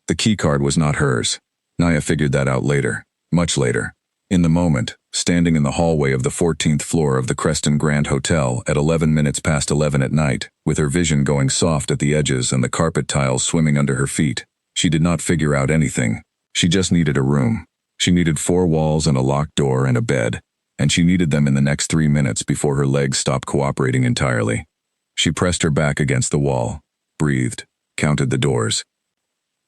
The keycard was not hers. Naya figured that out later, much later. In the moment, standing in the hallway of the 14th floor of the Creston Grand Hotel at 11 minutes past 11 at night, with her vision going soft at the edges and the carpet tiles swimming under her feet, she did not figure out anything. She just needed a room. She needed 4 walls and a locked door and a bed, and she needed them in the next 3 minutes before her legs stopped cooperating entirely. She pressed her back against the wall, breathed, counted the doors.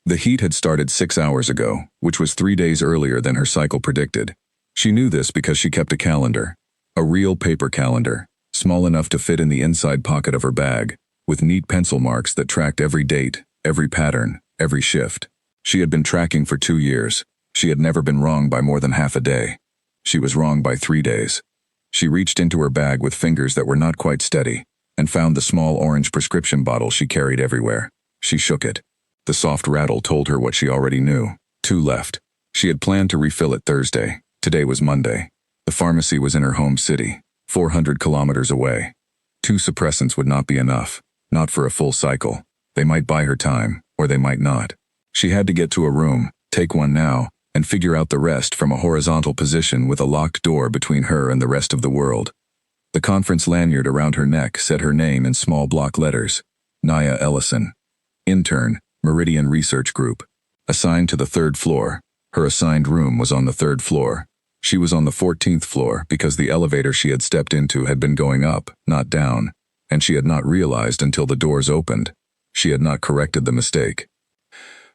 The heat had started 6 hours ago, which was 3 days earlier than her cycle predicted. She knew this because she kept a calendar. A real paper calendar, small enough to fit in the inside pocket of her bag, with neat pencil marks that tracked every date, every pattern, every shift. She had been tracking for 2 years. She had never been wrong by more than half a day. She was wrong by 3 days. She reached into her bag with fingers that were not quite steady, and found the small orange prescription bottle she carried everywhere. She shook it. The soft rattle told her what she already knew. 2 left. She had planned to refill it Thursday. Today was Monday. The pharmacy was in her home city, 400 kilometers away. 2 suppressants would not be enough, not for a full cycle. They might buy her time, or they might not. She had to get to a room, take one now, and figure out the rest from a horizontal position with a locked door between her and the rest of the world. The conference lanyard around her neck said her name in small block letters. Naya Ellison. Intern, Meridian Research Group. Assigned to the 3rd floor. Her assigned room was on the 3rd floor. She was on the 14th floor because the elevator she had stepped into had been going up, not down, and she had not realized until the doors opened. She had not corrected the mistake.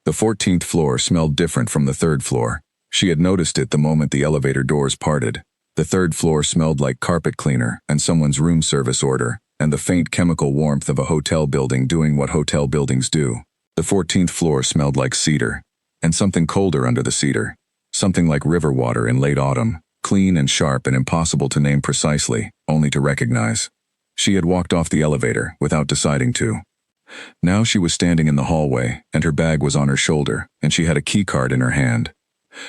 The 14th floor smelled different from the 3rd floor. She had noticed it the moment the elevator doors parted. The 3rd floor smelled like carpet cleaner and someone's room service order, and the faint chemical warmth of a hotel building doing what hotel buildings do. The 14th floor smelled like cedar, and something colder under the cedar. Something like river water in late autumn, clean and sharp and impossible to name precisely, only to recognize. She had walked off the elevator without deciding to. Now she was standing in the hallway, and her bag was on her shoulder, and she had a keycard in her hand.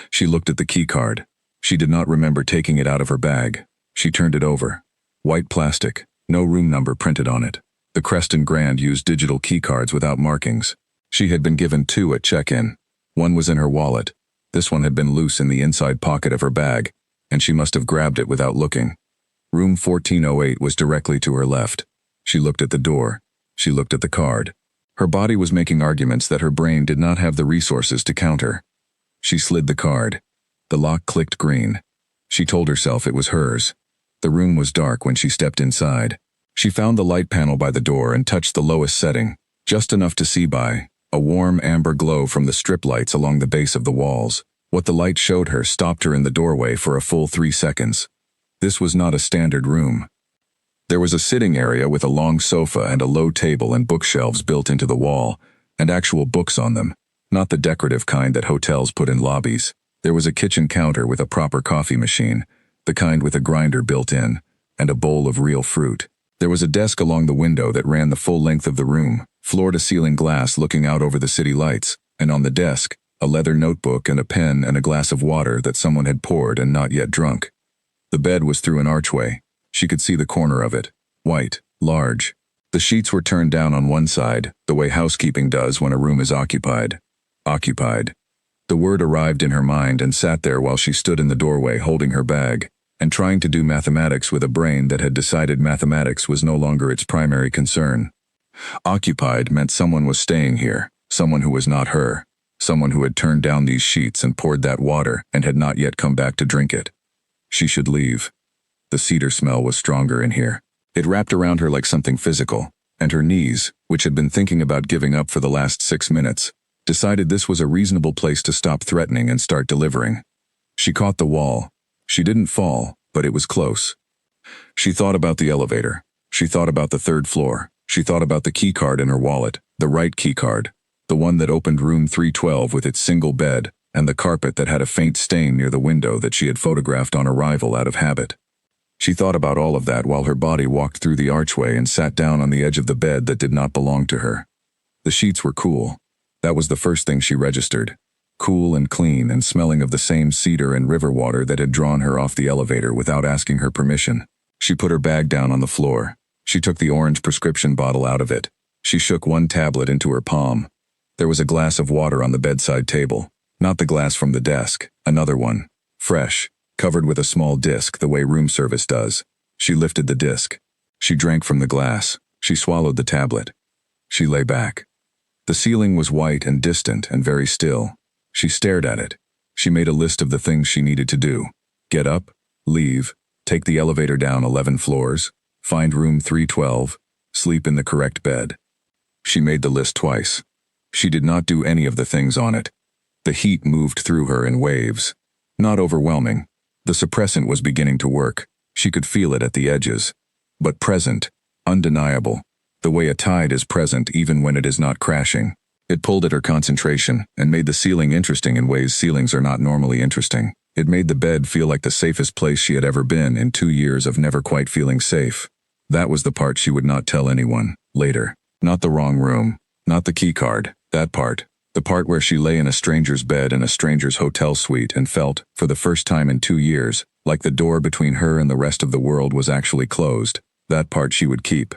She looked at the keycard. She did not remember taking it out of her bag. She turned it over. White plastic, no room number printed on it. The Creston Grand used digital keycards without markings. She had been given 2 at check-in. One was in her wallet. This one had been loose in the inside pocket of her bag, and she must have grabbed it without looking. Room 1408 was directly to her left. She looked at the door. She looked at the card. Her body was making arguments that her brain did not have the resources to counter. She slid the card. The lock clicked green. She told herself it was hers. The room was dark when she stepped inside. She found the light panel by the door and touched the lowest setting, just enough to see by. A warm amber glow from the strip lights along the base of the walls. What the light showed her stopped her in the doorway for a full 3 seconds. This was not a standard room. There was a sitting area with a long sofa and a low table and bookshelves built into the wall, and actual books on them, not the decorative kind that hotels put in lobbies. There was a kitchen counter with a proper coffee machine, the kind with a grinder built in, and a bowl of real fruit. There was a desk along the window that ran the full length of the room, floor-to-ceiling glass looking out over the city lights, and on the desk, a leather notebook and a pen and a glass of water that someone had poured and not yet drunk. The bed was through an archway. She could see the corner of it, white, large. The sheets were turned down on one side, the way housekeeping does when a room is occupied. Occupied. The word arrived in her mind and sat there while she stood in the doorway holding her bag, and trying to do mathematics with a brain that had decided mathematics was no longer its primary concern. Occupied meant someone was staying here, someone who was not her, someone who had turned down these sheets and poured that water and had not yet come back to drink it. She should leave. The cedar smell was stronger in here. It wrapped around her like something physical, and her knees, which had been thinking about giving up for the last 6 minutes, decided this was a reasonable place to stop threatening and start delivering. She caught the wall. She didn't fall, but it was close. She thought about the elevator. She thought about the 3rd floor. She thought about the keycard in her wallet, the right keycard, the one that opened room 312 with its single bed, and the carpet that had a faint stain near the window that she had photographed on arrival out of habit. She thought about all of that while her body walked through the archway and sat down on the edge of the bed that did not belong to her. The sheets were cool. That was the first thing she registered. Cool and clean and smelling of the same cedar and river water that had drawn her off the elevator without asking her permission. She put her bag down on the floor. She took the orange prescription bottle out of it. She shook one tablet into her palm. There was a glass of water on the bedside table. Not the glass from the desk, another one. Fresh, covered with a small disc the way room service does. She lifted the disc. She drank from the glass. She swallowed the tablet. She lay back. The ceiling was white and distant and very still. She stared at it. She made a list of the things she needed to do. Get up, leave, take the elevator down 11 floors, find room 312, sleep in the correct bed. She made the list twice. She did not do any of the things on it. The heat moved through her in waves. Not overwhelming. The suppressant was beginning to work. She could feel it at the edges. But present, undeniable, the way a tide is present even when it is not crashing. It pulled at her concentration and made the ceiling interesting in ways ceilings are not normally interesting. It made the bed feel like the safest place she had ever been in 2 years of never quite feeling safe. That was the part she would not tell anyone, later. Not the wrong room, not the key card, that part. The part where she lay in a stranger's bed in a stranger's hotel suite and felt, for the first time in 2 years, like the door between her and the rest of the world was actually closed. That part she would keep.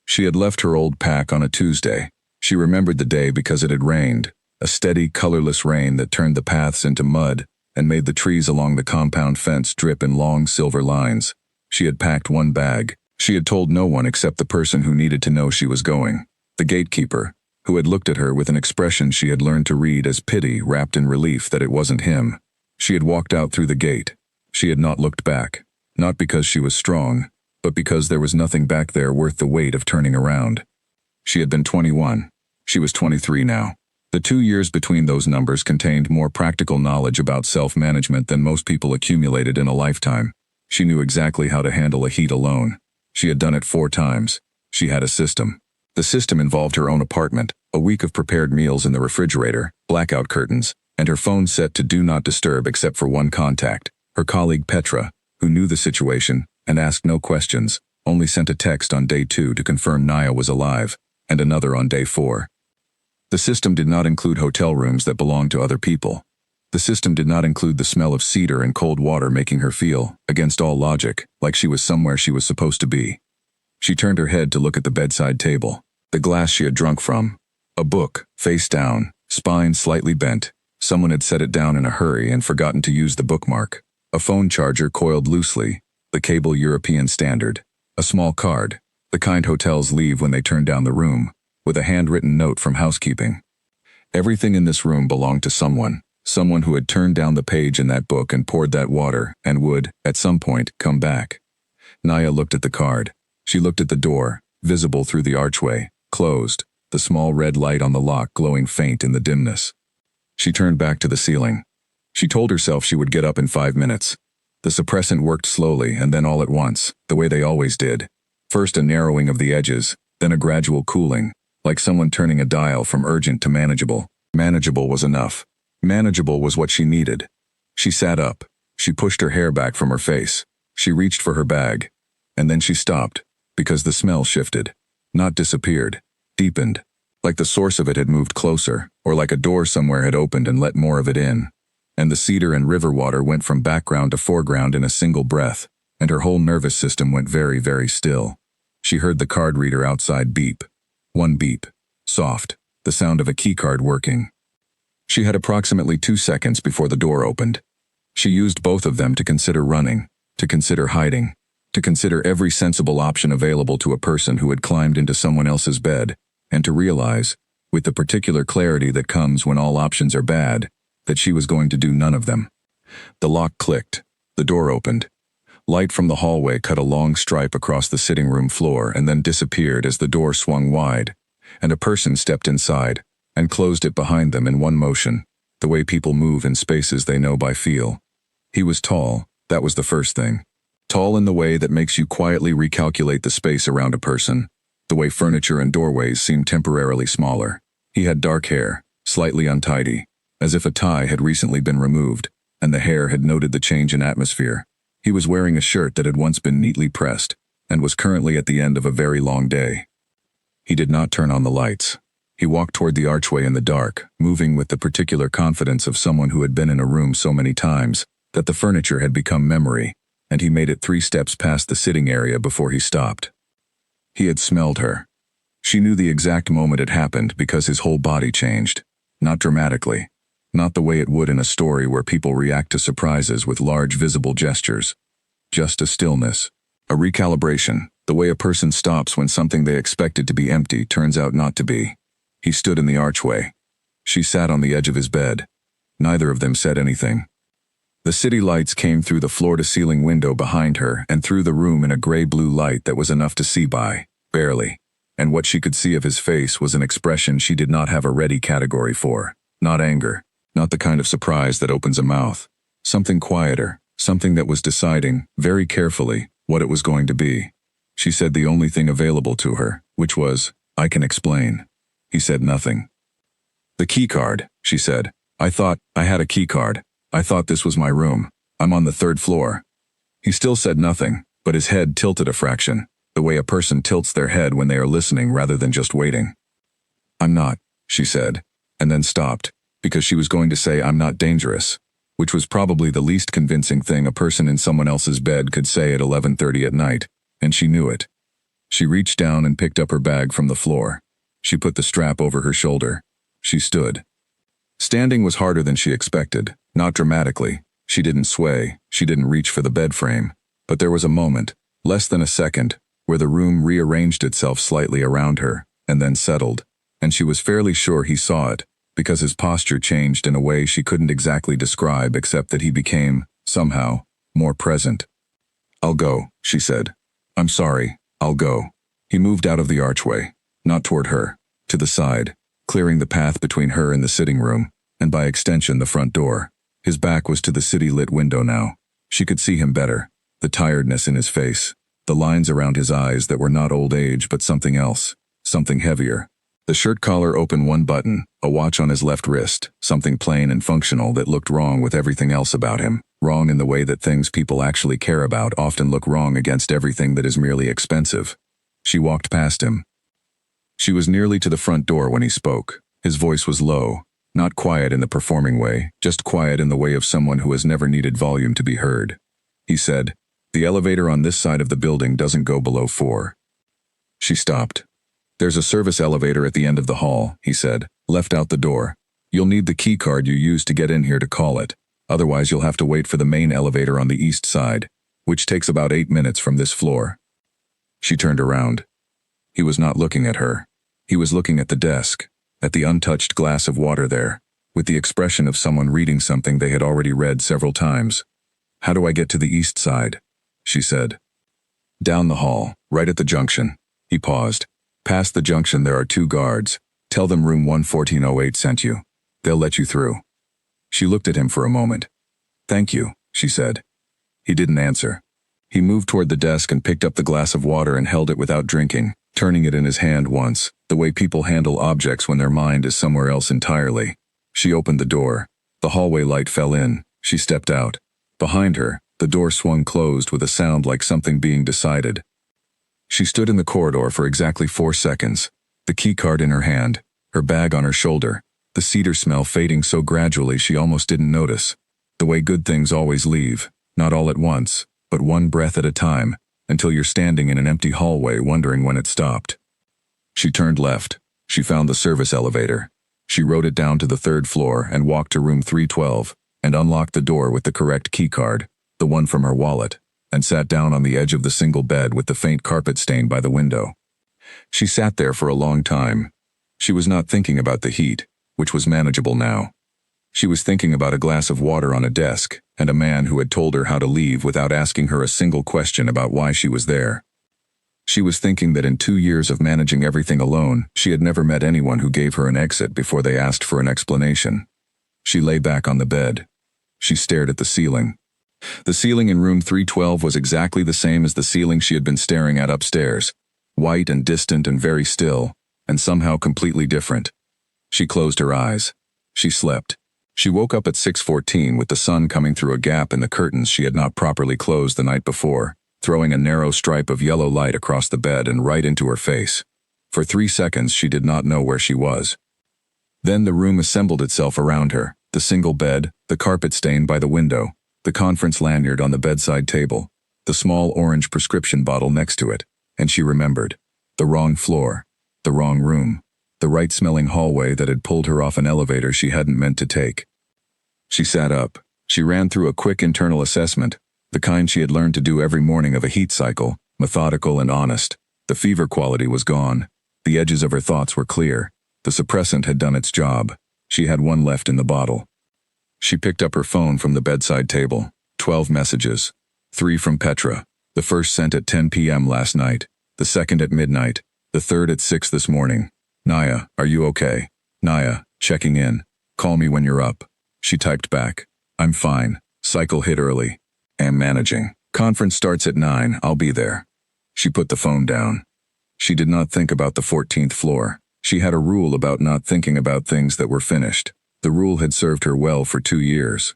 She had left her old pack on a Tuesday. She remembered the day because it had rained, a steady, colorless rain that turned the paths into mud and made the trees along the compound fence drip in long silver lines. She had packed one bag. She had told no one except the person who needed to know she was going. The gatekeeper, who had looked at her with an expression she had learned to read as pity wrapped in relief that it wasn't him. She had walked out through the gate. She had not looked back, not because she was strong, but because there was nothing back there worth the weight of turning around. She had been 21. She was 23 now. The 2 years between those numbers contained more practical knowledge about self-management than most people accumulated in a lifetime. She knew exactly how to handle a heat alone. She had done it 4 times. She had a system. The system involved her own apartment, a week of prepared meals in the refrigerator, blackout curtains, and her phone set to do not disturb except for one contact, her colleague Petra, who knew the situation and asked no questions, only sent a text on day 2 to confirm Naya was alive, and another on day 4. The system did not include hotel rooms that belonged to other people. The system did not include the smell of cedar and cold water making her feel, against all logic, like she was somewhere she was supposed to be. She turned her head to look at the bedside table, the glass she had drunk from. A book, face down, spine slightly bent. Someone had set it down in a hurry and forgotten to use the bookmark. A phone charger coiled loosely, the cable European standard. A small card, the kind hotels leave when they turn down the room, with a handwritten note from housekeeping. Everything in this room belonged to someone who had turned down the page in that book and poured that water and would, at some point, come back. Naya looked at the card. She looked at the door, visible through the archway, closed, the small red light on the lock glowing faint in the dimness. She turned back to the ceiling. She told herself she would get up in 5 minutes. The suppressant worked slowly and then all at once, the way they always did. First a narrowing of the edges, then a gradual cooling, like someone turning a dial from urgent to manageable. Manageable was enough. Manageable was what she needed. She sat up. She pushed her hair back from her face. She reached for her bag. And then she stopped, because the smell shifted. Not disappeared. Deepened. Like the source of it had moved closer, or like a door somewhere had opened and let more of it in. And the cedar and river water went from background to foreground in a single breath, and her whole nervous system went very, very still. She heard the card reader outside beep. One beep. Soft. The sound of a keycard working. She had approximately 2 seconds before the door opened. She used both of them to consider running, to consider hiding, to consider every sensible option available to a person who had climbed into someone else's bed, and to realize, with the particular clarity that comes when all options are bad, that she was going to do none of them. The lock clicked. The door opened. Light from the hallway cut a long stripe across the sitting room floor and then disappeared as the door swung wide, and a person stepped inside and closed it behind them in one motion, the way people move in spaces they know by feel. He was tall, that was the first thing. Tall in the way that makes you quietly recalculate the space around a person, the way furniture and doorways seem temporarily smaller. He had dark hair, slightly untidy, as if a tie had recently been removed, and the hair had noted the change in atmosphere. He was wearing a shirt that had once been neatly pressed, and was currently at the end of a very long day. He did not turn on the lights. He walked toward the archway in the dark, moving with the particular confidence of someone who had been in a room so many times that the furniture had become memory, and he made it 3 steps past the sitting area before he stopped. He had smelled her. She knew the exact moment it happened because his whole body changed. Not dramatically. Not the way it would in a story where people react to surprises with large visible gestures. Just a stillness. A recalibration, the way a person stops when something they expected to be empty turns out not to be. He stood in the archway. She sat on the edge of his bed. Neither of them said anything. The city lights came through the floor-to-ceiling window behind her and through the room in a gray-blue light that was enough to see by, barely. And what she could see of his face was an expression she did not have a ready category for. Not anger. Not the kind of surprise that opens a mouth. Something quieter. Something that was deciding, very carefully, what it was going to be. She said the only thing available to her, which was, "I can explain." He said nothing. "The key card," she said. "I thought I had a key card. I thought this was my room. I'm on the 3rd floor." He still said nothing, but his head tilted a fraction, the way a person tilts their head when they are listening rather than just waiting. "I'm not," she said, and then stopped, because she was going to say "I'm not dangerous," which was probably the least convincing thing a person in someone else's bed could say at 11:30 at night, and she knew it. She reached down and picked up her bag from the floor. She put the strap over her shoulder. She stood. Standing was harder than she expected, not dramatically. She didn't sway, she didn't reach for the bed frame. But there was a moment, less than a second, where the room rearranged itself slightly around her, and then settled, and she was fairly sure he saw it, because his posture changed in a way she couldn't exactly describe except that he became, somehow, more present. "I'll go," she said. "I'm sorry, I'll go." He moved out of the archway, not toward her, to the side, clearing the path between her and the sitting room, and by extension the front door. His back was to the city-lit window now. She could see him better, the tiredness in his face, the lines around his eyes that were not old age but something else, something heavier. The shirt collar open one button, a watch on his left wrist, something plain and functional that looked wrong with everything else about him, wrong in the way that things people actually care about often look wrong against everything that is merely expensive. She walked past him. She was nearly to the front door when he spoke. His voice was low, not quiet in the performing way, just quiet in the way of someone who has never needed volume to be heard. He said, "The elevator on this side of the building doesn't go below 4. She stopped. "There's a service elevator at the end of the hall," he said, "left out the door. You'll need the key card you used to get in here to call it. Otherwise you'll have to wait for the main elevator on the east side, which takes about 8 minutes from this floor." She turned around. He was not looking at her. He was looking at the desk, at the untouched glass of water there, with the expression of someone reading something they had already read several times. "How do I get to the east side?" she said. "Down the hall, right at the junction." He paused. "Past the junction there are 2 guards. Tell them room 11408 sent you. They'll let you through." She looked at him for a moment. "Thank you," she said. He didn't answer. He moved toward the desk and picked up the glass of water and held it without drinking, turning it in his hand once, the way people handle objects when their mind is somewhere else entirely. She opened the door. The hallway light fell in. She stepped out. Behind her, the door swung closed with a sound like something being decided. She stood in the corridor for exactly 4 seconds, the key card in her hand, her bag on her shoulder, the cedar smell fading so gradually she almost didn't notice. The way good things always leave, not all at once, but one breath at a time, until you're standing in an empty hallway wondering when it stopped. She turned left. She found the service elevator. She rode it down to the 3rd floor and walked to room 312, and unlocked the door with the correct key card, the one from her wallet, and sat down on the edge of the single bed with the faint carpet stain by the window. She sat there for a long time. She was not thinking about the heat, which was manageable now. She was thinking about a glass of water on a desk, and a man who had told her how to leave without asking her a single question about why she was there. She was thinking that in 2 years of managing everything alone, she had never met anyone who gave her an exit before they asked for an explanation. She lay back on the bed. She stared at the ceiling. The ceiling in room 312 was exactly the same as the ceiling she had been staring at upstairs, white and distant and very still, and somehow completely different. She closed her eyes. She slept. She woke up at 6:14 with the sun coming through a gap in the curtains she had not properly closed the night before, throwing a narrow stripe of yellow light across the bed and right into her face. For 3 seconds she did not know where she was. Then the room assembled itself around her, the single bed, the carpet stain by the window, the conference lanyard on the bedside table, the small orange prescription bottle next to it, and she remembered. The wrong floor. The wrong room. The right-smelling hallway that had pulled her off an elevator she hadn't meant to take. She sat up. She ran through a quick internal assessment, the kind she had learned to do every morning of a heat cycle, methodical and honest. The fever quality was gone. The edges of her thoughts were clear. The suppressant had done its job. She had one left in the bottle. She picked up her phone from the bedside table. 12 messages. 3 from Petra. The first sent at 10 p.m. last night. The second at midnight. The third at 6 this morning. Naya, are you okay? Naya, checking in. Call me when you're up. She typed back. I'm fine. Cycle hit early. Am managing. Conference starts at 9. I'll be there. She put the phone down. She did not think about the 14th floor. She had a rule about not thinking about things that were finished. The rule had served her well for 2 years.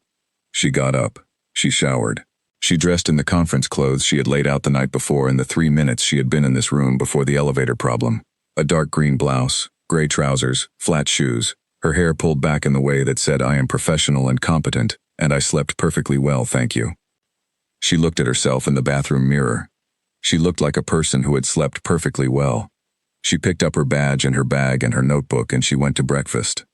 She got up. She showered. She dressed in the conference clothes she had laid out the night before in the 3 minutes she had been in this room before the elevator problem. A dark green blouse, gray trousers, flat shoes, her hair pulled back in the way that said I am professional and competent, and I slept perfectly well, thank you. She looked at herself in the bathroom mirror. She looked like a person who had slept perfectly well. She picked up her badge and her bag and her notebook and she went to breakfast.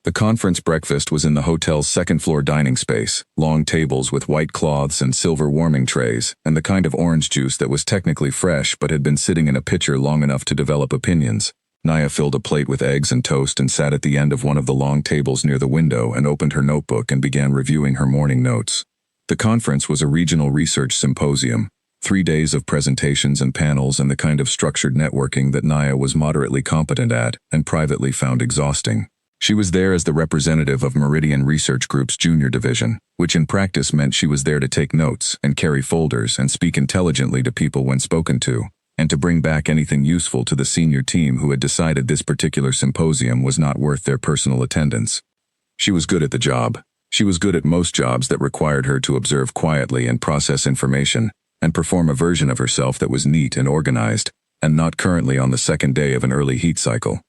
The conference breakfast was in the hotel's second-floor dining space, long tables with white cloths and silver warming trays, and the kind of orange juice that was technically fresh but had been sitting in a pitcher long enough to develop opinions. Naya filled a plate with eggs and toast and sat at the end of one of the long tables near the window and opened her notebook and began reviewing her morning notes. The conference was a regional research symposium, 3 days of presentations and panels and the kind of structured networking that Naya was moderately competent at and privately found exhausting. She was there as the representative of Meridian Research Group's junior division, which in practice meant she was there to take notes and carry folders and speak intelligently to people when spoken to, and to bring back anything useful to the senior team who had decided this particular symposium was not worth their personal attendance. She was good at the job. She was good at most jobs that required her to observe quietly and process information, and perform a version of herself that was neat and organized, and not currently on the second day of an early heat cycle.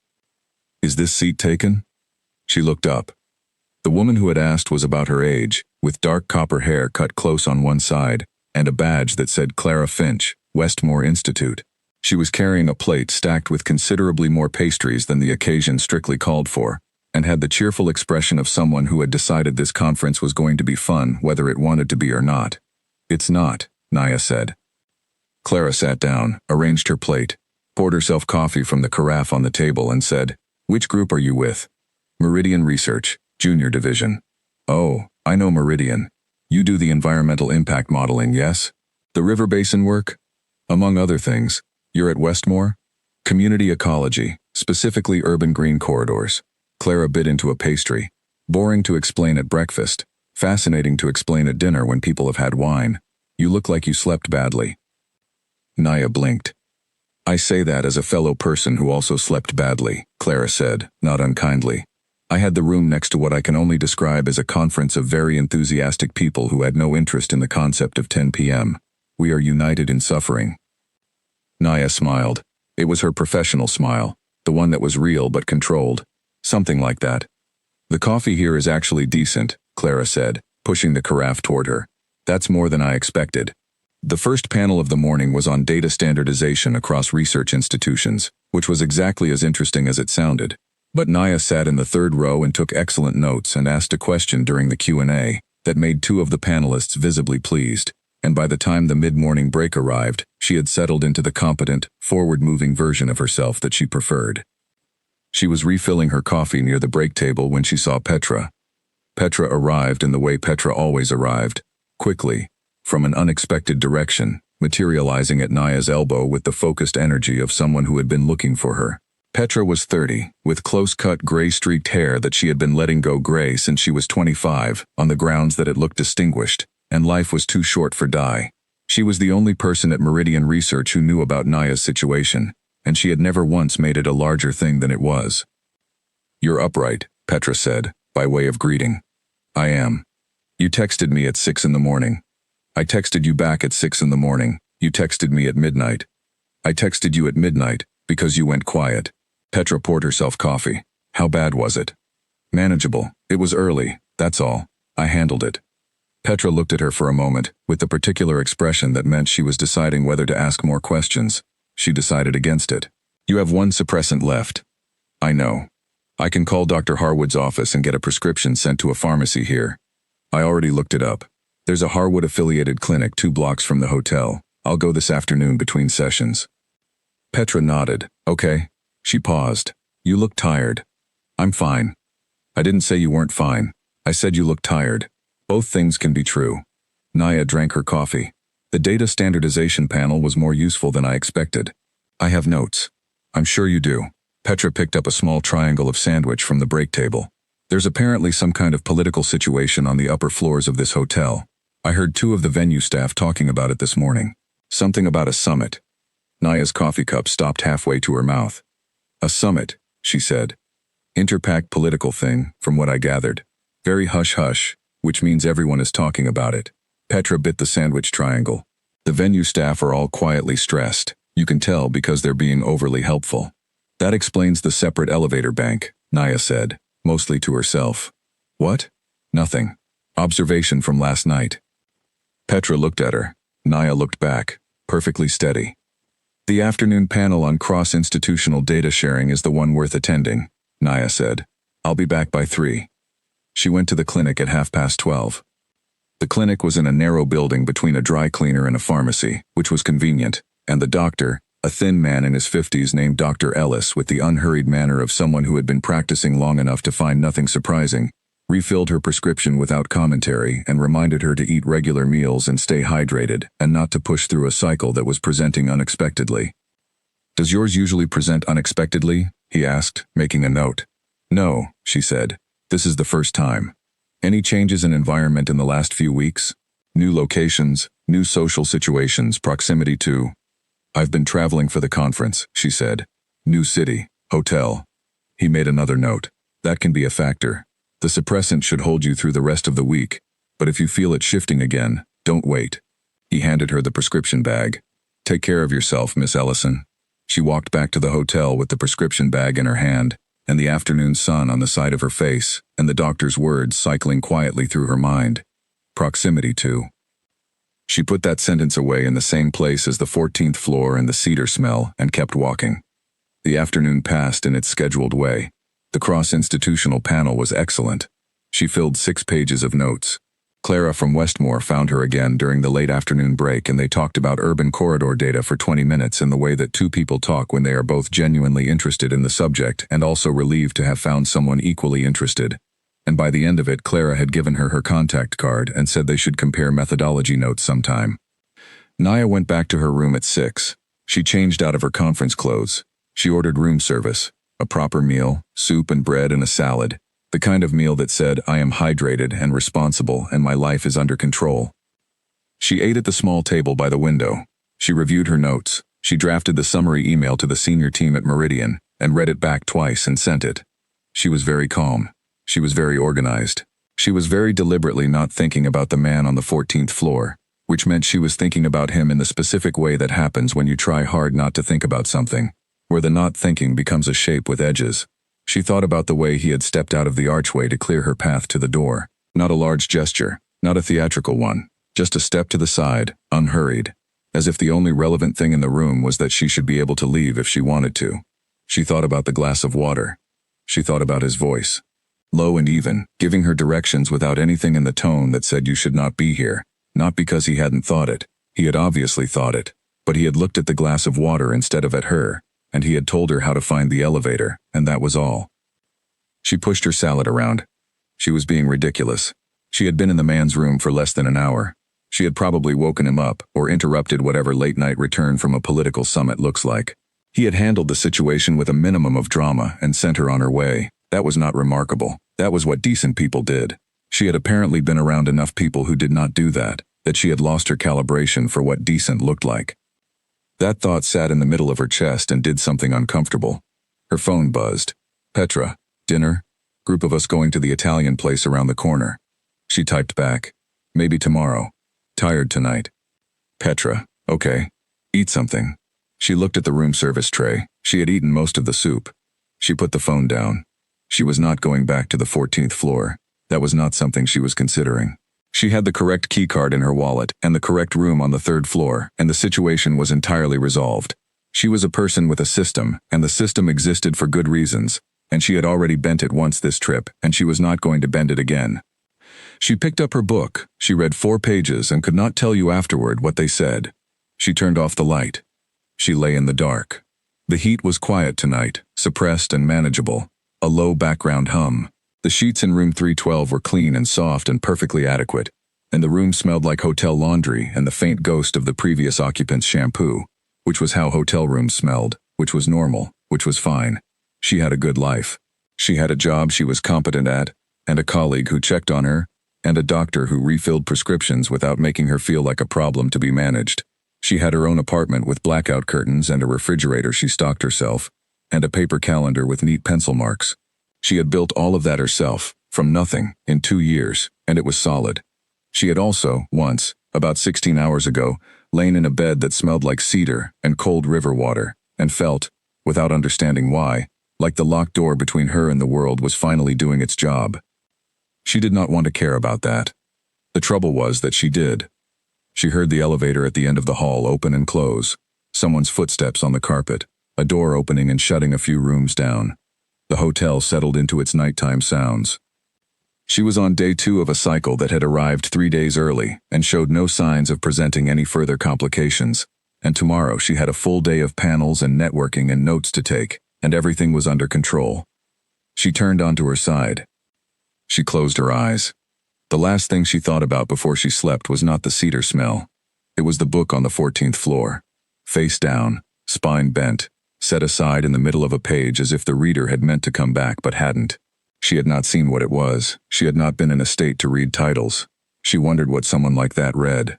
Is this seat taken? She looked up. The woman who had asked was about her age, with dark copper hair cut close on one side, and a badge that said Clara Finch, Westmore Institute. She was carrying a plate stacked with considerably more pastries than the occasion strictly called for, and had the cheerful expression of someone who had decided this conference was going to be fun whether it wanted to be or not. It's not, Naya said. Clara sat down, arranged her plate, poured herself coffee from the carafe on the table and said, Which group are you with? Meridian Research, Junior Division. Oh, I know Meridian. You do the environmental impact modeling, yes? The river basin work? Among other things, you're at Westmore? Community ecology, specifically urban green corridors. Clara bit into a pastry. Boring to explain at breakfast. Fascinating to explain at dinner when people have had wine. You look like you slept badly. Naya blinked. I say that as a fellow person who also slept badly, Clara said, not unkindly. I had the room next to what I can only describe as a conference of very enthusiastic people who had no interest in the concept of 10 p.m. We are united in suffering. Naya smiled. It was her professional smile, the one that was real but controlled. Something like that. The coffee here is actually decent, Clara said, pushing the carafe toward her. That's more than I expected. The first panel of the morning was on data standardization across research institutions, which was exactly as interesting as it sounded. But Naya sat in the third row and took excellent notes and asked a question during the Q&A that made 2 of the panelists visibly pleased, and by the time the mid-morning break arrived, she had settled into the competent, forward-moving version of herself that she preferred. She was refilling her coffee near the break table when she saw Petra. Petra arrived in the way Petra always arrived, quickly, from an unexpected direction, materializing at Naya's elbow with the focused energy of someone who had been looking for her. Petra was 30, with close-cut gray-streaked hair that she had been letting go gray since she was 25, on the grounds that it looked distinguished, and life was too short for dye. She was the only person at Meridian Research who knew about Naya's situation, and she had never once made it a larger thing than it was. You're upright, Petra said, by way of greeting. I am. You texted me at 6 in the morning. I texted you back at 6 in the morning. You texted me at midnight. I texted you at midnight, because you went quiet. Petra poured herself coffee. How bad was it? Manageable. It was early, that's all. I handled it. Petra looked at her for a moment, with the particular expression that meant she was deciding whether to ask more questions. She decided against it. You have one suppressant left. I know. I can call Dr. Harwood's office and get a prescription sent to a pharmacy here. I already looked it up. There's a Harwood-affiliated clinic 2 blocks from the hotel. I'll go this afternoon between sessions. Petra nodded. Okay. She paused. You look tired. I'm fine. I didn't say you weren't fine. I said you look tired. Both things can be true. Naya drank her coffee. The data standardization panel was more useful than I expected. I have notes. I'm sure you do. Petra picked up a small triangle of sandwich from the break table. There's apparently some kind of political situation on the upper floors of this hotel. I heard 2 of the venue staff talking about it this morning. Something about a summit. Naya's coffee cup stopped halfway to her mouth. A summit, she said. Interpack political thing, from what I gathered. Very hush-hush, which means everyone is talking about it. Petra bit the sandwich triangle. The venue staff are all quietly stressed. You can tell because they're being overly helpful. That explains the separate elevator bank, Naya said, mostly to herself. What? Nothing. Observation from last night. Petra looked at her. Naya looked back, perfectly steady. The afternoon panel on cross-institutional data sharing is the one worth attending, Naya said. I'll be back by 3. She went to the clinic at 12:30. The clinic was in a narrow building between a dry cleaner and a pharmacy, which was convenient, and the doctor, a thin man in his 50s named Dr. Ellis with the unhurried manner of someone who had been practicing long enough to find nothing surprising, refilled her prescription without commentary and reminded her to eat regular meals and stay hydrated and not to push through a cycle that was presenting unexpectedly. Does yours usually present unexpectedly? He asked, making a note. No, she said. This is the first time. Any changes in environment in the last few weeks? New locations, new social situations, proximity to... I've been traveling for the conference, she said. New city, hotel. He made another note. That can be a factor. The suppressant should hold you through the rest of the week, but if you feel it shifting again, don't wait. He handed her the prescription bag. Take care of yourself, Miss Ellison. She walked back to the hotel with the prescription bag in her hand, and the afternoon sun on the side of her face, and the doctor's words cycling quietly through her mind. Proximity to. She put that sentence away in the same place as the 14th floor and the cedar smell and kept walking. The afternoon passed in its scheduled way. The cross-institutional panel was excellent. She filled 6 pages of notes. Clara from Westmore found her again during the late afternoon break and they talked about urban corridor data for 20 minutes in the way that 2 people talk when they are both genuinely interested in the subject and also relieved to have found someone equally interested. And by the end of it, Clara had given her contact card and said they should compare methodology notes sometime. Naya went back to her room at 6. She changed out of her conference clothes. She ordered room service, a proper meal, soup and bread and a salad, the kind of meal that said, I am hydrated and responsible and my life is under control. She ate at the small table by the window. She reviewed her notes. She drafted the summary email to the senior team at Meridian and read it back twice and sent it. She was very calm. She was very organized. She was very deliberately not thinking about the man on the 14th floor, which meant she was thinking about him in the specific way that happens when you try hard not to think about something, where the not thinking becomes a shape with edges. She thought about the way he had stepped out of the archway to clear her path to the door. Not a large gesture, not a theatrical one, just a step to the side, unhurried, as if the only relevant thing in the room was that she should be able to leave if she wanted to. She thought about the glass of water. She thought about his voice. Low and even, giving her directions without anything in the tone that said you should not be here, not because he hadn't thought it. He had obviously thought it, but he had looked at the glass of water instead of at her, and he had told her how to find the elevator, and that was all. She pushed her salad around. She was being ridiculous. She had been in the man's room for less than an hour. She had probably woken him up or interrupted whatever late-night return from a political summit looks like. He had handled the situation with a minimum of drama and sent her on her way. That was not remarkable. That was what decent people did. She had apparently been around enough people who did not do that she had lost her calibration for what decent looked like. That thought sat in the middle of her chest and did something uncomfortable. Her phone buzzed. Petra, dinner? Group of us going to the Italian place around the corner. She typed back. Maybe tomorrow. Tired tonight. Petra, okay. Eat something. She looked at the room service tray. She had eaten most of the soup. She put the phone down. She was not going back to the 14th floor. That was not something she was considering. She had the correct keycard in her wallet and the correct room on the 3rd floor, and the situation was entirely resolved. She was a person with a system, and the system existed for good reasons, and she had already bent it once this trip, and she was not going to bend it again. She picked up her book. She read 4 pages and could not tell you afterward what they said. She turned off the light. She lay in the dark. The heat was quiet tonight, suppressed and manageable, a low background hum. The sheets in room 312 were clean and soft and perfectly adequate, and the room smelled like hotel laundry and the faint ghost of the previous occupant's shampoo, which was how hotel rooms smelled, which was normal, which was fine. She had a good life. She had a job she was competent at, and a colleague who checked on her, and a doctor who refilled prescriptions without making her feel like a problem to be managed. She had her own apartment with blackout curtains and a refrigerator she stocked herself, and a paper calendar with neat pencil marks. She had built all of that herself, from nothing, in 2 years, and it was solid. She had also, once, about 16 hours ago, lain in a bed that smelled like cedar and cold river water, and felt, without understanding why, like the locked door between her and the world was finally doing its job. She did not want to care about that. The trouble was that she did. She heard the elevator at the end of the hall open and close, someone's footsteps on the carpet, a door opening and shutting a few rooms down. The hotel settled into its nighttime sounds. She was on day 2 of a cycle that had arrived 3 days early and showed no signs of presenting any further complications, and tomorrow she had a full day of panels and networking and notes to take, and everything was under control. She turned onto her side. She closed her eyes. The last thing she thought about before she slept was not the cedar smell. It was the book on the 14th floor. Face down, spine bent, set aside in the middle of a page as if the reader had meant to come back but hadn't. She had not seen what it was. She had not been in a state to read titles. She wondered what someone like that read.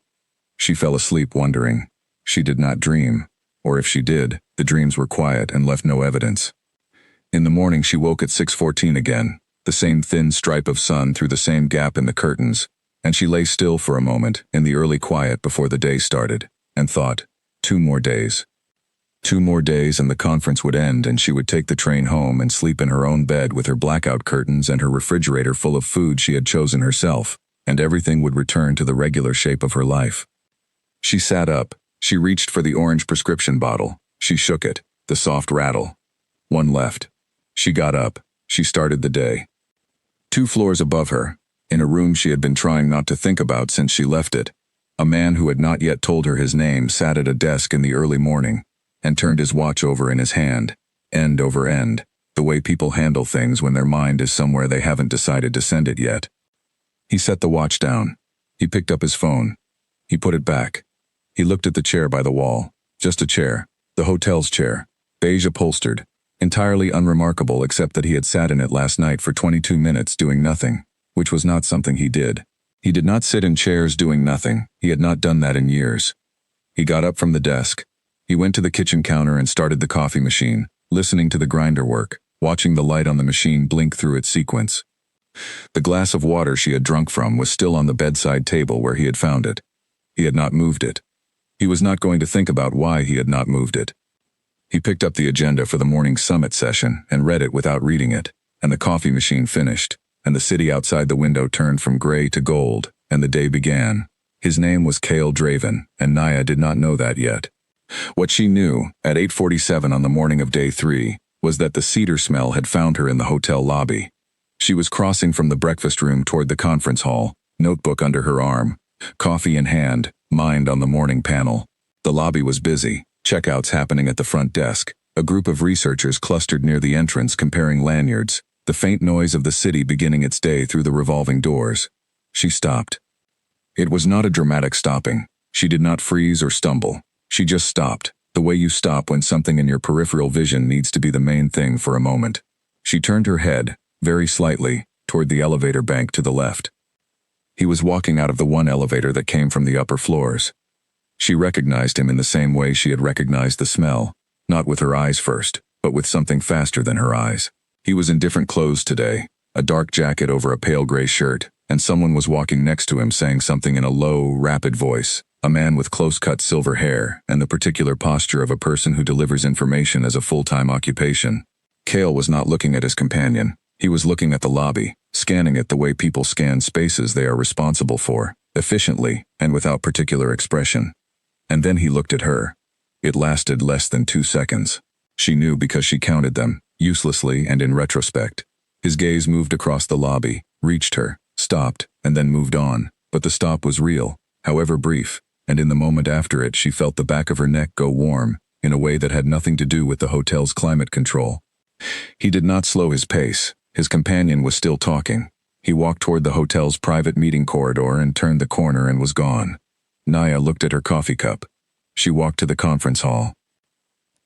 She fell asleep wondering. She did not dream, or if she did, the dreams were quiet and left no evidence. In the morning she woke at 6:14 again, the same thin stripe of sun through the same gap in the curtains, and she lay still for a moment in the early quiet before the day started, and thought, 2 more days. 2 more days and the conference would end and she would take the train home and sleep in her own bed with her blackout curtains and her refrigerator full of food she had chosen herself, and everything would return to the regular shape of her life. She sat up. She reached for the orange prescription bottle. She shook it, the soft rattle. 1 left. She got up. She started the day. 2 floors above her, in a room she had been trying not to think about since she left it, a man who had not yet told her his name sat at a desk in the early morning and turned his watch over in his hand, end over end, the way people handle things when their mind is somewhere they haven't decided to send it yet. He set the watch down. He picked up his phone. He put it back. He looked at the chair by the wall. Just a chair. The hotel's chair. Beige upholstered. Entirely unremarkable except that he had sat in it last night for 22 minutes doing nothing, which was not something he did. He did not sit in chairs doing nothing. He had not done that in years. He got up from the desk. He went to the kitchen counter and started the coffee machine, listening to the grinder work, watching the light on the machine blink through its sequence. The glass of water she had drunk from was still on the bedside table where he had found it. He had not moved it. He was not going to think about why he had not moved it. He picked up the agenda for the morning summit session and read it without reading it, and the coffee machine finished, and the city outside the window turned from gray to gold, and the day began. His name was Cale Draven, and Naya did not know that yet. What she knew, at 8:47 on the morning of day 3, was that the cedar smell had found her in the hotel lobby. She was crossing from the breakfast room toward the conference hall, notebook under her arm, coffee in hand, mind on the morning panel. The lobby was busy, checkouts happening at the front desk, a group of researchers clustered near the entrance comparing lanyards, the faint noise of the city beginning its day through the revolving doors. She stopped. It was not a dramatic stopping. She did not freeze or stumble. She just stopped, the way you stop when something in your peripheral vision needs to be the main thing for a moment. She turned her head, very slightly, toward the elevator bank to the left. He was walking out of the one elevator that came from the upper floors. She recognized him in the same way she had recognized the smell, not with her eyes first, but with something faster than her eyes. He was in different clothes today, a dark jacket over a pale gray shirt, and someone was walking next to him saying something in a low, rapid voice. A man with close-cut silver hair and the particular posture of a person who delivers information as a full-time occupation. Cale was not looking at his companion. He was looking at the lobby, scanning it the way people scan spaces they are responsible for, efficiently and without particular expression. And then he looked at her. It lasted less than 2 seconds. She knew because she counted them, uselessly and in retrospect. His gaze moved across the lobby, reached her, stopped, and then moved on. But the stop was real, however brief, and in the moment after it she felt the back of her neck go warm, in a way that had nothing to do with the hotel's climate control. He did not slow his pace. His companion was still talking. He walked toward the hotel's private meeting corridor and turned the corner and was gone. Naya looked at her coffee cup. She walked to the conference hall.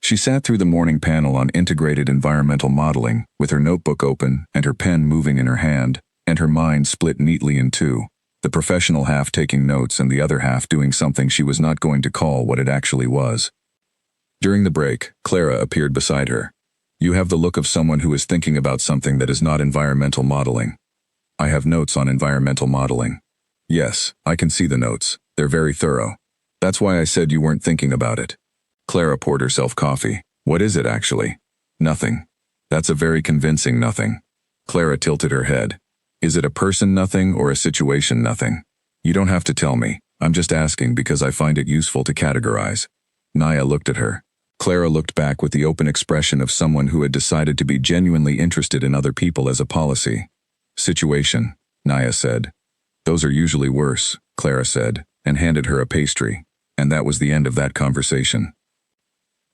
She sat through the morning panel on integrated environmental modeling, with her notebook open and her pen moving in her hand, and her mind split neatly in two, the professional half taking notes and the other half doing something she was not going to call what it actually was. During the break, Clara appeared beside her. "You have the look of someone who is thinking about something that is not environmental modeling." "I have notes on environmental modeling." "Yes, I can see the notes. They're very thorough. That's why I said you weren't thinking about it." Clara poured herself coffee. "What is it actually?" "Nothing." "That's a very convincing nothing." Clara tilted her head. "Is it a person nothing or a situation nothing?" "You don't have to tell me. I'm just asking because I find it useful to categorize." Naya looked at her. Clara looked back with the open expression of someone who had decided to be genuinely interested in other people as a policy. "Situation," Naya said. "Those are usually worse," Clara said, and handed her a pastry. And that was the end of that conversation.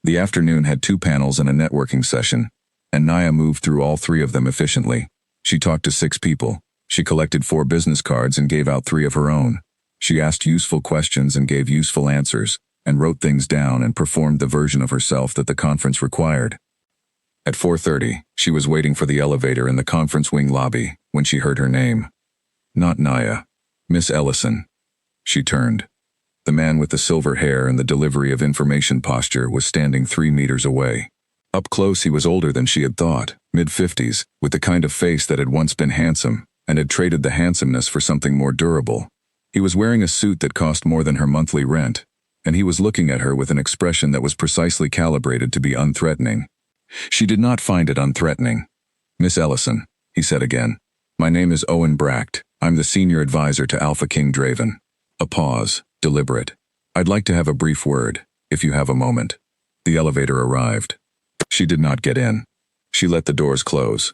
The afternoon had 2 panels and a networking session, and Naya moved through all 3 of them efficiently. She talked to 6 people. She collected 4 business cards and gave out 3 of her own. She asked useful questions and gave useful answers, and wrote things down and performed the version of herself that the conference required. At 4:30, she was waiting for the elevator in the conference wing lobby when she heard her name. Not Naya. Miss Ellison. She turned. The man with the silver hair and the delivery of information posture was standing 3 meters away. Up close he was older than she had thought, mid-50s, with the kind of face that had once been handsome, and had traded the handsomeness for something more durable. He was wearing a suit that cost more than her monthly rent, and he was looking at her with an expression that was precisely calibrated to be unthreatening. She did not find it unthreatening. "Miss Ellison," he said again. "My name is Owen Bracht. I'm the senior advisor to Alpha King Draven." A pause, deliberate. "I'd like to have a brief word, if you have a moment." The elevator arrived. She did not get in. She let the doors close.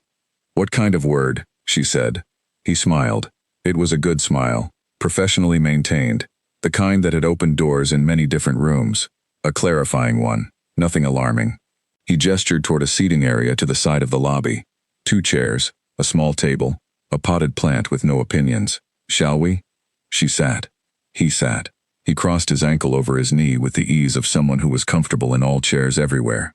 "What kind of word?" she said. He smiled. It was a good smile, professionally maintained, the kind that had opened doors in many different rooms, a clarifying one, nothing alarming. He gestured toward a seating area to the side of the lobby. 2 chairs, a small table, a potted plant with no opinions. "Shall we?" She sat. He sat. He crossed his ankle over his knee with the ease of someone who was comfortable in all chairs everywhere.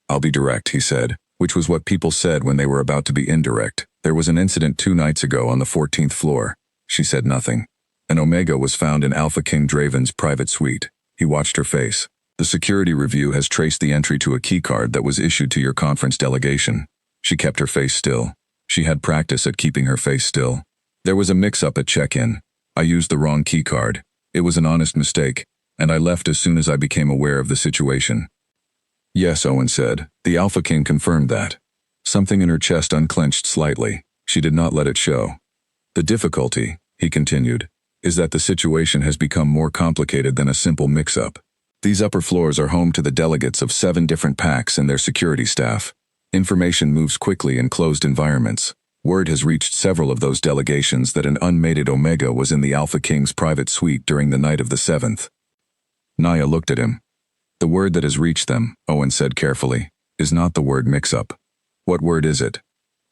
"I'll be direct," he said, which was what people said when they were about to be indirect. "There was an incident 2 nights ago on the 14th floor." She said nothing. "An Omega was found in Alpha King Draven's private suite." He watched her face. "The security review has traced the entry to a keycard that was issued to your conference delegation." She kept her face still. She had practice at keeping her face still. "There was a mix-up at check-in. I used the wrong keycard. It was an honest mistake, and I left as soon as I became aware of the situation." "Yes," Owen said. The Alpha King confirmed that. Something in her chest unclenched slightly. She did not let it show. "The difficulty," he continued, "is that the situation has become more complicated than a simple mix-up. These upper floors are home to the delegates of 7 different PACs and their security staff. Information moves quickly in closed environments. Word has reached several of those delegations that an unmated Omega was in the Alpha King's private suite during the night of the 7th. Naya looked at him. "The word that has reached them," Owen said carefully, "is not the word mix-up." "What word is it?"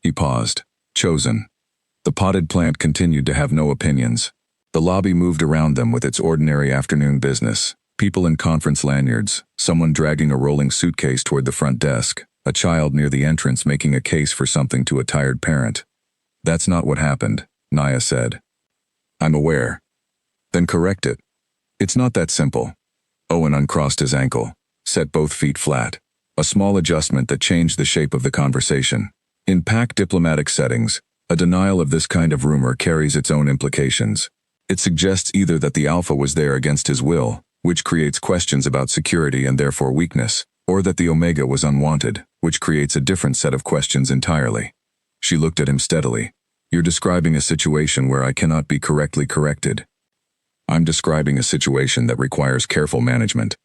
He paused. "Chosen." The potted plant continued to have no opinions. The lobby moved around them with its ordinary afternoon business. People in conference lanyards, someone dragging a rolling suitcase toward the front desk, a child near the entrance making a case for something to a tired parent. "That's not what happened," Naya said. "I'm aware." "Then correct it." "It's not that simple." Owen uncrossed his ankle, set both feet flat. A small adjustment that changed the shape of the conversation. In PAC diplomatic settings, a denial of this kind of rumor carries its own implications. It suggests either that the Alpha was there against his will, which creates questions about security and therefore weakness, or that the Omega was unwanted, which creates a different set of questions entirely. She looked at him steadily. "You're describing a situation where I cannot be correctly corrected." "I'm describing a situation that requires careful management."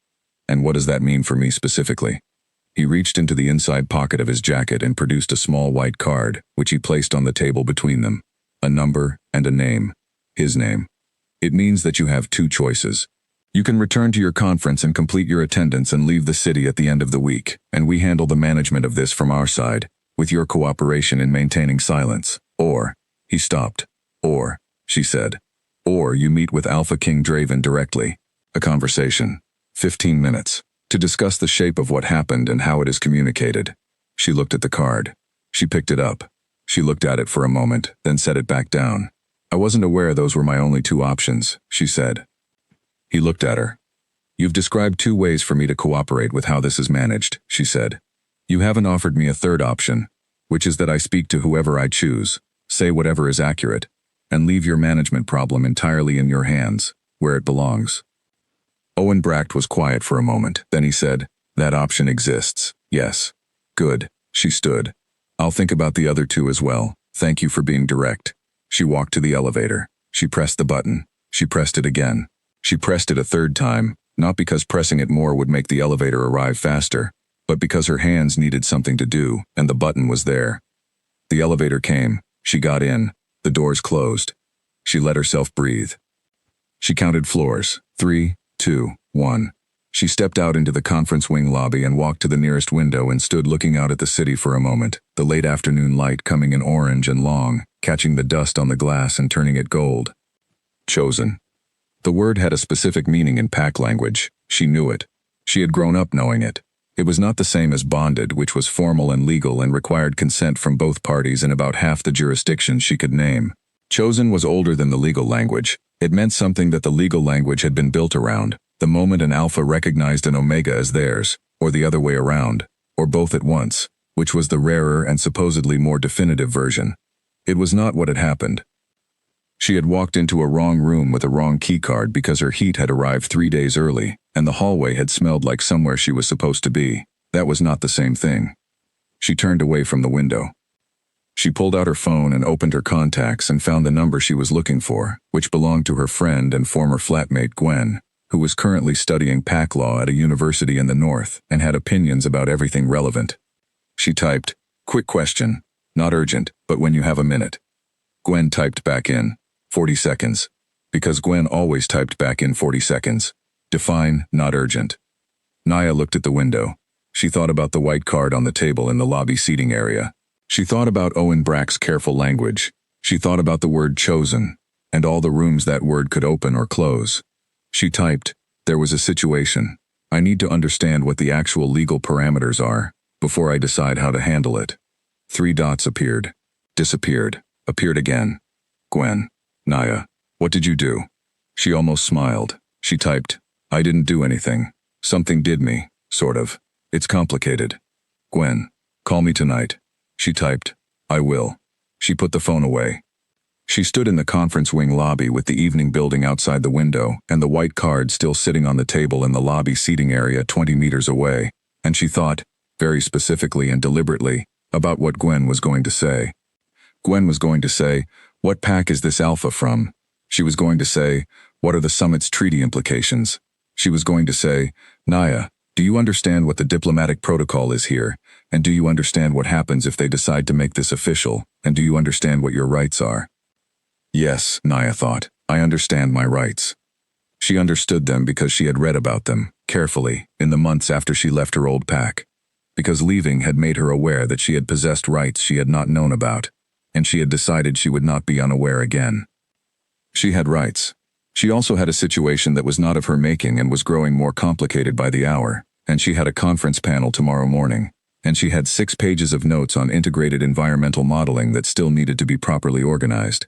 And what does that mean for me specifically? He reached into the inside pocket of his jacket and produced a small white card, which he placed on the table between them. A number and a name. His name. It means that you have two choices. You can return to your conference and complete your attendance and leave the city at the end of the week, and we handle the management of this from our side, with your cooperation in maintaining silence. Or, he stopped. Or, she said. Or you meet with Alpha King Draven directly. A conversation. 15 minutes. To discuss the shape of what happened and how it is communicated. She looked at the card. She picked it up. She looked at it for a moment, then set it back down. I wasn't aware those were my only two options, she said. He looked at her. You've described two ways for me to cooperate with how this is managed, she said. You haven't offered me a third option, which is that I speak to whoever I choose, say whatever is accurate, and leave your management problem entirely in your hands, where it belongs. Owen Bracht was quiet for a moment, then he said, that option exists, yes. Good, she stood. I'll think about the other two as well, thank you for being direct. She walked to the elevator. She pressed the button. She pressed it again. She pressed it a third time, not because pressing it more would make the elevator arrive faster, but because her hands needed something to do, and the button was there. The elevator came. She got in. The doors closed. She let herself breathe. She counted floors. 3, 2, 1. She stepped out into the conference wing lobby and walked to the nearest window and stood looking out at the city for a moment, the late afternoon light coming in orange and long, catching the dust on the glass and turning it gold. Chosen. The word had a specific meaning in pack language. She knew it. She had grown up knowing it. It was not the same as bonded, which was formal and legal and required consent from both parties in about half the jurisdictions she could name. Chosen was older than the legal language. It meant something that the legal language had been built around, the moment an alpha recognized an omega as theirs, or the other way around, or both at once, which was the rarer and supposedly more definitive version. It was not what had happened. She had walked into a wrong room with a wrong keycard because her heat had arrived 3 days early, and the hallway had smelled like somewhere she was supposed to be. That was not the same thing. She turned away from the window. She pulled out her phone and opened her contacts and found the number she was looking for, which belonged to her friend and former flatmate Gwen, who was currently studying pack law at a university in the north and had opinions about everything relevant. She typed, "Quick question. Not urgent, but when you have a minute." Gwen typed back in, 40 seconds. Because Gwen always typed back in 40 seconds. Define, not urgent. Naya looked at the window. She thought about the white card on the table in the lobby seating area. She thought about Owen Bracht's careful language. She thought about the word chosen, and all the rooms that word could open or close. She typed, "There was a situation. I need to understand what the actual legal parameters are, before I decide how to handle it." 3 dots appeared. Disappeared. Appeared again. Gwen. Naya. What did you do? She almost smiled. She typed, "I didn't do anything. Something did me, sort of. It's complicated." Gwen. "Call me tonight." She typed, "I will." She put the phone away. She stood in the conference wing lobby with the evening building outside the window and the white card still sitting on the table in the lobby seating area 20 meters away, and she thought, very specifically and deliberately, about what Gwen was going to say. Gwen was going to say, "What pack is this alpha from?" She was going to say, "What are the summit's treaty implications?" She was going to say, "Naya, do you understand what the diplomatic protocol is here? And do you understand what happens if they decide to make this official? And do you understand what your rights are?" Yes, Naya thought, I understand my rights. She understood them because she had read about them, carefully, in the months after she left her old pack. Because leaving had made her aware that she had possessed rights she had not known about, and she had decided she would not be unaware again. She had rights. She also had a situation that was not of her making and was growing more complicated by the hour, and she had a conference panel tomorrow morning, and she had 6 pages of notes on integrated environmental modeling that still needed to be properly organized.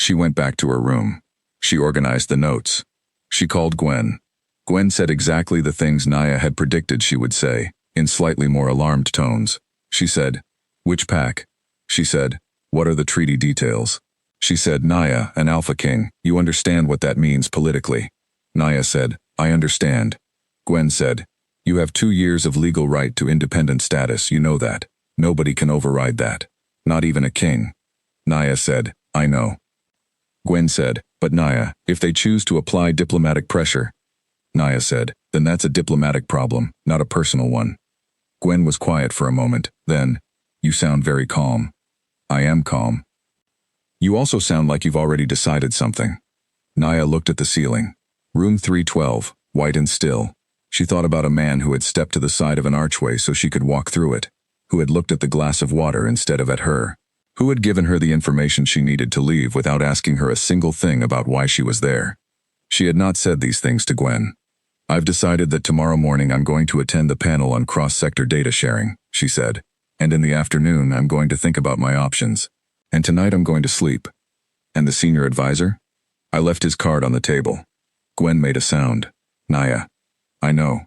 She went back to her room. She organized the notes. She called Gwen. Gwen said exactly the things Naya had predicted she would say, in slightly more alarmed tones. She said, "Which pack?" She said, "What are the treaty details?" She said, "Naya, an Alpha King, you understand what that means politically." Naya said, "I understand." Gwen said, "You have 2 years of legal right to independent status, you know that. Nobody can override that. Not even a king." Naya said, "I know." Gwen said, "But Naya, if they choose to apply diplomatic pressure?" Naya said, Then that's a diplomatic problem, not a personal one. Gwen was quiet for a moment, then, "You sound very calm." "I am calm." "You also sound like you've already decided something." Naya looked at the ceiling. Room 312, white and still. She thought about a man who had stepped to the side of an archway so she could walk through it, who had looked at the glass of water instead of at her, who had given her the information she needed to leave without asking her a single thing about why she was there. She had not said these things to Gwen. "I've decided that tomorrow morning I'm going to attend the panel on cross-sector data sharing," she said, "and in the afternoon I'm going to think about my options. And tonight I'm going to sleep." "And the senior advisor?" "I left his card on the table." Gwen made a sound. "Naya, I know.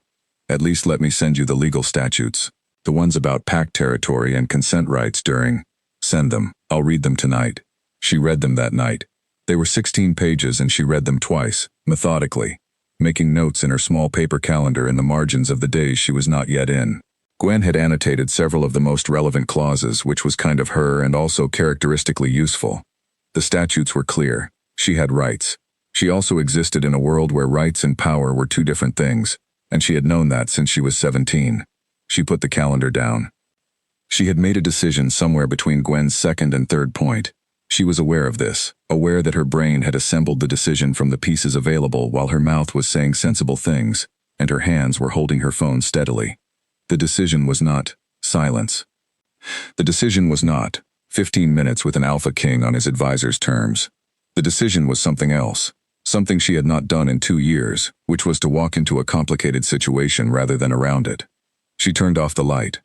At least let me send you the legal statutes. The ones about pact territory and consent rights during. Send them. I'll read them tonight." She read them that night. They were 16 pages and she read them twice, methodically, making notes in her small paper calendar in the margins of the days she was not yet in. Gwen had annotated several of the most relevant clauses, which was kind of her and also characteristically useful. The statutes were clear. She had rights. She also existed in a world where rights and power were two different things, and she had known that since she was 17. She put the calendar down. She had made a decision somewhere between Gwen's second and third point. She was aware of this, aware that her brain had assembled the decision from the pieces available while her mouth was saying sensible things, and her hands were holding her phone steadily. The decision was not silence. The decision was not 15 minutes with an alpha king on his advisor's terms. The decision was something else. Something she had not done in 2 years, which was to walk into a complicated situation rather than around it. She turned off the light.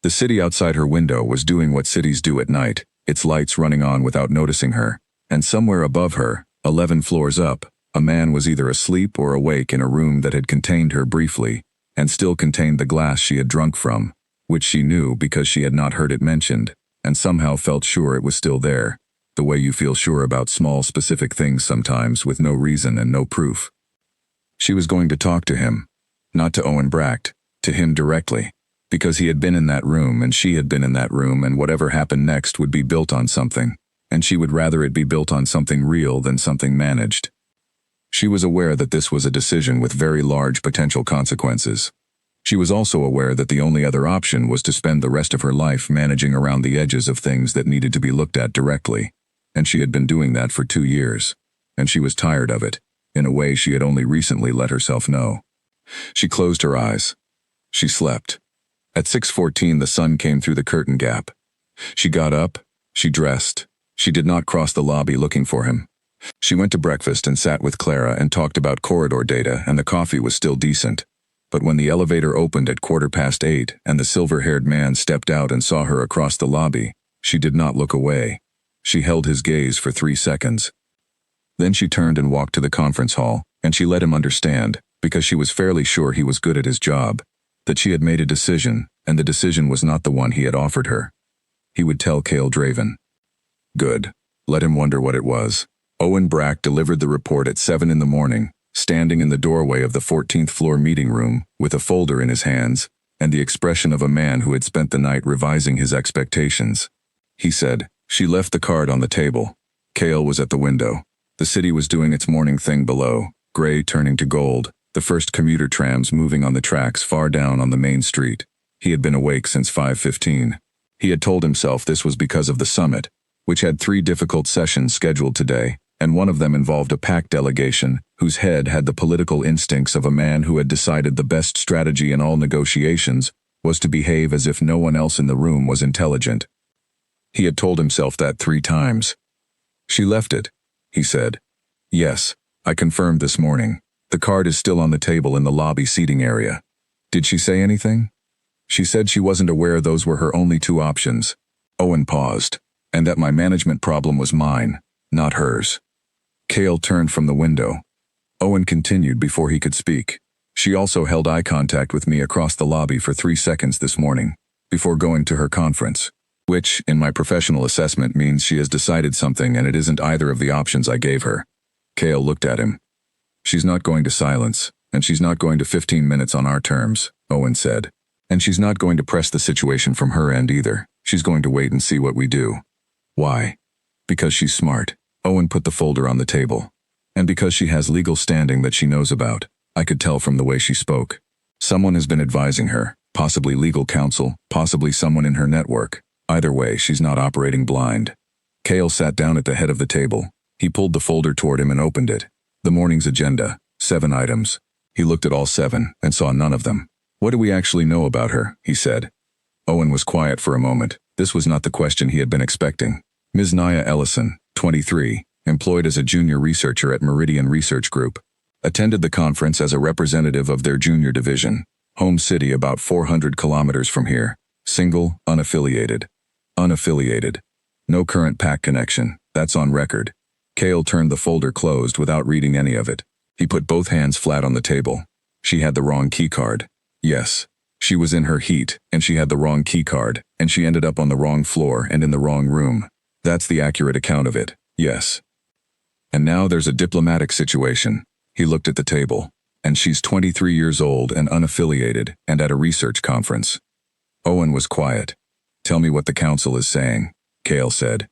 The city outside her window was doing what cities do at night, its lights running on without noticing her, and somewhere above her, 11 floors up, a man was either asleep or awake in a room that had contained her briefly, and still contained the glass she had drunk from, which she knew because she had not heard it mentioned, and somehow felt sure it was still there. The way you feel sure about small specific things sometimes with no reason and no proof. She was going to talk to him. Not to Owen Bracht, to him directly. Because he had been in that room and she had been in that room and whatever happened next would be built on something, and she would rather it be built on something real than something managed. She was aware that this was a decision with very large potential consequences. She was also aware that the only other option was to spend the rest of her life managing around the edges of things that needed to be looked at directly. And she had been doing that for 2 years, and she was tired of it, in a way she had only recently let herself know. She closed her eyes. She slept. At 6:14 the sun came through the curtain gap. She got up, she dressed. She did not cross the lobby looking for him. She went to breakfast and sat with Clara and talked about corridor data, and the coffee was still decent. But when the elevator opened at 8:15 and the silver-haired man stepped out and saw her across the lobby, she did not look away. She held his gaze for 3 seconds. Then she turned and walked to the conference hall, and she let him understand, because she was fairly sure he was good at his job, that she had made a decision, and the decision was not the one he had offered her. He would tell Cale Draven. Good. Let him wonder what it was. Owen Bracht delivered the report at 7 in the morning, standing in the doorway of the 14th floor meeting room, with a folder in his hands, and the expression of a man who had spent the night revising his expectations. He said, "She left the card on the table." Cale was at the window. The city was doing its morning thing below, gray turning to gold, the first commuter trams moving on the tracks far down on the main street. He had been awake since 5:15. He had told himself this was because of the summit, which had 3 difficult sessions scheduled today, and one of them involved a pact delegation whose head had the political instincts of a man who had decided the best strategy in all negotiations was to behave as if no one else in the room was intelligent. He had told himself that 3 times. "She left it," he said. "Yes, I confirmed this morning. The card is still on the table in the lobby seating area." "Did she say anything?" "She said she wasn't aware those were her only 2 options." Owen paused. "And that my management problem was mine, not hers." Cale turned from the window. Owen continued before he could speak. "She also held eye contact with me across the lobby for 3 seconds this morning, before going to her conference. Which, in my professional assessment, means she has decided something and it isn't either of the options I gave her." Cale looked at him. "She's not going to silence, and she's not going to 15 minutes on our terms," Owen said. "And she's not going to press the situation from her end either. She's going to wait and see what we do." "Why?" "Because she's smart." Owen put the folder on the table. "And because she has legal standing that she knows about. I could tell from the way she spoke. Someone has been advising her, possibly legal counsel, possibly someone in her network. Either way, she's not operating blind. Cale sat down at the head of the table. He pulled the folder toward him and opened it. The morning's agenda, 7 items. He looked at all 7 and saw none of them. What do we actually know about her? He said. Owen was quiet for a moment. This was not the question he had been expecting. Ms. Nia Ellison, 23, employed as a junior researcher at Meridian Research Group. Attended the conference as a representative of their junior division. Home city about 400 kilometers from here. Single, unaffiliated. Unaffiliated. No current PAC connection. That's on record. Cale turned the folder closed without reading any of it. He put both hands flat on the table. She had the wrong keycard. Yes. She was in her heat, and she had the wrong keycard, and she ended up on the wrong floor and in the wrong room. That's the accurate account of it, yes. And now there's a diplomatic situation. He looked at the table. And she's 23 years old and unaffiliated and at a research conference. Owen was quiet. Tell me what the council is saying, Cale said.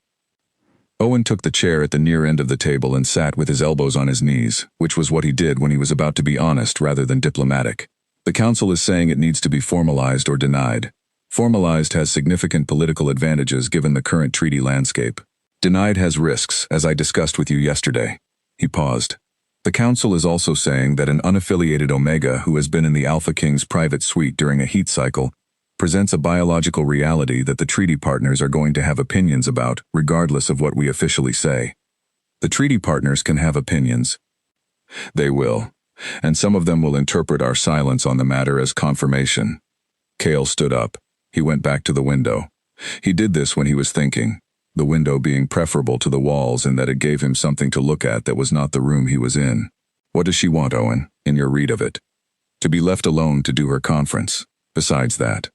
Owen took the chair at the near end of the table and sat with his elbows on his knees, which was what he did when he was about to be honest rather than diplomatic. The council is saying it needs to be formalized or denied. Formalized has significant political advantages given the current treaty landscape. Denied has risks, as I discussed with you yesterday. He paused. The council is also saying that an unaffiliated Omega who has been in the Alpha King's private suite during a heat cycle presents a biological reality that the treaty partners are going to have opinions about, regardless of what we officially say. The treaty partners can have opinions. They will. And some of them will interpret our silence on the matter as confirmation. Cale stood up. He went back to the window. He did this when he was thinking, the window being preferable to the walls in that it gave him something to look at that was not the room he was in. What does she want, Owen, in your read of it? To be left alone to do her conference. Besides that.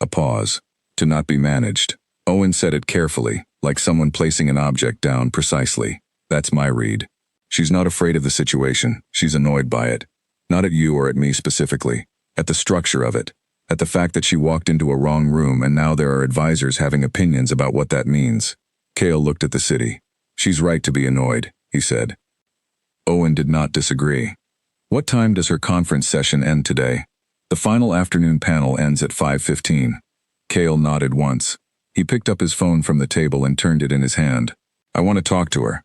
A pause. To not be managed. Owen said it carefully, like someone placing an object down precisely. That's my read. She's not afraid of the situation. She's annoyed by it. Not at you or at me specifically. At the structure of it. At the fact that she walked into a wrong room and now there are advisors having opinions about what that means. Cale looked at the city. She's right to be annoyed, he said. Owen did not disagree. What time does her conference session end today? The final afternoon panel ends at 5:15. Cale nodded once. He picked up his phone from the table and turned it in his hand. I want to talk to her.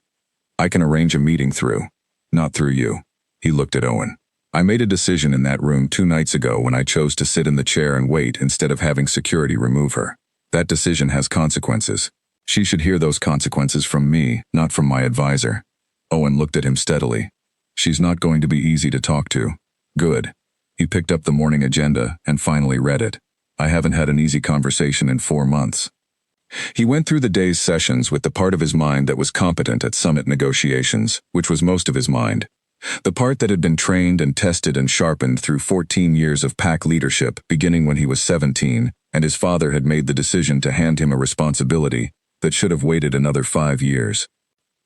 I can arrange a meeting through. Not through you. He looked at Owen. I made a decision in that room 2 nights ago when I chose to sit in the chair and wait instead of having security remove her. That decision has consequences. She should hear those consequences from me, not from my advisor. Owen looked at him steadily. She's not going to be easy to talk to. Good. He picked up the morning agenda and finally read it. I haven't had an easy conversation in 4 months. He went through the day's sessions with the part of his mind that was competent at summit negotiations, which was most of his mind. The part that had been trained and tested and sharpened through 14 years of PAC leadership, beginning when he was 17, and his father had made the decision to hand him a responsibility that should have waited another 5 years.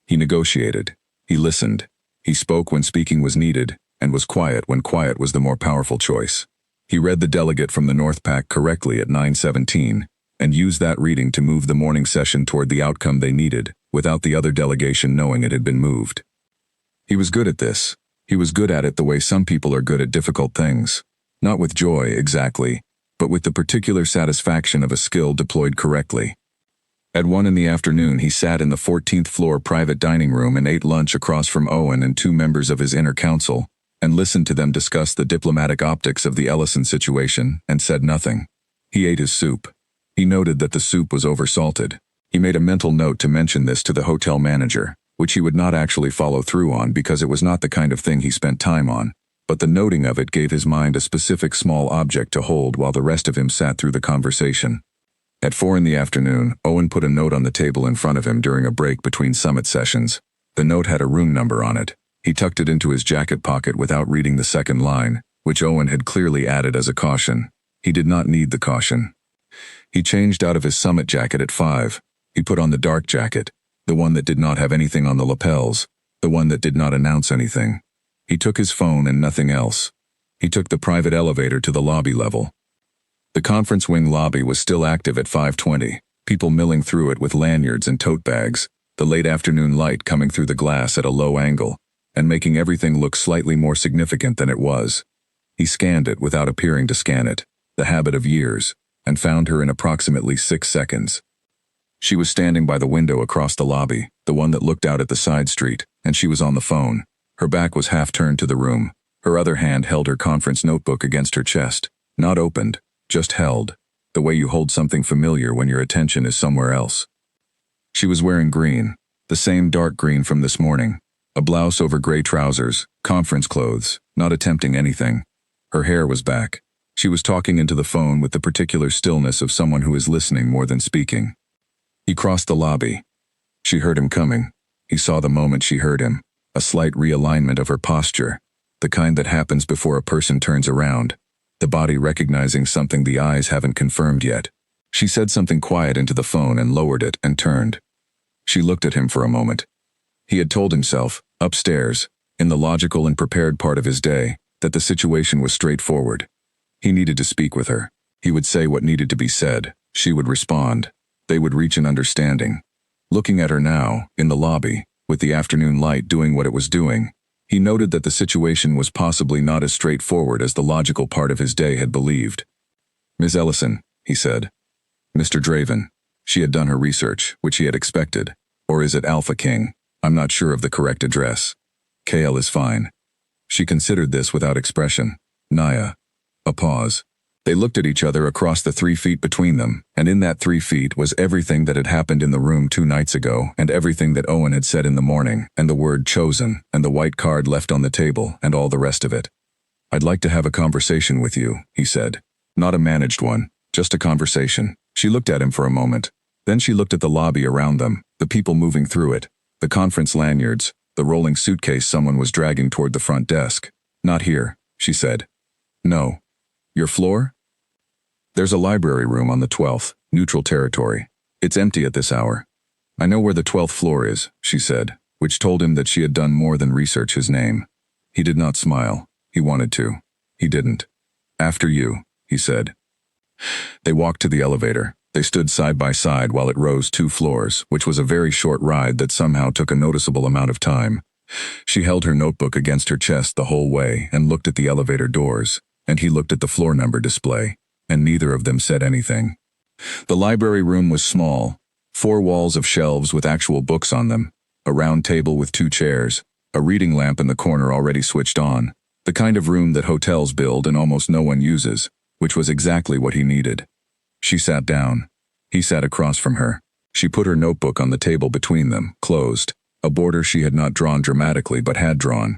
He negotiated. He listened. He spoke when speaking was needed, and was quiet when quiet was the more powerful choice. He read the delegate from the North PAC correctly at 9:17, and used that reading to move the morning session toward the outcome they needed, without the other delegation knowing it had been moved. He was good at this. He was good at it the way some people are good at difficult things. Not with joy, exactly, but with the particular satisfaction of a skill deployed correctly. At 1 in the afternoon, he sat in the 14th floor private dining room and ate lunch across from Owen and 2 members of his inner council, and listened to them discuss the diplomatic optics of the Ellison situation, and said nothing. He ate his soup. He noted that the soup was oversalted. He made a mental note to mention this to the hotel manager, which he would not actually follow through on because it was not the kind of thing he spent time on, but the noting of it gave his mind a specific small object to hold while the rest of him sat through the conversation. At 4 in the afternoon, Owen put a note on the table in front of him during a break between summit sessions. The note had a room number on it. He tucked it into his jacket pocket without reading the second line, which Owen had clearly added as a caution. He did not need the caution. He changed out of his summit jacket at 5. He put on the dark jacket, the one that did not have anything on the lapels, the one that did not announce anything. He took his phone and nothing else. He took the private elevator to the lobby level. The conference wing lobby was still active at 5:20, people milling through it with lanyards and tote bags, the late afternoon light coming through the glass at a low angle. and making everything look slightly more significant than it was. He scanned it without appearing to scan it, the habit of years, and found her in approximately 6 seconds. She was standing by the window across the lobby, the one that looked out at the side street, and she was on the phone. Her back was half turned to the room. Her other hand held her conference notebook against her chest, not opened, just held, the way you hold something familiar when your attention is somewhere else. She was wearing green, the same dark green from this morning, a blouse over gray trousers, conference clothes, not attempting anything. Her hair was back. She was talking into the phone with the particular stillness of someone who is listening more than speaking. He crossed the lobby. She heard him coming. He saw the moment she heard him, a slight realignment of her posture, the kind that happens before a person turns around, the body recognizing something the eyes haven't confirmed yet. She said something quiet into the phone and lowered it and turned. She looked at him for a moment. He had told himself, upstairs, in the logical and prepared part of his day, that the situation was straightforward. He needed to speak with her. He would say what needed to be said. She would respond. They would reach an understanding. Looking at her now, in the lobby, with the afternoon light doing what it was doing, he noted that the situation was possibly not as straightforward as the logical part of his day had believed. "Ms. Ellison," he said. "Mr. Draven." She had done her research, which he had expected. Or is it Alpha King? I'm not sure of the correct address. KL is fine. She considered this without expression. Naya. A pause. They looked at each other across the 3 feet between them, and in that 3 feet was everything that had happened in the room 2 nights ago, and everything that Owen had said in the morning, and the word chosen, and the white card left on the table, and all the rest of it. "I'd like to have a conversation with you," he said. "Not a managed one, just a conversation." She looked at him for a moment. Then she looked at the lobby around them, the people moving through it, the conference lanyards, the rolling suitcase someone was dragging toward the front desk. "Not here," she said. "No. Your floor?" "There's a library room on the 12th, neutral territory. It's empty at this hour." "I know where the 12th floor is," she said, which told him that she had done more than research his name. He did not smile. He wanted to. He didn't. "After you," he said. They walked to the elevator. They stood side by side while it rose 2 floors, which was a very short ride that somehow took a noticeable amount of time. She held her notebook against her chest the whole way and looked at the elevator doors, and he looked at the floor number display, and neither of them said anything. The library room was small, 4 walls of shelves with actual books on them, a round table with 2 chairs, a reading lamp in the corner already switched on, the kind of room that hotels build and almost no one uses, which was exactly what he needed. She sat down. He sat across from her. She put her notebook on the table between them, closed, a border she had not drawn dramatically but had drawn.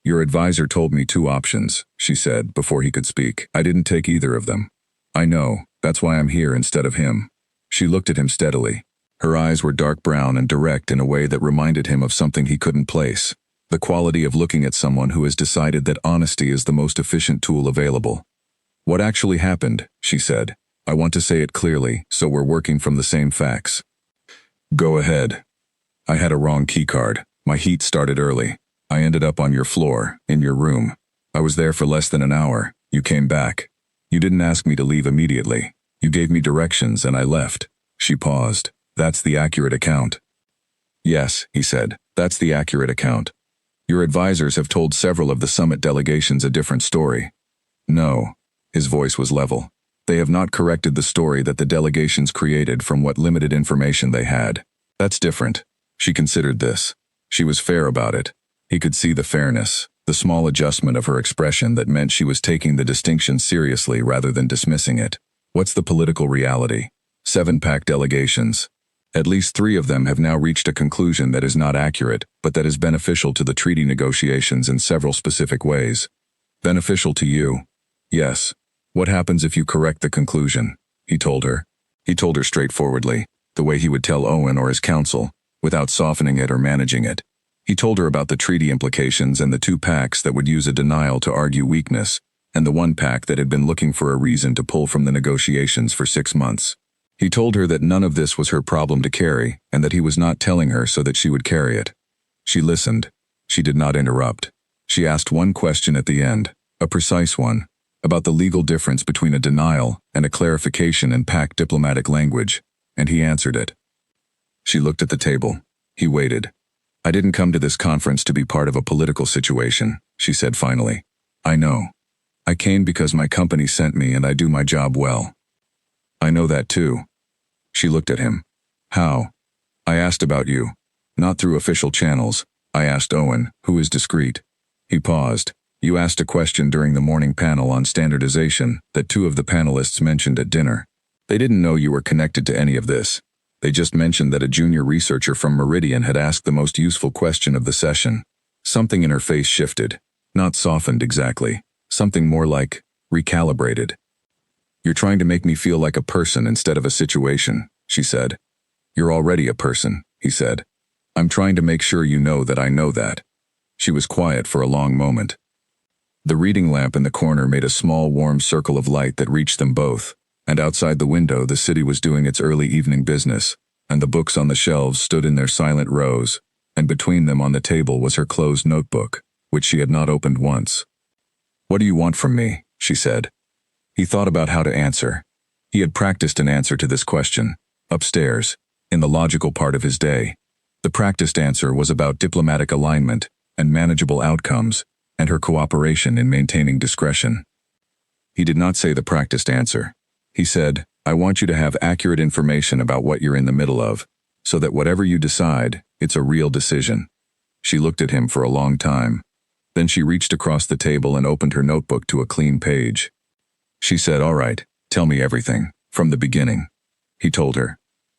"Your advisor told me 2 options," she said before he could speak. "I didn't take either of them. I know, that's why I'm here instead of him." She looked at him steadily. Her eyes were dark brown and direct in a way that reminded him of something he couldn't place. The quality of looking at someone who has decided that honesty is the most efficient tool available. "What actually happened?" she said. "I want to say it clearly, so we're working from the same facts." "Go ahead." "I had a wrong keycard. My heat started early. I ended up on your floor, in your room. I was there for less than an hour. You came back. You didn't ask me to leave immediately. You gave me directions and I left." She paused. "That's the accurate account." "Yes," he said, "that's the accurate account. Your advisors have told several of the summit delegations a different story." "No." His voice was level. "They have not corrected the story that the delegations created from what limited information they had. That's different." She considered this. She was fair about it. He could see the fairness, the small adjustment of her expression that meant she was taking the distinction seriously rather than dismissing it. What's the political reality? 7-pack delegations. At least 3 of them have now reached a conclusion that is not accurate, but that is beneficial to the treaty negotiations in several specific ways. "Beneficial to you?" "Yes." "What happens if you correct the conclusion?" He told her. He told her straightforwardly, the way he would tell Owen or his counsel, without softening it or managing it. He told her about the treaty implications and the 2 packs that would use a denial to argue weakness, and the 1 pack that had been looking for a reason to pull from the negotiations for 6 months. He told her that none of this was her problem to carry, and that he was not telling her so that she would carry it. She listened. She did not interrupt. She asked 1 question at the end, a precise one, about the legal difference between a denial and a clarification in pack diplomatic language, and he answered it. She looked at the table. He waited. I didn't come to this conference to be part of a political situation, she said finally. I know. I came because my company sent me and I do my job well. I know that too. She looked at him. How? I asked about you. Not through official channels. I asked Owen, who is discreet. He paused. You asked a question during the morning panel on standardization that two of the panelists mentioned at dinner. They didn't know you were connected to any of this. They just mentioned that a junior researcher from Meridian had asked the most useful question of the session. Something in her face shifted. Not softened exactly. Something more like recalibrated. You're trying to make me feel like a person instead of a situation, she said. You're already a person, he said. I'm trying to make sure you know that I know that. She was quiet for a long moment. The reading lamp in the corner made a small warm circle of light that reached them both, and outside the window the city was doing its early evening business, and the books on the shelves stood in their silent rows, and between them on the table was her closed notebook, which she had not opened once. What do you want from me? She said. He thought about how to answer. He had practiced an answer to this question, upstairs, in the logical part of his day. The practiced answer was about diplomatic alignment and manageable outcomes, and her cooperation in maintaining discretion. He did not say the practiced answer. He said, I want you to have accurate information about what you're in the middle of, so that whatever you decide, it's a real decision. She looked at him for a long time. Then she reached across the table and opened her notebook to a clean page. She said, all right, tell me everything, from the beginning. He told her.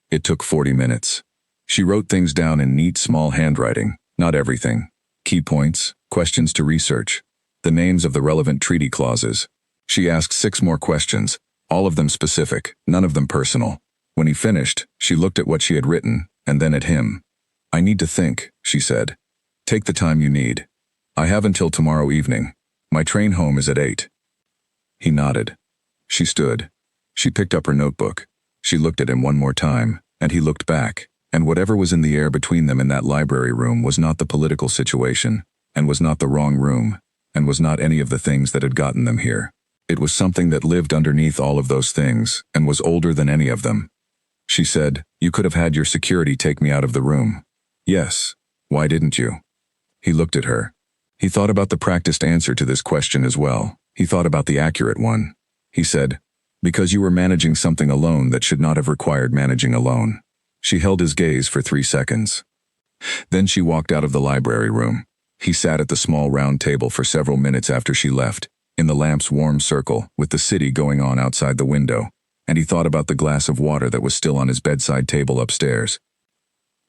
It took 40 minutes. She wrote things down in neat small handwriting, not everything. Key points, questions to research, the names of the relevant treaty clauses. She asked 6 more questions, all of them specific, none of them personal. When he finished, she looked at what she had written, and then at him. I need to think, she said. Take the time you need. I have until tomorrow evening. My train home is at 8. He nodded. She stood. She picked up her notebook. She looked at him one more time, and he looked back, and whatever was in the air between them in that library room was not the political situation, and was not the wrong room, and was not any of the things that had gotten them here. It was something that lived underneath all of those things, and was older than any of them. She said, you could have had your security take me out of the room. Yes. Why didn't you? He looked at her. He thought about the practiced answer to this question as well. He thought about the accurate one. He said, because you were managing something alone that should not have required managing alone. She held his gaze for 3 seconds. Then she walked out of the library room. He sat at the small round table for several minutes after she left, in the lamp's warm circle, with the city going on outside the window, and he thought about the glass of water that was still on his bedside table upstairs.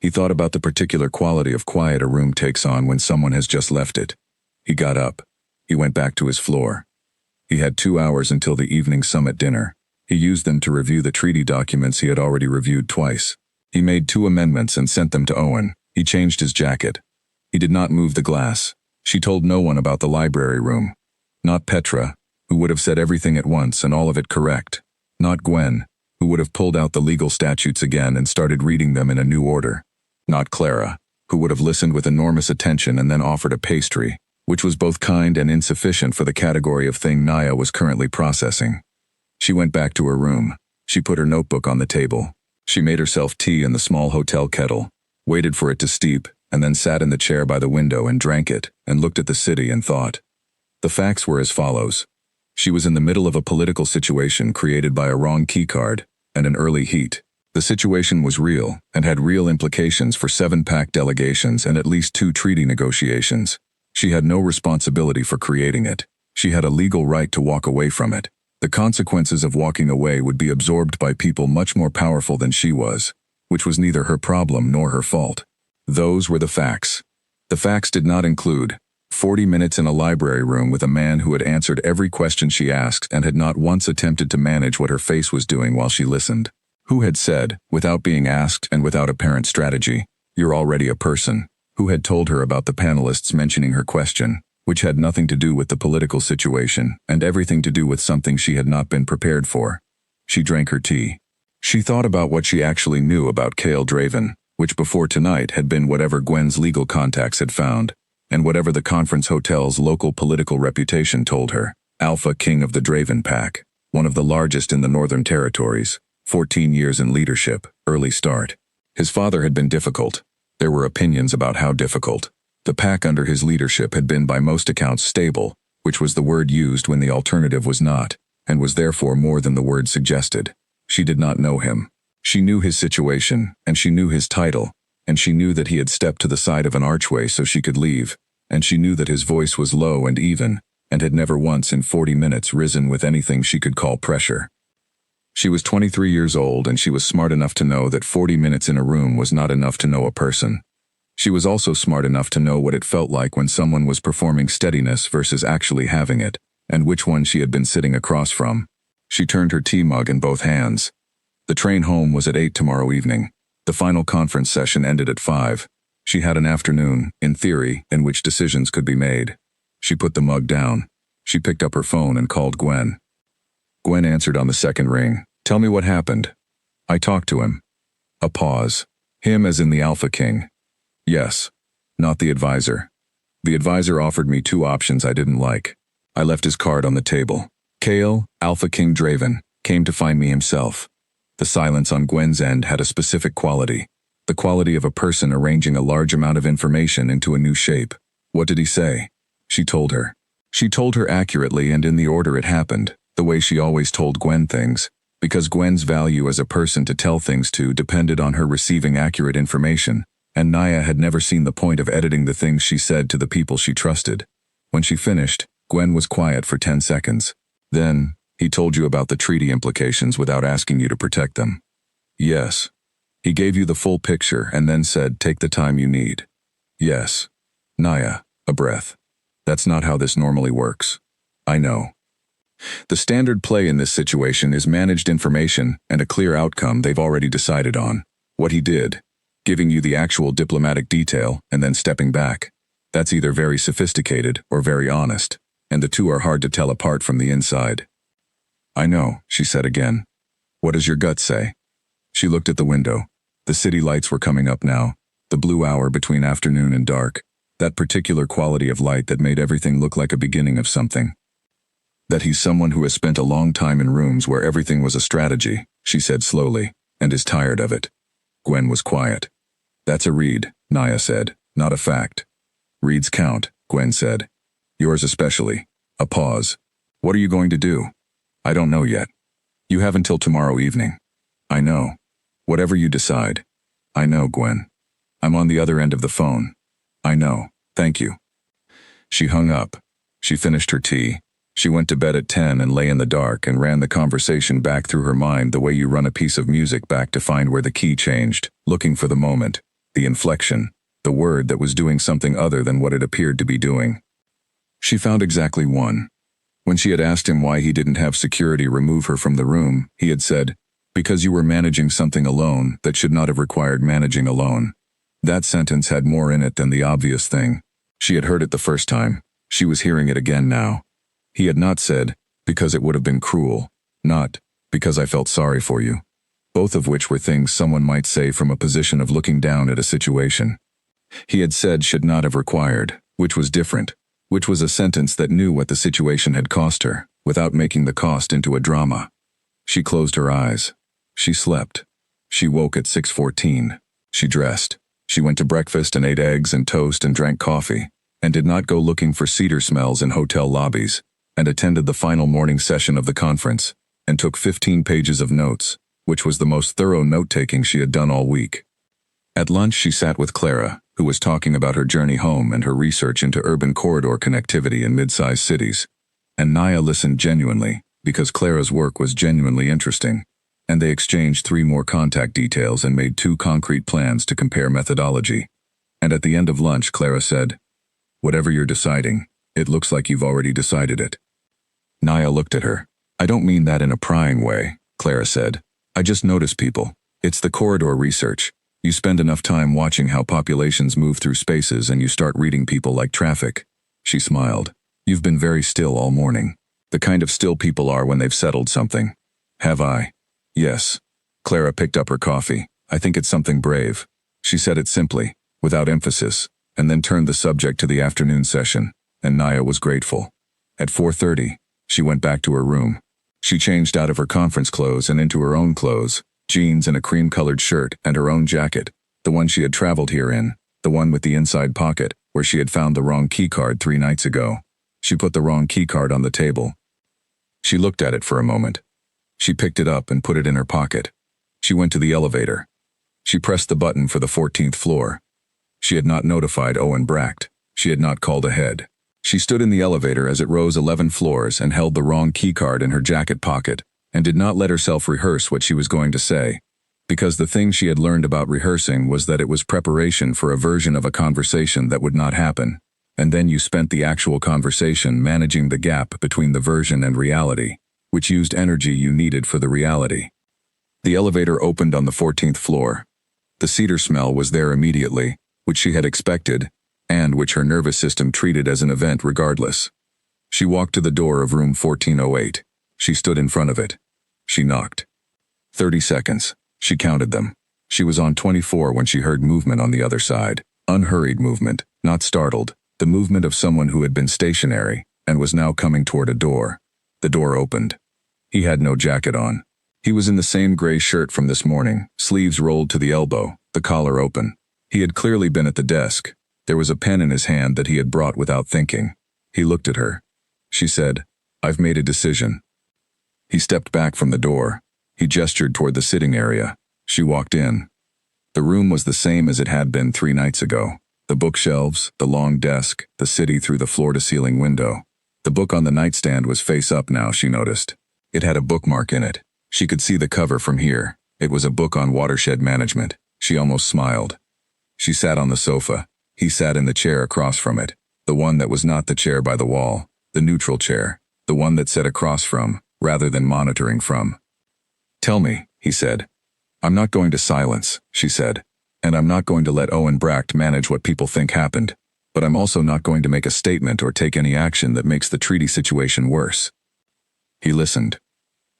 He thought about the particular quality of quiet a room takes on when someone has just left it. He got up. He went back to his floor. He had 2 hours until the evening summit dinner. He used them to review the treaty documents he had already reviewed twice. He made 2 amendments and sent them to Owen. He changed his jacket. He did not move the glass. She told no one about the library room. Not Petra, who would have said everything at once and all of it correct. Not Gwen, who would have pulled out the legal statutes again and started reading them in a new order. Not Clara, who would have listened with enormous attention and then offered a pastry, which was both kind and insufficient for the category of thing Naya was currently processing. She went back to her room. She put her notebook on the table. She made herself tea in the small hotel kettle, waited for it to steep, and then sat in the chair by the window and drank it, and looked at the city and thought. The facts were as follows. She was in the middle of a political situation created by a wrong keycard and an early heat. The situation was real and had real implications for 7 PAC delegations and at least 2 treaty negotiations. She had no responsibility for creating it. She had a legal right to walk away from it. The consequences of walking away would be absorbed by people much more powerful than she was, which was neither her problem nor her fault. Those were the facts. The facts did not include 40 minutes in a library room with a man who had answered every question she asked and had not once attempted to manage what her face was doing while she listened. Who had said, without being asked and without apparent strategy, "You're already a person." Who had told her about the panelists mentioning her question, which had nothing to do with the political situation and everything to do with something she had not been prepared for. She drank her tea. She thought about what she actually knew about Cale Draven, which before tonight had been whatever Gwen's legal contacts had found, and whatever the conference hotel's local political reputation told her. Alpha King of the Draven Pack, one of the largest in the Northern Territories, 14 years in leadership, early start. His father had been difficult. There were opinions about how difficult. The pack under his leadership had been by most accounts stable, which was the word used when the alternative was not, and was therefore more than the word suggested. She did not know him. She knew his situation, and she knew his title, and she knew that he had stepped to the side of an archway so she could leave, and she knew that his voice was low and even, and had never once in 40 minutes risen with anything she could call pressure. She was 23 years old, and she was smart enough to know that 40 minutes in a room was not enough to know a person. She was also smart enough to know what it felt like when someone was performing steadiness versus actually having it, and which one she had been sitting across from. She turned her tea mug in both hands. The train home was at 8 tomorrow evening. The final conference session ended at 5. She had an afternoon, in theory, in which decisions could be made. She put the mug down. She picked up her phone and called Gwen. Gwen answered on the second ring. "Tell me what happened." "I talked to him." A pause. "Him as in the Alpha King?" "Yes. Not the advisor. The advisor offered me 2 options I didn't like. I left his card on the table. Kale, Alpha King Draven, came to find me himself." The silence on Gwen's end had a specific quality. The quality of a person arranging a large amount of information into a new shape. "What did he say?" She told her. She told her accurately and in the order it happened, the way she always told Gwen things, because Gwen's value as a person to tell things to depended on her receiving accurate information, and Naya had never seen the point of editing the things she said to the people she trusted. When she finished, Gwen was quiet for 10 seconds. "Then, he told you about the treaty implications without asking you to protect them?" "Yes. He gave you the full picture and then said, 'Take the time you need.'" "Yes." Naya, a breath. "That's not how this normally works." "I know." The standard play in this situation is managed information and a clear outcome they've already decided on. What he did, giving you the actual diplomatic detail and then stepping back. That's either very sophisticated or very honest, and the two are hard to tell apart from the inside. "I know," she said again. "What does your gut say?" She looked at the window. The city lights were coming up now, the blue hour between afternoon and dark, that particular quality of light that made everything look like a beginning of something. "That he's someone who has spent a long time in rooms where everything was a strategy," she said slowly, "and is tired of it." Gwen was quiet. "That's a read," Naya said, "not a fact." "Reads count," Gwen said. "Yours especially." A pause. "What are you going to do?" "I don't know yet." "You have until tomorrow evening." "I know. Whatever you decide." "I know, Gwen." "I'm on the other end of the phone." "I know. Thank you." She hung up. She finished her tea. She went to bed at 10 and lay in the dark and ran the conversation back through her mind the way you run a piece of music back to find where the key changed, looking for the moment, the inflection, the word that was doing something other than what it appeared to be doing. She found exactly one. When she had asked him why he didn't have security remove her from the room, he had said, "Because you were managing something alone that should not have required managing alone." That sentence had more in it than the obvious thing. She had heard it the first time. She was hearing it again now. He had not said, "Because it would have been cruel," not, "Because I felt sorry for you," both of which were things someone might say from a position of looking down at a situation. He had said "should not have required," which was different, which was a sentence that knew what the situation had cost her, without making the cost into a drama. She closed her eyes. She slept. She woke at 6:14. She dressed. She went to breakfast and ate eggs and toast and drank coffee, and did not go looking for cedar smells in hotel lobbies, and attended the final morning session of the conference, and took 15 pages of notes, which was the most thorough note-taking she had done all week. At lunch she sat with Clara, who was talking about her journey home and her research into urban corridor connectivity in mid-sized cities, and Naya listened genuinely, because Clara's work was genuinely interesting, and they exchanged 3 more contact details and made 2 concrete plans to compare methodology. And at the end of lunch Clara said, "Whatever you're deciding, it looks like you've already decided it." Naya looked at her. "I don't mean that in a prying way," Clara said. "I just notice people. It's the corridor research. You spend enough time watching how populations move through spaces and you start reading people like traffic." She smiled. "You've been very still all morning. The kind of still people are when they've settled something." "Have I?" "Yes." Clara picked up her coffee. "I think it's something brave." She said it simply, without emphasis, and then turned the subject to the afternoon session, and Naya was grateful. At 4:30, she went back to her room. She changed out of her conference clothes and into her own clothes, jeans and a cream-colored shirt and her own jacket, The one she had traveled here in, the one with the inside pocket, where she had found the wrong keycard 3 nights ago. She put the wrong keycard on the table. She looked at it for a moment. She picked it up and put it in her pocket. She went to the elevator. She pressed the button for the 14th floor. She had not notified Owen Bracht. She had not called ahead. She stood in the elevator as it rose 11 floors and held the wrong keycard in her jacket pocket, and did not let herself rehearse what she was going to say, because the thing she had learned about rehearsing was that it was preparation for a version of a conversation that would not happen, and then you spent the actual conversation managing the gap between the version and reality, which used energy you needed for the reality. The elevator opened on the 14th floor. The cedar smell was there immediately, which she had expected, and which her nervous system treated as an event regardless. She walked to the door of room 1408. She stood in front of it. She knocked. 30 seconds. She counted them. She was on 24 when she heard movement on the other side. Unhurried movement, not startled. The movement of someone who had been stationary and was now coming toward a door. The door opened. He had no jacket on. He was in the same gray shirt from this morning, sleeves rolled to the elbow, the collar open. He had clearly been at the desk. There was a pen in his hand that he had brought without thinking. He looked at her. She said, "I've made a decision." He stepped back from the door. He gestured toward the sitting area. She walked in. The room was the same as it had been 3 nights ago. The bookshelves, the long desk, the city through the floor-to-ceiling window. The book on the nightstand was face up now, she noticed. It had a bookmark in it. She could see the cover from here. It was a book on watershed management. She almost smiled. She sat on the sofa. He sat in the chair across from it, the one that was not the chair by the wall, the neutral chair, the one that sat across from, rather than monitoring from. "Tell me," he said. "I'm not going to silence," she said, "and I'm not going to let Owen Bracht manage what people think happened, but I'm also not going to make a statement or take any action that makes the treaty situation worse." He listened.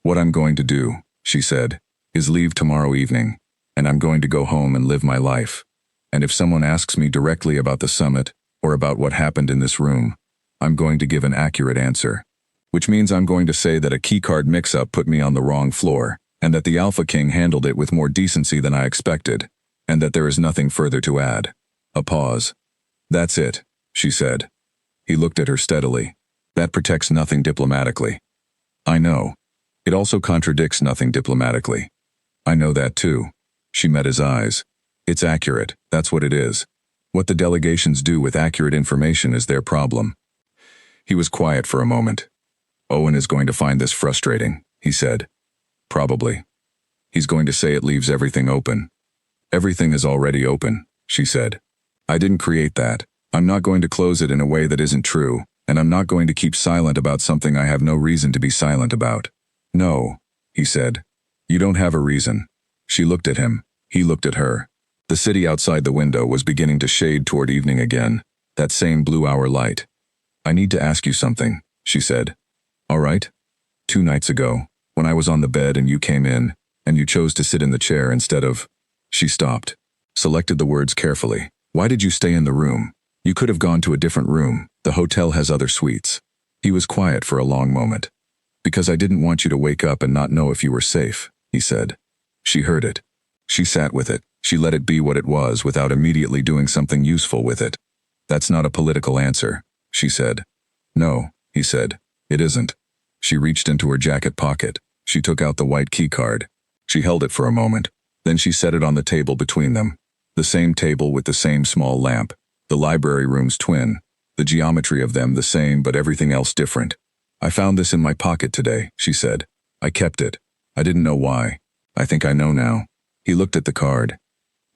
"What I'm going to do," she said, "is leave tomorrow evening, and I'm going to go home and live my life. And if someone asks me directly about the summit, or about what happened in this room, I'm going to give an accurate answer. Which means I'm going to say that a keycard mix-up put me on the wrong floor, and that the Alpha King handled it with more decency than I expected, and that there is nothing further to add." A pause. "That's it," she said. He looked at her steadily. "That protects nothing diplomatically." "I know. It also contradicts nothing diplomatically." "I know that too." She met his eyes. "It's accurate, that's what it is. What the delegations do with accurate information is their problem." He was quiet for a moment. "Owen is going to find this frustrating," he said. "Probably. He's going to say it leaves everything open." "Everything is already open," she said. "I didn't create that. I'm not going to close it in a way that isn't true, and I'm not going to keep silent about something I have no reason to be silent about." "No," he said. "You don't have a reason." She looked at him. He looked at her. The city outside the window was beginning to shade toward evening again, that same blue-hour light. "I need to ask you something," she said. "All right?" 2 nights ago, when I was on the bed and you came in, and you chose to sit in the chair instead of—" She stopped, selected the words carefully. "Why did you stay in the room? You could have gone to a different room. The hotel has other suites." He was quiet for a long moment. "Because I didn't want you to wake up and not know if you were safe," he said. She heard it. She sat with it. She let it be what it was without immediately doing something useful with it. "That's not a political answer," she said. "No," he said. "It isn't." She reached into her jacket pocket. She took out the white key card. She held it for a moment. Then she set it on the table between them. The same table with the same small lamp. The library room's twin. The geometry of them the same but everything else different. "I found this in my pocket today," she said. "I kept it. I didn't know why. I think I know now." He looked at the card.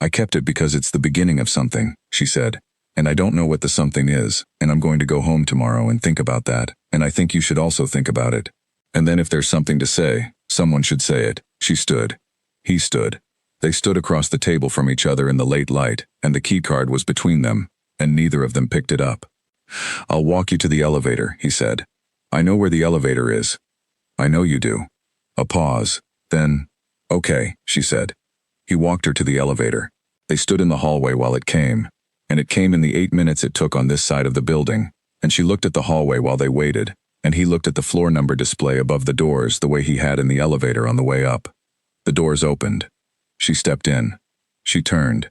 "I kept it because it's the beginning of something," she said. "And I don't know what the something is, and I'm going to go home tomorrow and think about that, and I think you should also think about it. And then if there's something to say, someone should say it." She stood. He stood. They stood across the table from each other in the late light, and the key card was between them, and neither of them picked it up. "I'll walk you to the elevator," he said. "I know where the elevator is." "I know you do." A pause. Then, "Okay," she said. He walked her to the elevator. They stood in the hallway while it came, and it came in the 8 minutes it took on this side of the building, and she looked at the hallway while they waited, and he looked at the floor number display above the doors the way he had in the elevator on the way up. The doors opened. She stepped in. She turned.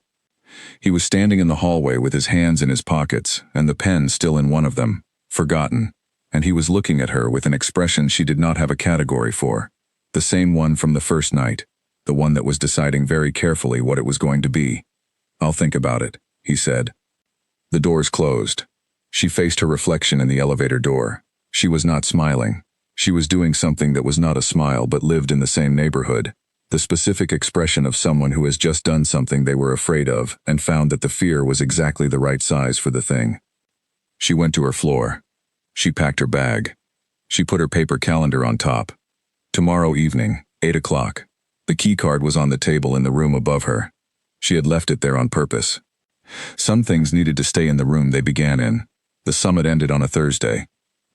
He was standing in the hallway with his hands in his pockets and the pen still in one of them, forgotten, and he was looking at her with an expression she did not have a category for. The same one from the first night, the one that was deciding very carefully what it was going to be. "I'll think about it," he said. The doors closed. She faced her reflection in the elevator door. She was not smiling. She was doing something that was not a smile but lived in the same neighborhood. The specific expression of someone who has just done something they were afraid of and found that the fear was exactly the right size for the thing. She went to her floor. She packed her bag. She put her paper calendar on top. Tomorrow evening, 8 o'clock. The keycard was on the table in the room above her. She had left it there on purpose. Some things needed to stay in the room they began in. The summit ended on a Thursday.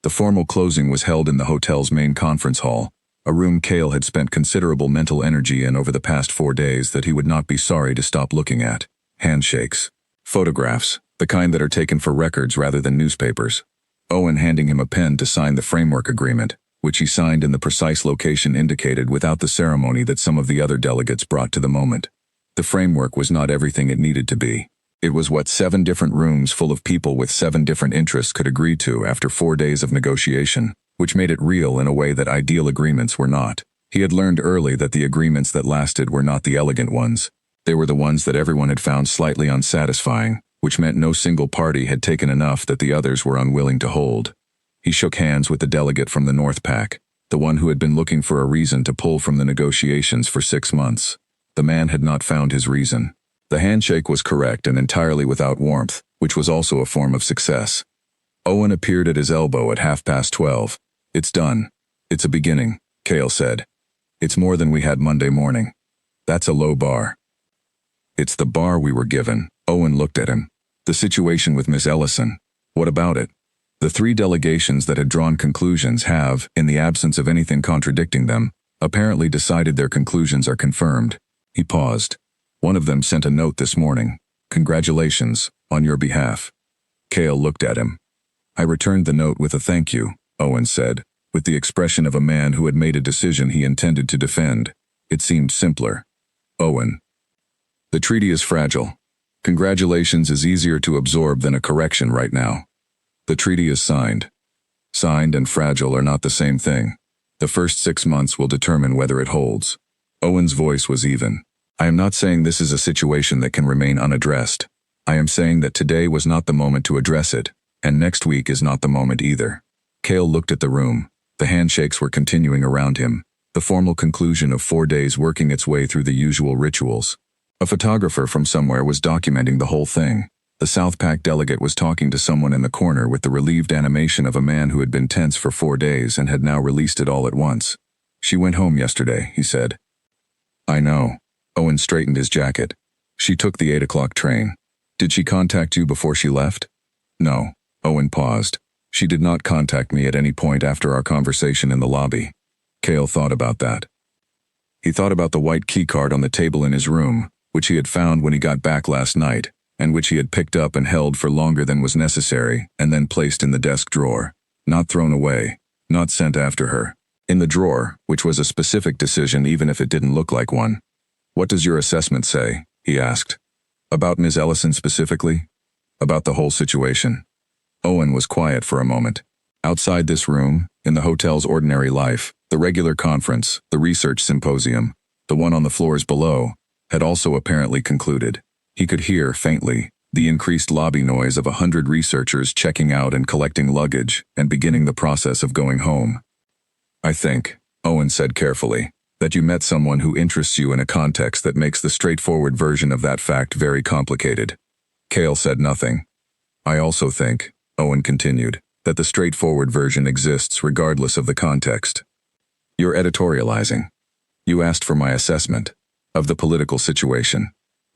The formal closing was held in the hotel's main conference hall, a room Cale had spent considerable mental energy in over the past 4 days that he would not be sorry to stop looking at. Handshakes. Photographs, the kind that are taken for records rather than newspapers. Owen handing him a pen to sign the framework agreement, which he signed in the precise location indicated without the ceremony that some of the other delegates brought to the moment. The framework was not everything it needed to be. It was what 7 different rooms full of people with 7 different interests could agree to after 4 days of negotiation, which made it real in a way that ideal agreements were not. He had learned early that the agreements that lasted were not the elegant ones. They were the ones that everyone had found slightly unsatisfying, which meant no single party had taken enough that the others were unwilling to hold. He shook hands with the delegate from the North Pack, the one who had been looking for a reason to pull from the negotiations for 6 months. The man had not found his reason. The handshake was correct and entirely without warmth, which was also a form of success. Owen appeared at his elbow at 12:30. "It's done. It's a beginning," Cale said. "It's more than we had Monday morning. That's a low bar." "It's the bar we were given." Owen looked at him. "The situation with Miss Ellison. What about it?" The 3 delegations that had drawn conclusions have, in the absence of anything contradicting them, apparently decided their conclusions are confirmed. He paused. "One of them sent a note this morning. Congratulations, on your behalf." Cale looked at him. "I returned the note with a thank you," Owen said, with the expression of a man who had made a decision he intended to defend. It seemed simpler. "Owen. The treaty is fragile. Congratulations is easier to absorb than a correction right now. The treaty is signed. Signed and fragile are not the same thing. The first 6 months will determine whether it holds." Owen's voice was even. "I am not saying this is a situation that can remain unaddressed. I am saying that today was not the moment to address it, and next week is not the moment either." Cale looked at the room. The handshakes were continuing around him, the formal conclusion of 4 days working its way through the usual rituals. A photographer from somewhere was documenting the whole thing. The South Pack delegate was talking to someone in the corner with the relieved animation of a man who had been tense for 4 days and had now released it all at once. "She went home yesterday," he said. "I know." Owen straightened his jacket. "She took the 8 o'clock train. Did she contact you before she left?" "No." Owen paused. "She did not contact me at any point after our conversation in the lobby." Cale thought about that. He thought about the white keycard on the table in his room, which he had found when he got back last night, and which he had picked up and held for longer than was necessary, and then placed in the desk drawer. Not thrown away, not sent after her. In the drawer, which was a specific decision even if it didn't look like one. "What does your assessment say?" he asked. "About Ms. Ellison specifically? About the whole situation?" Owen was quiet for a moment. Outside this room, in the hotel's ordinary life, the regular conference, the research symposium, the one on the floors below, had also apparently concluded. He could hear, faintly, the increased lobby noise of 100 researchers checking out and collecting luggage and beginning the process of going home. "I think," Owen said carefully, "that you met someone who interests you in a context that makes the straightforward version of that fact very complicated." Cale said nothing. "I also think," Owen continued, "that the straightforward version exists regardless of the context. You're editorializing. You asked for my assessment of the political situation.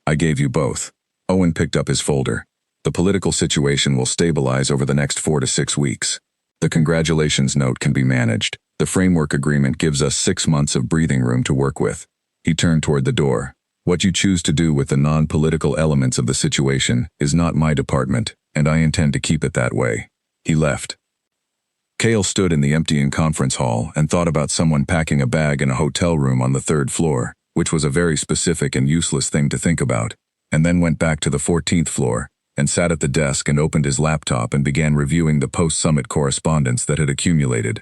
I gave you both." Owen picked up his folder. "The political situation will stabilize over the next 4 to 6 weeks. The congratulations note can be managed. The framework agreement gives us 6 months of breathing room to work with." He turned toward the door. "What you choose to do with the non-political elements of the situation is not my department, and I intend to keep it that way." He left. Cale stood in the emptying conference hall and thought about someone packing a bag in a hotel room on the 3rd floor, which was a very specific and useless thing to think about. and then went back to the 14th floor, and sat at the desk and opened his laptop and began reviewing the post-summit correspondence that had accumulated.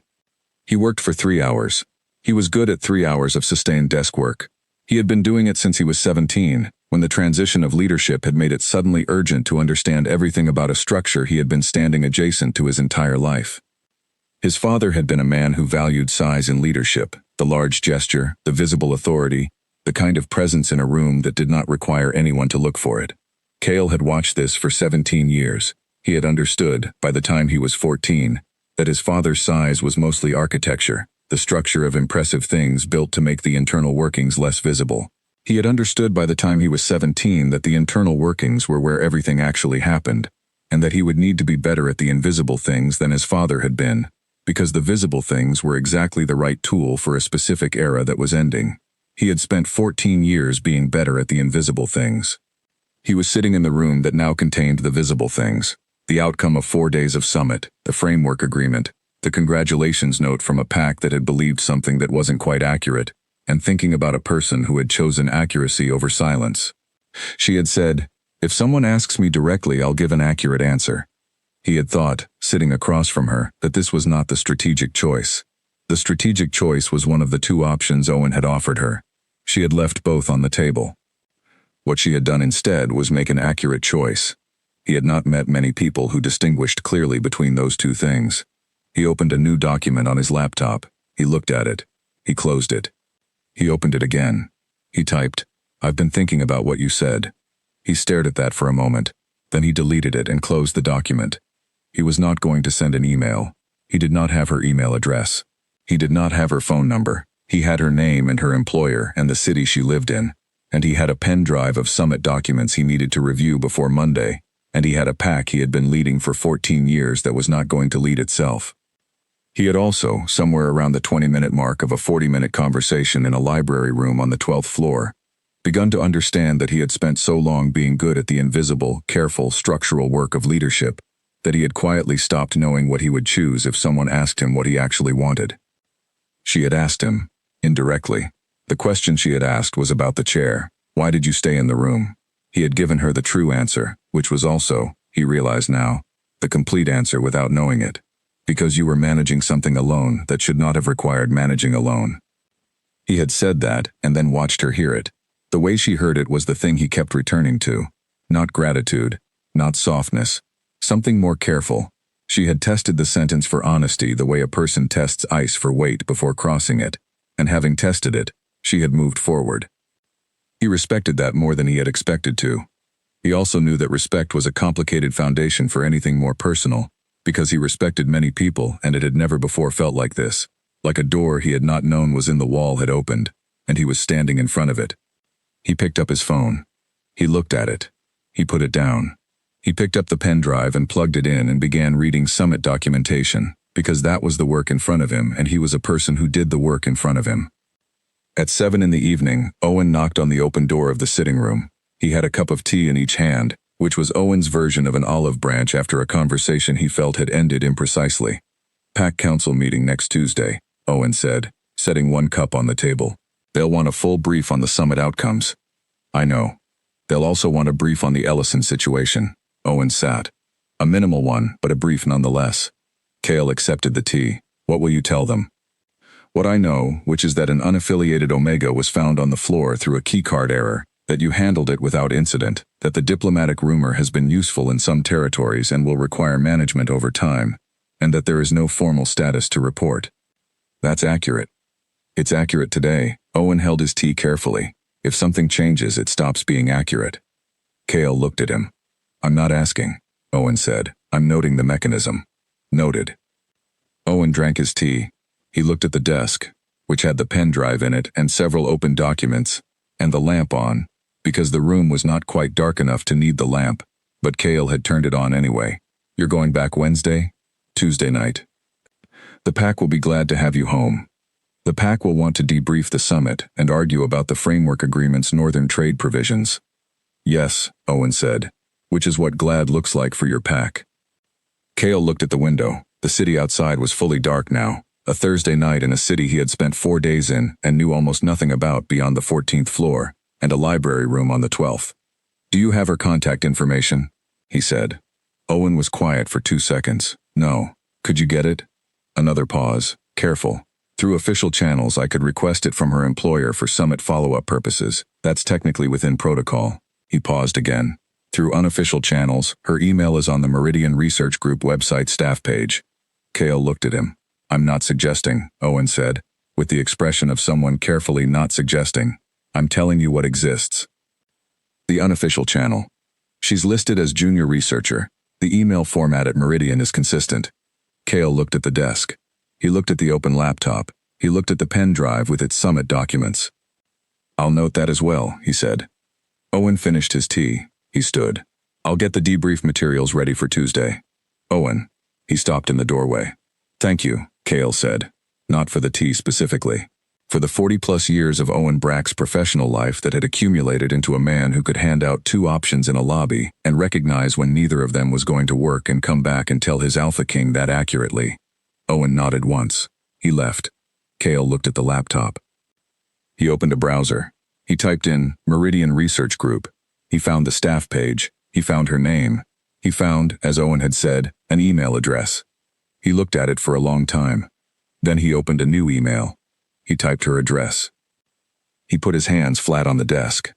He worked for 3 hours. He was good at 3 hours of sustained desk work. He had been doing it since he was 17, when the transition of leadership had made it suddenly urgent to understand everything about a structure he had been standing adjacent to his entire life. His father had been a man who valued size in leadership, the large gesture, the visible authority, the kind of presence in a room that did not require anyone to look for it. Cale had watched this for 17 years. He had understood, by the time he was 14, that his father's size was mostly architecture, the structure of impressive things built to make the internal workings less visible. He had understood by the time he was 17 that the internal workings were where everything actually happened, and that he would need to be better at the invisible things than his father had been, because the visible things were exactly the right tool for a specific era that was ending. He had spent 14 years being better at the invisible things. He was sitting in the room that now contained the visible things, the outcome of 4 days of summit, the framework agreement, the congratulations note from a pack that had believed something that wasn't quite accurate, and thinking about a person who had chosen accuracy over silence. She had said, "If someone asks me directly, I'll give an accurate answer." He had thought, sitting across from her, that this was not the strategic choice. The strategic choice was one of the 2 options Owen had offered her. She had left both on the table. What she had done instead was make an accurate choice. He had not met many people who distinguished clearly between those 2 things. He opened a new document on his laptop. He looked at it. He closed it. He opened it again. He typed, "I've been thinking about what you said." He stared at that for a moment. Then he deleted it and closed the document. He was not going to send an email. He did not have her email address. He did not have her phone number. He had her name and her employer and the city she lived in. And he had a pen drive of summit documents he needed to review before Monday. And he had a pack he had been leading for 14 years that was not going to lead itself. He had also, somewhere around the 20-minute mark of a 40-minute conversation in a library room on the 12th floor, begun to understand that he had spent so long being good at the invisible, careful, structural work of leadership that he had quietly stopped knowing what he would choose if someone asked him what he actually wanted. She had asked him, indirectly. The question she had asked was about the chair. Why did you stay in the room? He had given her the true answer, which was also, he realized now, the complete answer without knowing it. Because you were managing something alone that should not have required managing alone. He had said that, and then watched her hear it. The way she heard it was the thing he kept returning to. Not gratitude, not softness, something more careful. She had tested the sentence for honesty the way a person tests ice for weight before crossing it, and having tested it, she had moved forward. He respected that more than he had expected to. He also knew that respect was a complicated foundation for anything more personal, because he respected many people and it had never before felt like this, like a door he had not known was in the wall had opened, and he was standing in front of it. He picked up his phone. He looked at it. He put it down. He picked up the pen drive and plugged it in and began reading summit documentation, because that was the work in front of him and he was a person who did the work in front of him. At 7 in the evening, Owen knocked on the open door of the sitting room. He had a cup of tea in each hand, which was Owen's version of an olive branch after a conversation he felt had ended imprecisely. "Pack council meeting next Tuesday," Owen said, setting one cup on the table. "They'll want a full brief on the summit outcomes." "I know. They'll also want a brief on the Ellison situation." Owen sat. "A minimal one, but a brief nonetheless." Cale accepted the tea. "What will you tell them?" "What I know, which is that an unaffiliated Omega was found on the floor through a keycard error, that you handled it without incident, that the diplomatic rumor has been useful in some territories and will require management over time, and that there is no formal status to report." "That's accurate." "It's accurate today." Owen held his tea carefully. "If something changes, it stops being accurate." Cale looked at him. "I'm not asking," Owen said. "I'm noting the mechanism." "Noted." Owen drank his tea. He looked at the desk, which had the pen drive in it and several open documents, and the lamp on, because the room was not quite dark enough to need the lamp, but Cale had turned it on anyway. "You're going back Wednesday?" "Tuesday night." "The pack will be glad to have you home. The pack will want to debrief the summit and argue about the framework agreement's northern trade provisions." "Yes," Owen said, "which is what glad looks like for your pack." Cale looked at the window. The city outside was fully dark now, a Thursday night in a city he had spent 4 days in and knew almost nothing about beyond the 14th floor, and a library room on the 12th. Do you have her contact information? He said. Owen was quiet for 2 seconds. No. Could you get it? Another pause. Careful. Through official channels, I could request it from her employer for summit follow-up purposes. That's technically within protocol. He paused again. Through unofficial channels, her email is on the Meridian Research Group website staff page. Cale looked at him. I'm not suggesting, Owen said, with the expression of someone carefully not suggesting. I'm telling you what exists. The unofficial channel. She's listed as junior researcher. The email format at Meridian is consistent. Cale looked at the desk. He looked at the open laptop. He looked at the pen drive with its summit documents. I'll note that as well, he said. Owen finished his tea. He stood. I'll get the debrief materials ready for Tuesday. Owen. He stopped in the doorway. Thank you, Cale said. Not for the tea specifically. For the 40-plus years of Owen Brack's professional life that had accumulated into a man who could hand out 2 options in a lobby and recognize when neither of them was going to work and come back and tell his alpha king that accurately. Owen nodded once. He left. Cale looked at the laptop. He opened a browser. He typed in Meridian Research Group. He found the staff page. He found her name. He found, as Owen had said, an email address. He looked at it for a long time. Then he opened a new email. He typed her address. He put his hands flat on the desk.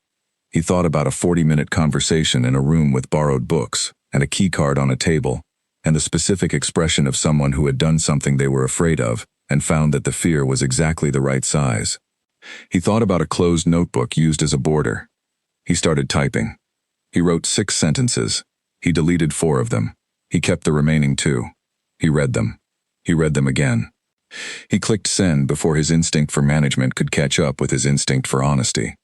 He thought about a 40-minute conversation in a room with borrowed books and a key card on a table, and the specific expression of someone who had done something they were afraid of and found that the fear was exactly the right size. He thought about a closed notebook used as a border. He started typing. He wrote 6 sentences. He deleted 4 of them. He kept the remaining 2. He read them. He read them again. He clicked send before his instinct for management could catch up with his instinct for honesty.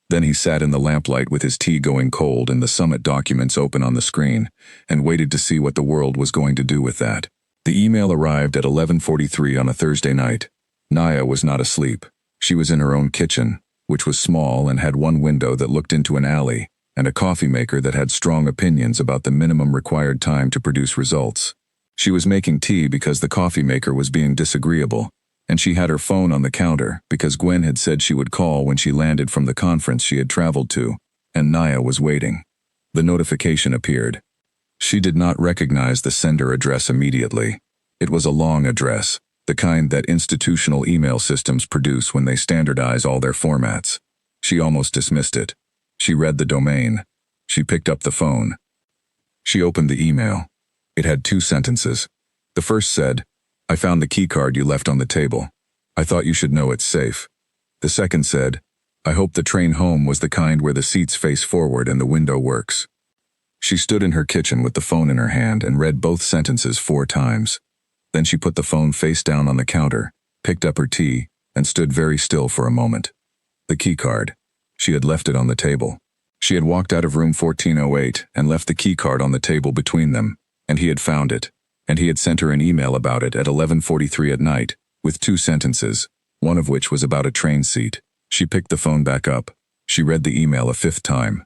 Then he sat in the lamplight with his tea going cold and the summit documents open on the screen, and waited to see what the world was going to do with that. The email arrived at 11:43 on a Thursday night. Naya was not asleep. She was in her own kitchen, which was small and had one window that looked into an alley, and a coffee maker that had strong opinions about the minimum required time to produce results. She was making tea because the coffee maker was being disagreeable, and she had her phone on the counter because Gwen had said she would call when she landed from the conference she had traveled to, and Naya was waiting. The notification appeared. She did not recognize the sender address immediately. It was a long address, the kind that institutional email systems produce when they standardize all their formats. She almost dismissed it. She read the domain. She picked up the phone. She opened the email. It had 2 sentences. The first said, I found the keycard you left on the table. I thought you should know it's safe. The second said, I hope the train home was the kind where the seats face forward and the window works. She stood in her kitchen with the phone in her hand and read both sentences 4 times. Then she put the phone face down on the counter, picked up her tea, and stood very still for a moment. The keycard. She had left it on the table. She had walked out of room 1408 and left the keycard on the table between them, and he had found it, and he had sent her an email about it at 11:43 at night, with 2 sentences, one of which was about a train seat. She picked the phone back up. She read the email a 5th time.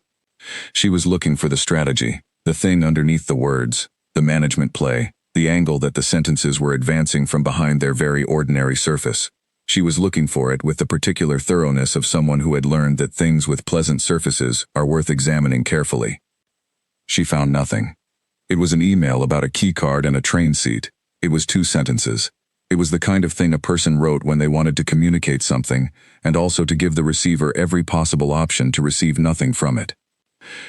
She was looking for the strategy, the thing underneath the words, the management play, the angle that the sentences were advancing from behind their very ordinary surface. She was looking for it with the particular thoroughness of someone who had learned that things with pleasant surfaces are worth examining carefully. She found nothing. It was an email about a keycard and a train seat. It was 2 sentences. It was the kind of thing a person wrote when they wanted to communicate something, and also to give the receiver every possible option to receive nothing from it.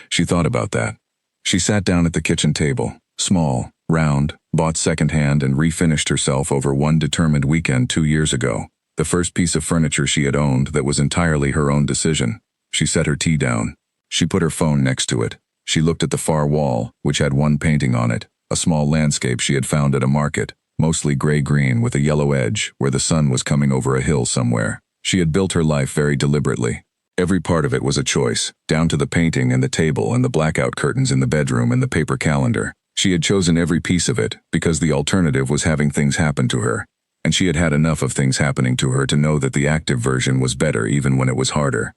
She thought about that. She sat down at the kitchen table, small, round, bought secondhand and refinished herself over one determined weekend 2 years ago, the first piece of furniture she had owned that was entirely her own decision. She set her tea down. She put her phone next to it. She looked at the far wall, which had one painting on it, a small landscape she had found at a market, mostly gray-green with a yellow edge where the sun was coming over a hill somewhere. She had built her life very deliberately. Every part of it was a choice, down to the painting and the table and the blackout curtains in the bedroom and the paper calendar. She had chosen every piece of it because the alternative was having things happen to her, and she had had enough of things happening to her to know that the active version was better even when it was harder.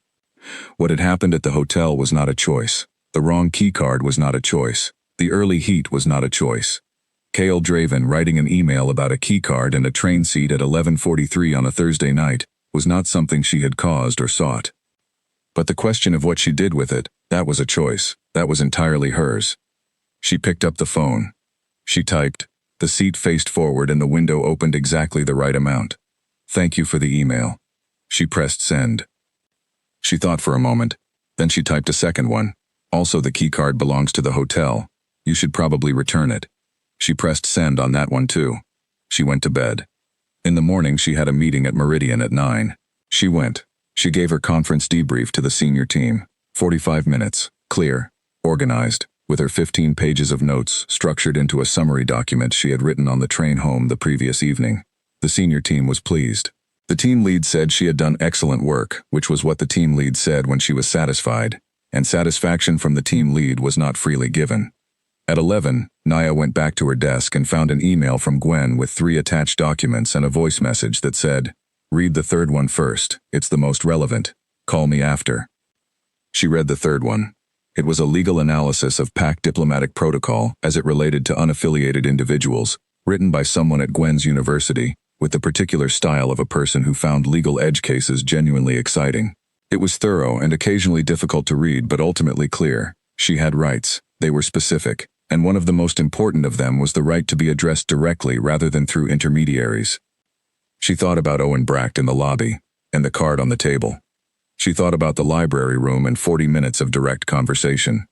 What had happened at the hotel was not a choice. The wrong keycard was not a choice. The early heat was not a choice. Cale Draven writing an email about a keycard and a train seat at 11:43 on a Thursday night was not something she had caused or sought. But the question of what she did with it, That was a choice. That was entirely hers. She picked up the phone. She typed. The seat faced forward and the window opened exactly the right amount. Thank you for the email. She pressed send. She thought for a moment. Then she typed a second one. Also, the keycard belongs to the hotel. You should probably return it. She pressed send on that one too. She went to bed. In the morning, she had a meeting at Meridian at 9. She went. She gave her conference debrief to the senior team. 45 minutes, clear, organized, with her 15 pages of notes structured into a summary document she had written on the train home the previous evening. The senior team was pleased. The team lead said she had done excellent work, which was what the team lead said when she was satisfied, and satisfaction from the team lead was not freely given. At 11, Naya went back to her desk and found an email from Gwen with 3 attached documents and a voice message that said, "Read the third one first, it's the most relevant. Call me after." She read the third one. It was a legal analysis of PAC diplomatic protocol as it related to unaffiliated individuals, written by someone at Gwen's university, with the particular style of a person who found legal edge cases genuinely exciting. It was thorough and occasionally difficult to read but ultimately clear. She had rights. They were specific, and one of the most important of them was the right to be addressed directly rather than through intermediaries. She thought about Owen Bracht in the lobby, and the card on the table. She thought about the library room and 40 minutes of direct conversation.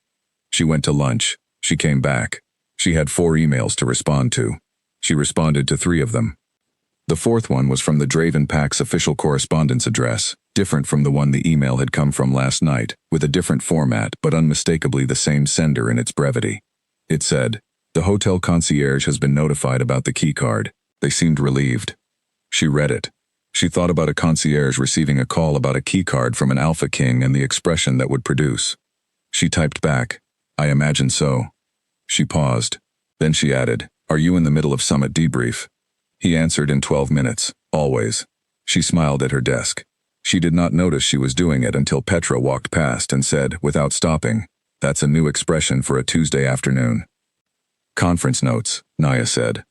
She went to lunch. She came back. She had 4 emails to respond to. She responded to 3 of them. The 4th one was from the Draven PAC's official correspondence address, different from the one the email had come from last night, with a different format but unmistakably the same sender in its brevity. It said, "The hotel concierge has been notified about the key card." They seemed relieved. She read it. She thought about a concierge receiving a call about a key card from an Alpha King and the expression that would produce. She typed back, "I imagine so." She paused. Then she added, "Are you in the middle of summit debrief?" He answered in 12 minutes, always. She smiled at her desk. She did not notice she was doing it until Petra walked past and said, without stopping, "That's a new expression for a Tuesday afternoon." "Conference notes," Naya said.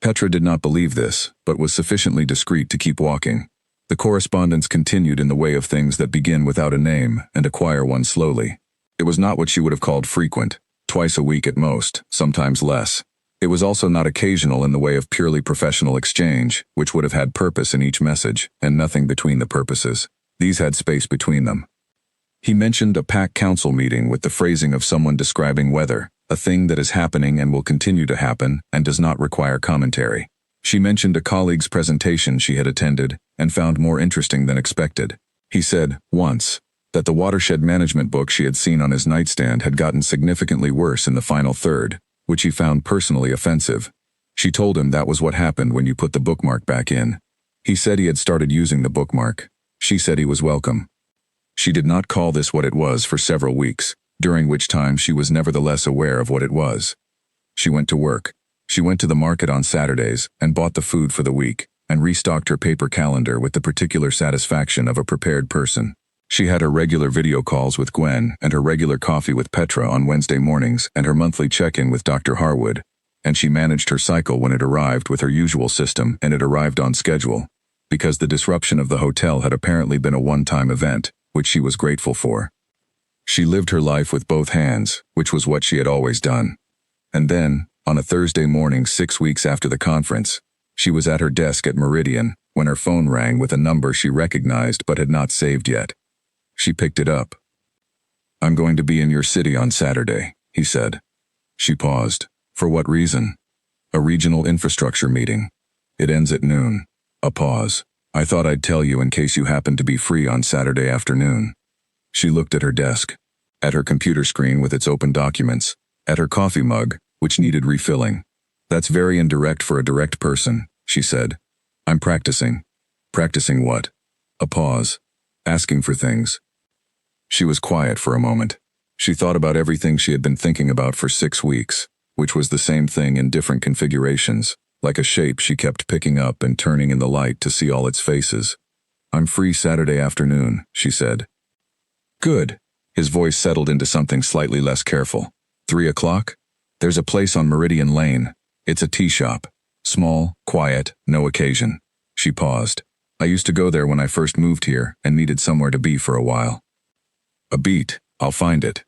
Petra did not believe this, but was sufficiently discreet to keep walking. The correspondence continued in the way of things that begin without a name and acquire one slowly. It was not what she would have called frequent, twice a week at most, sometimes less. It was also not occasional in the way of purely professional exchange, which would have had purpose in each message, and nothing between the purposes. These had space between them. He mentioned a PAC council meeting with the phrasing of someone describing weather, a thing that is happening and will continue to happen and does not require commentary. She mentioned a colleague's presentation she had attended and found more interesting than expected. He said, once, that the watershed management book she had seen on his nightstand had gotten significantly worse in the final third, which he found personally offensive. She told him that was what happened when you put the bookmark back in. He said he had started using the bookmark. She said he was welcome. She did not call this what it was for several weeks, during which time she was nevertheless aware of what it was. She went to work. She went to the market on Saturdays and bought the food for the week, and restocked her paper calendar with the particular satisfaction of a prepared person. She had her regular video calls with Gwen and her regular coffee with Petra on Wednesday mornings and her monthly check-in with Dr. Harwood, and she managed her cycle when it arrived with her usual system and it arrived on schedule, because the disruption of the hotel had apparently been a one-time event, which she was grateful for. She lived her life with both hands, which was what she had always done. And then, on a Thursday morning 6 weeks after the conference, she was at her desk at Meridian when her phone rang with a number she recognized but had not saved yet. She picked it up. "I'm going to be in your city on Saturday," he said. She paused. "For what reason?" "A regional infrastructure meeting. It ends at noon." A pause. "I thought I'd tell you in case you happen to be free on Saturday afternoon." She looked at her desk, at her computer screen with its open documents, at her coffee mug, which needed refilling. "That's very indirect for a direct person," she said. "I'm practicing." "Practicing what?" A pause. "Asking for things." She was quiet for a moment. She thought about everything she had been thinking about for 6 weeks, which was the same thing in different configurations, like a shape she kept picking up and turning in the light to see all its faces. "I'm free Saturday afternoon," she said. "Good." His voice settled into something slightly less careful. 3 o'clock? "There's a place on Meridian Lane. It's a tea shop. Small, quiet, no occasion." She paused. "I used to go there when I first moved here and needed somewhere to be for a while." "A beat. I'll find it."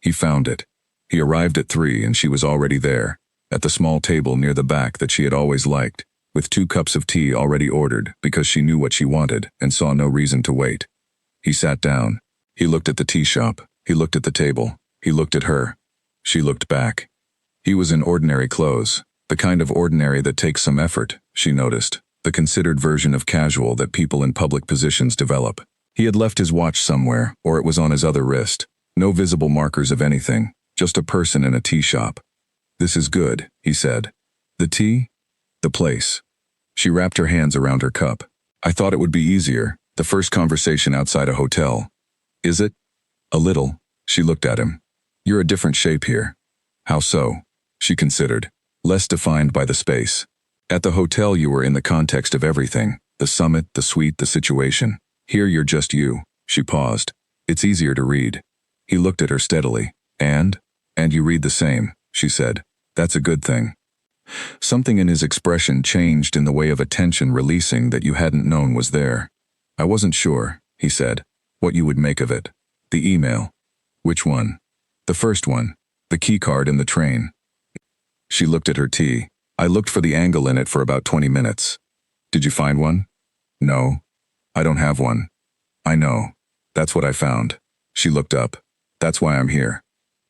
He found it. He arrived at 3 and she was already there, at the small table near the back that she had always liked, with 2 cups of tea already ordered because she knew what she wanted and saw no reason to wait. He sat down. He looked at the tea shop. He looked at the table. He looked at her. She looked back. He was in ordinary clothes, the kind of ordinary that takes some effort, she noticed, the considered version of casual that people in public positions develop. He had left his watch somewhere, or it was on his other wrist. No visible markers of anything, just a person in a tea shop. "This is good," he said. "The tea?" "The place." She wrapped her hands around her cup. "I thought it would be easier, the first conversation outside a hotel." "Is it?" "A little." She looked at him. "You're a different shape here." "How so?" She considered. "Less defined by the space. At the hotel you were in the context of everything, the summit, the suite, the situation. Here you're just you." She paused. "It's easier to read." He looked at her steadily. And you read the same," she said. "That's a good thing." Something in his expression changed in the way of a tension releasing that you hadn't known was there. "I wasn't sure," he said, "what you would make of it. The email." "Which one?" "The first one. The key card in the train." She looked at her tea. "I looked for the angle in it for about 20 minutes. Did you find one?" "No. I don't have one." "I know. That's what I found." She looked up. "That's why I'm here."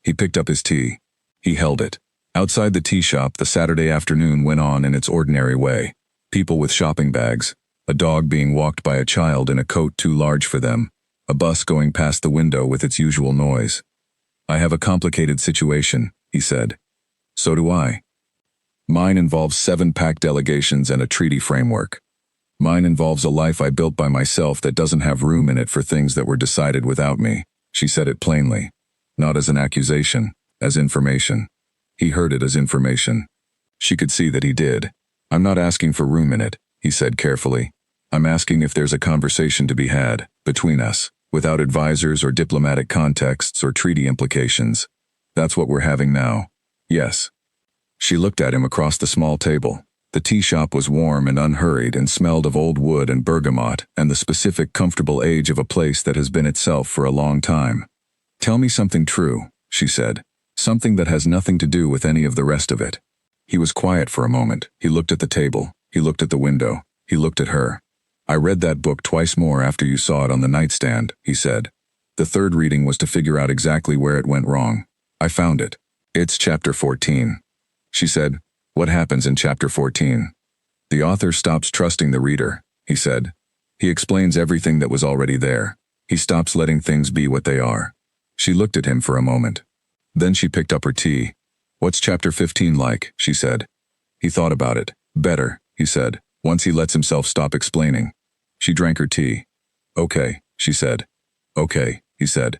He picked up his tea. He held it. Outside the tea shop, the Saturday afternoon went on in its ordinary way. People with shopping bags, a dog being walked by a child in a coat too large for them, a bus going past the window with its usual noise. "I have a complicated situation," he said. "So do I. Mine involves 7 packed delegations and a treaty framework. Mine involves a life I built by myself that doesn't have room in it for things that were decided without me." She said it plainly. Not as an accusation, as information. He heard it as information. She could see that he did. "I'm not asking for room in it," he said carefully. "I'm asking if there's a conversation to be had, between us, without advisors or diplomatic contexts or treaty implications. That's what we're having now." "Yes." She looked at him across the small table. The tea shop was warm and unhurried and smelled of old wood and bergamot and the specific comfortable age of a place that has been itself for a long time. "Tell me something true," she said. "Something that has nothing to do with any of the rest of it." He was quiet for a moment. He looked at the table. He looked at the window. He looked at her. "I read that book twice more after you saw it on the nightstand," he said. "The third reading was to figure out exactly where it went wrong. I found it. It's chapter 14. She said, "What happens in chapter 14? "The author stops trusting the reader," he said. "He explains everything that was already there. He stops letting things be what they are." She looked at him for a moment. Then she picked up her tea. "What's chapter 15 like?" she said. He thought about it. "Better," he said, once he lets himself stop explaining. She drank her tea. "Okay," she said. "Okay," he said.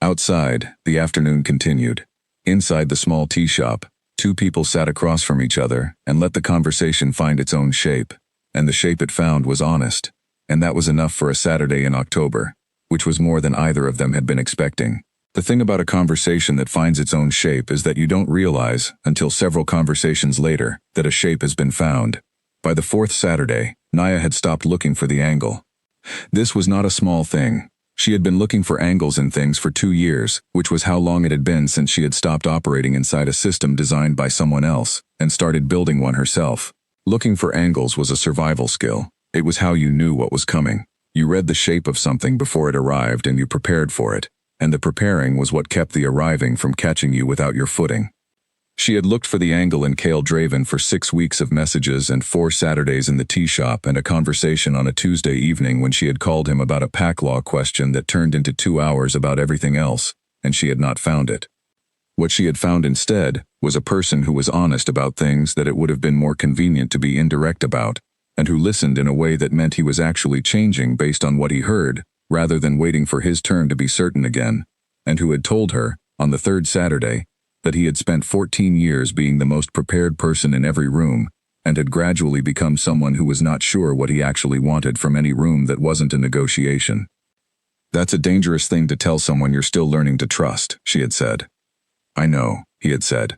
Outside, the afternoon continued. Inside the small tea shop, 2 people sat across from each other and let the conversation find its own shape, and the shape it found was honest, and that was enough for a Saturday in October, which was more than either of them had been expecting. The thing about a conversation that finds its own shape is that you don't realize, until several conversations later, that a shape has been found. By the 4th Saturday, Naya had stopped looking for the angle. This was not a small thing. She had been looking for angles in things for 2 years, which was how long it had been since she had stopped operating inside a system designed by someone else, and started building one herself. Looking for angles was a survival skill. It was how you knew what was coming. You read the shape of something before it arrived and you prepared for it, and the preparing was what kept the arriving from catching you without your footing. She had looked for the angle in Cale Draven for 6 weeks of messages and 4 Saturdays in the tea shop and a conversation on a Tuesday evening when she had called him about a pack law question that turned into 2 hours about everything else, and she had not found it. What she had found instead was a person who was honest about things that it would have been more convenient to be indirect about, and who listened in a way that meant he was actually changing based on what he heard, rather than waiting for his turn to be certain again, and who had told her, on the 3rd Saturday, that he had spent 14 years being the most prepared person in every room, and had gradually become someone who was not sure what he actually wanted from any room that wasn't a negotiation. "That's a dangerous thing to tell someone you're still learning to trust," she had said. "I know," he had said.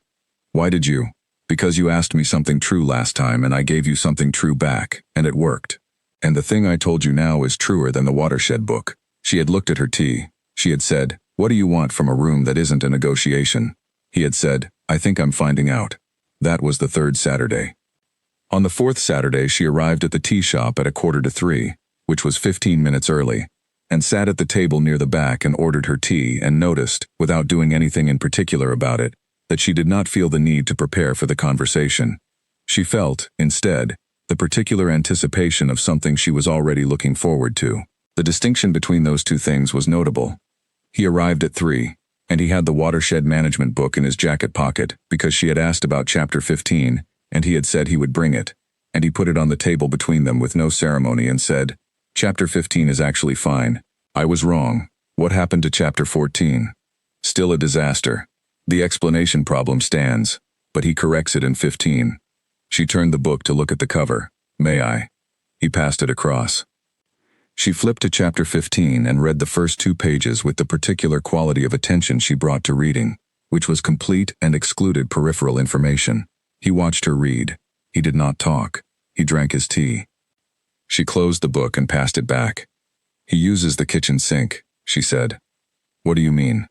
"Why did you?" "Because you asked me something true last time and I gave you something true back, and it worked. And the thing I told you now is truer than the Watershed book." She had looked at her tea. She had said, What do you want from a room that isn't a negotiation? He had said, I think I'm finding out. That was the third Saturday. On the fourth Saturday, she arrived at the tea shop at 2:45, which was 15 minutes early, and sat at the table near the back and ordered her tea and noticed, without doing anything in particular about it, that she did not feel the need to prepare for the conversation. She felt, instead, the particular anticipation of something she was already looking forward to. The distinction between those two things was notable. He arrived at 3, and he had the watershed management book in his jacket pocket because she had asked about chapter 15, and he had said he would bring it, and he put it on the table between them with no ceremony and said, Chapter 15 is actually fine. I was wrong. What happened to chapter 14? Still a disaster. The explanation problem stands, but he corrects it in 15. She turned the book to look at the cover. May I? He passed it across. She flipped to chapter 15 and read the first 2 pages with the particular quality of attention she brought to reading, which was complete and excluded peripheral information. He watched her read. He did not talk. He drank his tea. She closed the book and passed it back. He uses the kitchen sink, she said. What do you mean?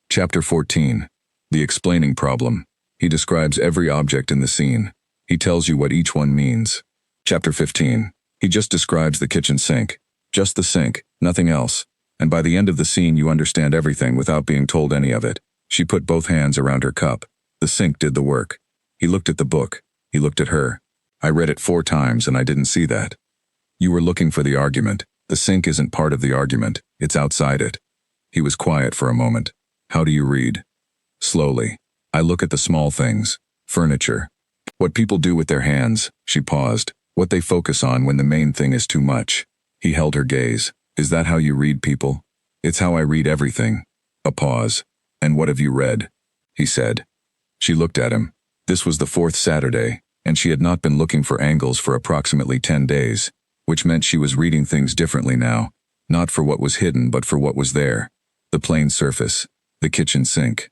Chapter 14. The explaining problem. He describes every object in the scene. He tells you what each one means. Chapter 15. He just describes the kitchen sink. Just the sink, nothing else. And by the end of the scene you understand everything without being told any of it. She put both hands around her cup. The sink did the work. He looked at the book. He looked at her. I read it 4 times and I didn't see that. You were looking for the argument. The sink isn't part of the argument. It's outside it. He was quiet for a moment. How do you read? Slowly. I look at the small things. Furniture. What people do with their hands. She paused. What they focus on when the main thing is too much. He held her gaze. Is that how you read people? It's how I read everything. A pause. And what have you read? He said. She looked at him. This was the 4th Saturday, and she had not been looking for angles for approximately 10 days, which meant she was reading things differently now, not for what was hidden but for what was there. The plain surface. The kitchen sink.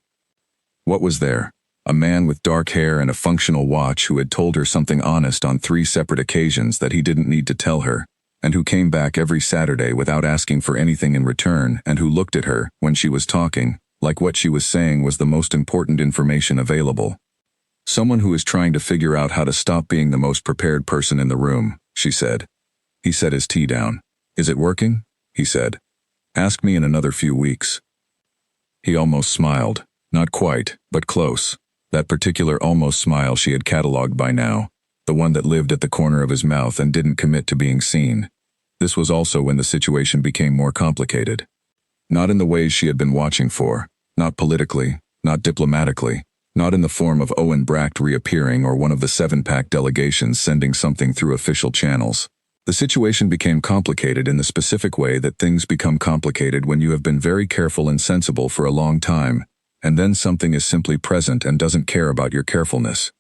What was there? A man with dark hair and a functional watch who had told her something honest on 3 separate occasions that he didn't need to tell her, and who came back every Saturday without asking for anything in return, and who looked at her, when she was talking, like what she was saying was the most important information available. Someone who is trying to figure out how to stop being the most prepared person in the room, she said. He set his tea down. Is it working? He said. Ask me in another few weeks. He almost smiled. Not quite, but close. That particular almost smile she had catalogued by now. The one that lived at the corner of his mouth and didn't commit to being seen. This was also when the situation became more complicated. Not in the ways she had been watching for. Not politically. Not diplomatically. Not in the form of Owen Bracht reappearing or one of the 7-pack delegations sending something through official channels. The situation became complicated in the specific way that things become complicated when you have been very careful and sensible for a long time, and then something is simply present and doesn't care about your carefulness.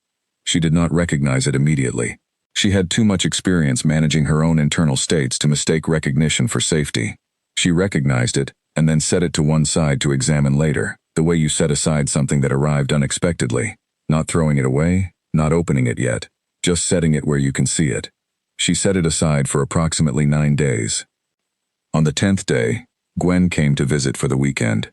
She did not recognize it immediately. She had too much experience managing her own internal states to mistake recognition for safety. She recognized it, and then set it to one side to examine later, the way you set aside something that arrived unexpectedly, not throwing it away, not opening it yet, just setting it where you can see it. She set it aside for approximately 9 days. On the 10th day, Gwen came to visit for the weekend.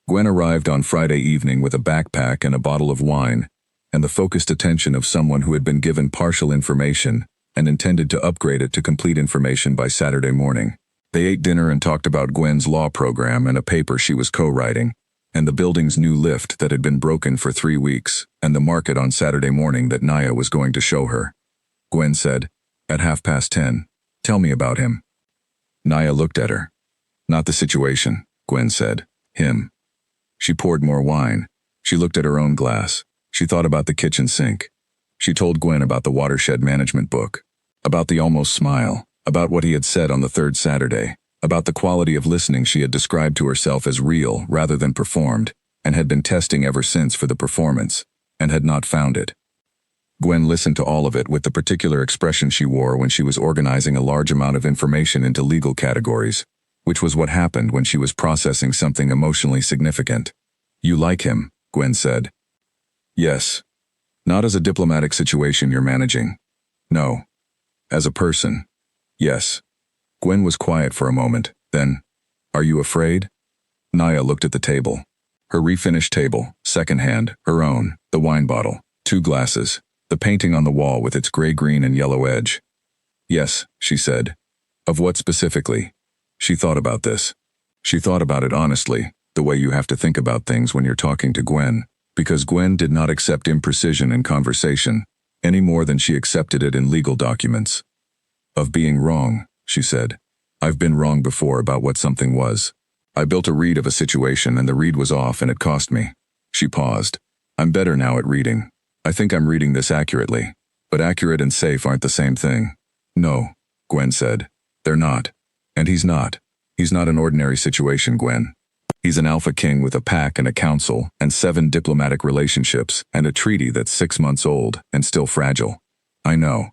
Gwen arrived on Friday evening with a backpack and a bottle of wine, and the focused attention of someone who had been given partial information and intended to upgrade it to complete information by Saturday morning. They ate dinner and talked about Gwen's law program and a paper she was co-writing, and the building's new lift that had been broken for 3 weeks, and the market on Saturday morning that Naya was going to show her. Gwen said, at 10:30, tell me about him. Naya looked at her. Not the situation, Gwen said. Him. She poured more wine. She looked at her own glass. She thought about the kitchen sink. She told Gwen about the watershed management book, about the almost smile, about what he had said on the 3rd Saturday, about the quality of listening she had described to herself as real rather than performed, and had been testing ever since for the performance, and had not found it. Gwen listened to all of it with the particular expression she wore when she was organizing a large amount of information into legal categories, which was what happened when she was processing something emotionally significant. You like him, Gwen said. Yes. Not as a diplomatic situation you're managing. No. As a person. Yes. Gwen was quiet for a moment, then, are you afraid? Naya looked at the table. Her refinished table, secondhand, her own, the wine bottle, 2 glasses, the painting on the wall with its gray-green and yellow edge. Yes, she said. Of what specifically? She thought about this. She thought about it honestly, the way you have to think about things when you're talking to Gwen, because Gwen did not accept imprecision in conversation, any more than she accepted it in legal documents. Of being wrong, she said. I've been wrong before about what something was. I built a read of a situation and the read was off and it cost me. She paused. I'm better now at reading. I think I'm reading this accurately. But accurate and safe aren't the same thing. No, Gwen said. They're not. And he's not. He's not an ordinary situation, Gwen. He's an alpha king with a pack and a council and 7 diplomatic relationships and a treaty that's 6 months old and still fragile. I know.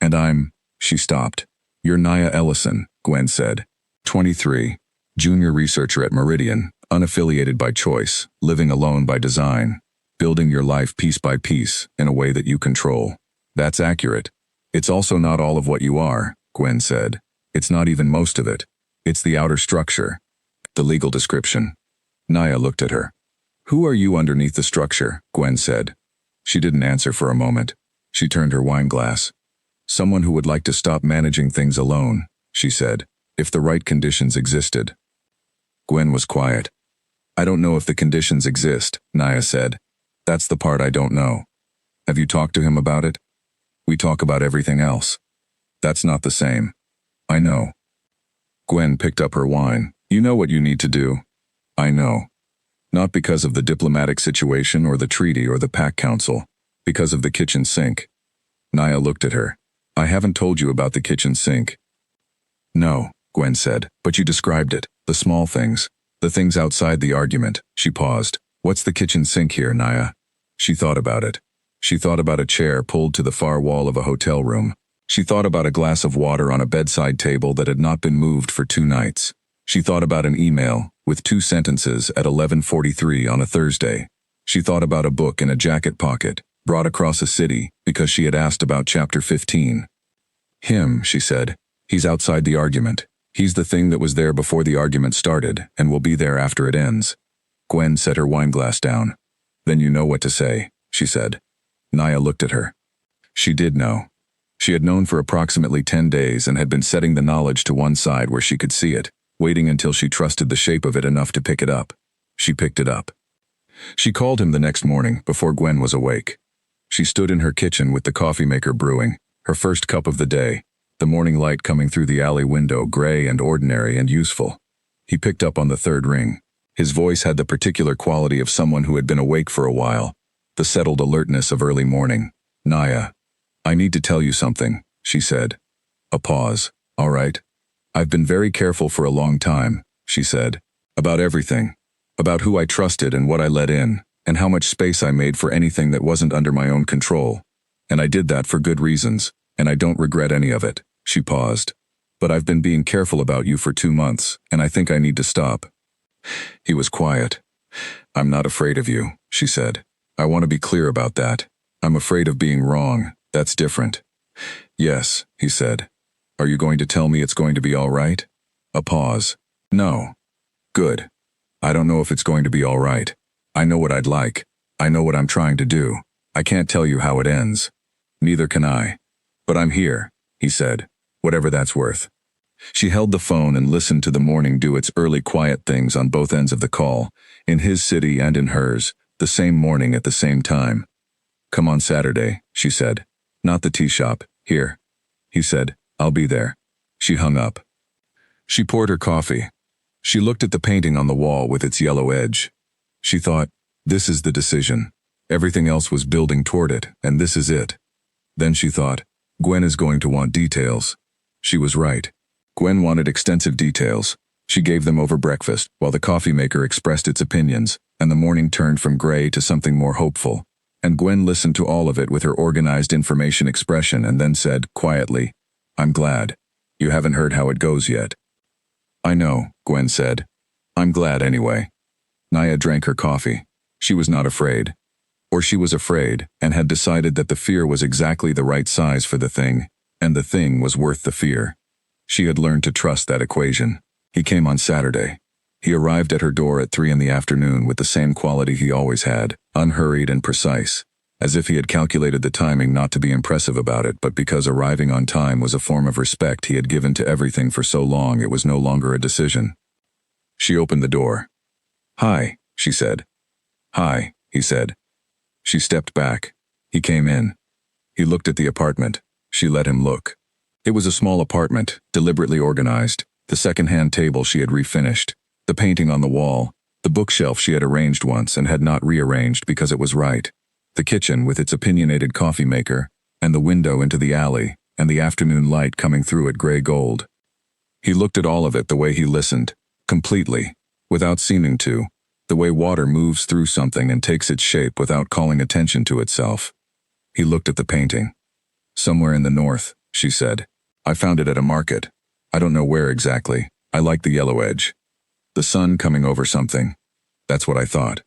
And she stopped. You're Naya Ellison, Gwen said. 23. Junior researcher at Meridian, unaffiliated by choice, living alone by design, building your life piece by piece in a way that you control. That's accurate. It's also not all of what you are, Gwen said. It's not even most of it. It's the outer structure. The legal description. Naya looked at her. Who are you underneath the structure? Gwen said. She didn't answer for a moment. She turned her wine glass. Someone who would like to stop managing things alone, she said, if the right conditions existed. Gwen was quiet. I don't know if the conditions exist, Naya said. That's the part I don't know. Have you talked to him about it? We talk about everything else. That's not the same. I know. Gwen picked up her wine. You know what you need to do. I know. Not because of the diplomatic situation or the treaty or the pack council. Because of the kitchen sink. Naya looked at her. I haven't told you about the kitchen sink. No, Gwen said, but you described it. The small things. The things outside the argument. She paused. What's the kitchen sink here, Naya? She thought about it. She thought about a chair pulled to the far wall of a hotel room. She thought about a glass of water on a bedside table that had not been moved for 2 nights. She thought about an email, with 2 sentences at 11:43 on a Thursday. She thought about a book in a jacket pocket, brought across a city, because she had asked about chapter 15. Him, she said. He's outside the argument. He's the thing that was there before the argument started, and will be there after it ends. Gwen set her wineglass down. Then you know what to say, she said. Naya looked at her. She did know. She had known for approximately 10 days and had been setting the knowledge to one side where she could see it, waiting until she trusted the shape of it enough to pick it up. She picked it up. She called him the next morning, before Gwen was awake. She stood in her kitchen with the coffee maker brewing, her first cup of the day, the morning light coming through the alley window, gray and ordinary and useful. He picked up on the 3rd ring. His voice had the particular quality of someone who had been awake for a while, the settled alertness of early morning. Naya. I need to tell you something, she said. A pause. All right. I've been very careful for a long time, she said. About everything. About who I trusted and what I let in, and how much space I made for anything that wasn't under my own control. And I did that for good reasons, and I don't regret any of it. She paused. But I've been being careful about you for 2 months, and I think I need to stop. He was quiet. I'm not afraid of you, she said. I want to be clear about that. I'm afraid of being wrong. That's different. Yes, he said. Are you going to tell me it's going to be all right? A pause. No. Good. I don't know if it's going to be all right. I know what I'd like. I know what I'm trying to do. I can't tell you how it ends. Neither can I. But I'm here, he said, whatever that's worth. She held the phone and listened to the morning do its early quiet things on both ends of the call, in his city and in hers, the same morning at the same time. Come on Saturday, she said. Not the tea shop, here. He said, I'll be there. She hung up. She poured her coffee. She looked at the painting on the wall with its yellow edge. She thought, this is the decision. Everything else was building toward it, and this is it. Then she thought, Gwen is going to want details. She was right. Gwen wanted extensive details. She gave them over breakfast, while the coffee maker expressed its opinions, and the morning turned from gray to something more hopeful. And Gwen listened to all of it with her organized information expression and then said, quietly, I'm glad. You haven't heard how it goes yet. I know, Gwen said. I'm glad anyway. Naya drank her coffee. She was not afraid. Or she was afraid, and had decided that the fear was exactly the right size for the thing, and the thing was worth the fear. She had learned to trust that equation. He came on Saturday. He arrived at her door at 3 in the afternoon with the same quality he always had, unhurried and precise, as if he had calculated the timing not to be impressive about it, but because arriving on time was a form of respect he had given to everything for so long it was no longer a decision. She opened the door. "Hi," she said. "Hi," he said. She stepped back. He came in. He looked at the apartment. She let him look. It was a small apartment, deliberately organized, the second-hand table she had refinished, the painting on the wall, the bookshelf she had arranged once and had not rearranged because it was right, the kitchen with its opinionated coffee maker, and the window into the alley, and the afternoon light coming through it gray gold. He looked at all of it the way he listened, completely, without seeming to, the way water moves through something and takes its shape without calling attention to itself. He looked at the painting. "Somewhere in the north," she said. "I found it at a market. I don't know where exactly. I like the yellow edge. The sun coming over something. That's what I thought."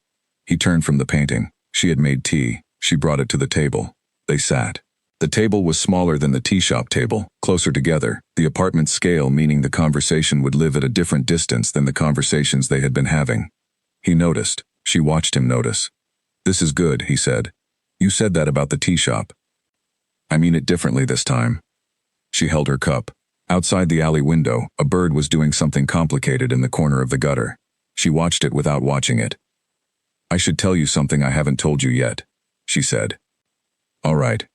He turned from the painting. She had made tea. She brought it to the table. They sat. The table was smaller than the tea shop table, closer together, the apartment scale meaning the conversation would live at a different distance than the conversations they had been having. He noticed. She watched him notice. "This is good," he said. "You said that about the tea shop. I mean it differently this time." She held her cup. Outside the alley window, a bird was doing something complicated in the corner of the gutter. She watched it without watching it. "I should tell you something I haven't told you yet," she said. "All right."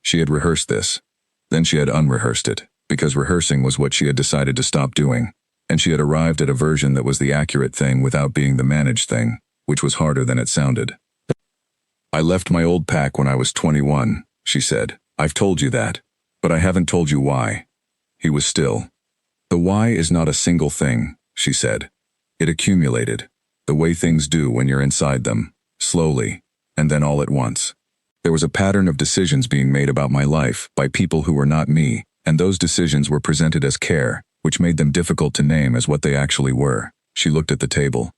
She had rehearsed this. Then she had unrehearsed it, because rehearsing was what she had decided to stop doing, and she had arrived at a version that was the accurate thing without being the managed thing, which was harder than it sounded. "I left my old pack when I was 21, she said. "I've told you that. But I haven't told you why." He was still. "The why is not a single thing," she said. "It accumulated, the way things do when you're inside them, slowly, and then all at once. There was a pattern of decisions being made about my life by people who were not me, and those decisions were presented as care, which made them difficult to name as what they actually were." She looked at the table.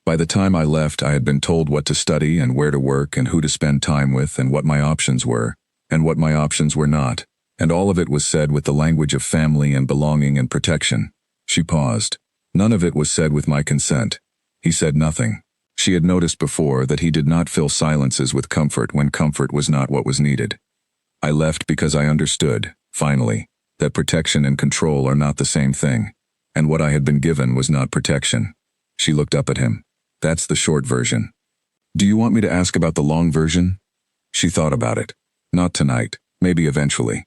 "By the time I left, I had been told what to study and where to work and who to spend time with and what my options were, and what my options were not, and all of it was said with the language of family and belonging and protection." She paused. "None of it was said with my consent." He said nothing. She had noticed before that he did not fill silences with comfort when comfort was not what was needed. "I left because I understood, finally, that protection and control are not the same thing, and what I had been given was not protection." She looked up at him. "That's the short version. Do you want me to ask about the long version?" She thought about it. "Not tonight, maybe eventually."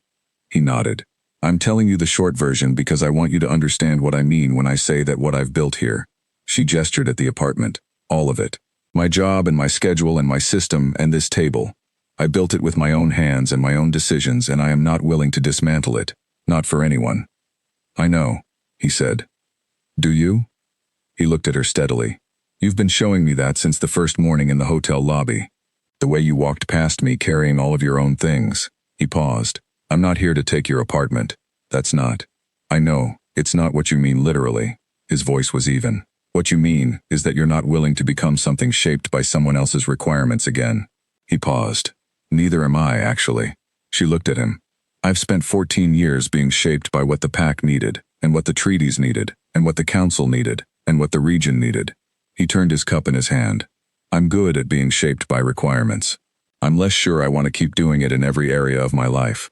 He nodded. "I'm telling you the short version because I want you to understand what I mean when I say that what I've built here." She gestured at the apartment. "All of it. My job and my schedule and my system and this table. I built it with my own hands and my own decisions, and I am not willing to dismantle it. Not for anyone." "I know," he said. "Do you?" He looked at her steadily. "You've been showing me that since the first morning in the hotel lobby. The way you walked past me carrying all of your own things." He paused. "I'm not here to take your apartment. That's not. I know, it's not what you mean literally." His voice was even. "What you mean is that you're not willing to become something shaped by someone else's requirements again." He paused. "Neither am I, actually." She looked at him. "I've spent 14 years being shaped by what the pack needed, and what the treaties needed, and what the council needed, and what the region needed." He turned his cup in his hand. "I'm good at being shaped by requirements. I'm less sure I want to keep doing it in every area of my life."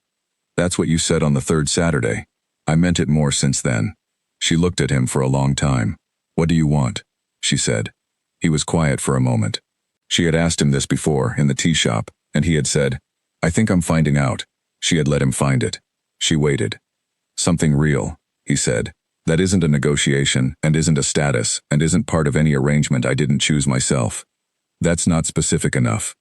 "That's what you said on the third Saturday." "I meant it more since then." She looked at him for a long time. "What do you want?" she said. He was quiet for a moment. She had asked him this before, in the tea shop, and he had said, "I think I'm finding out." She had let him find it. She waited. "Something real," he said. "That isn't a negotiation, and isn't a status, and isn't part of any arrangement I didn't choose myself. That's not specific enough."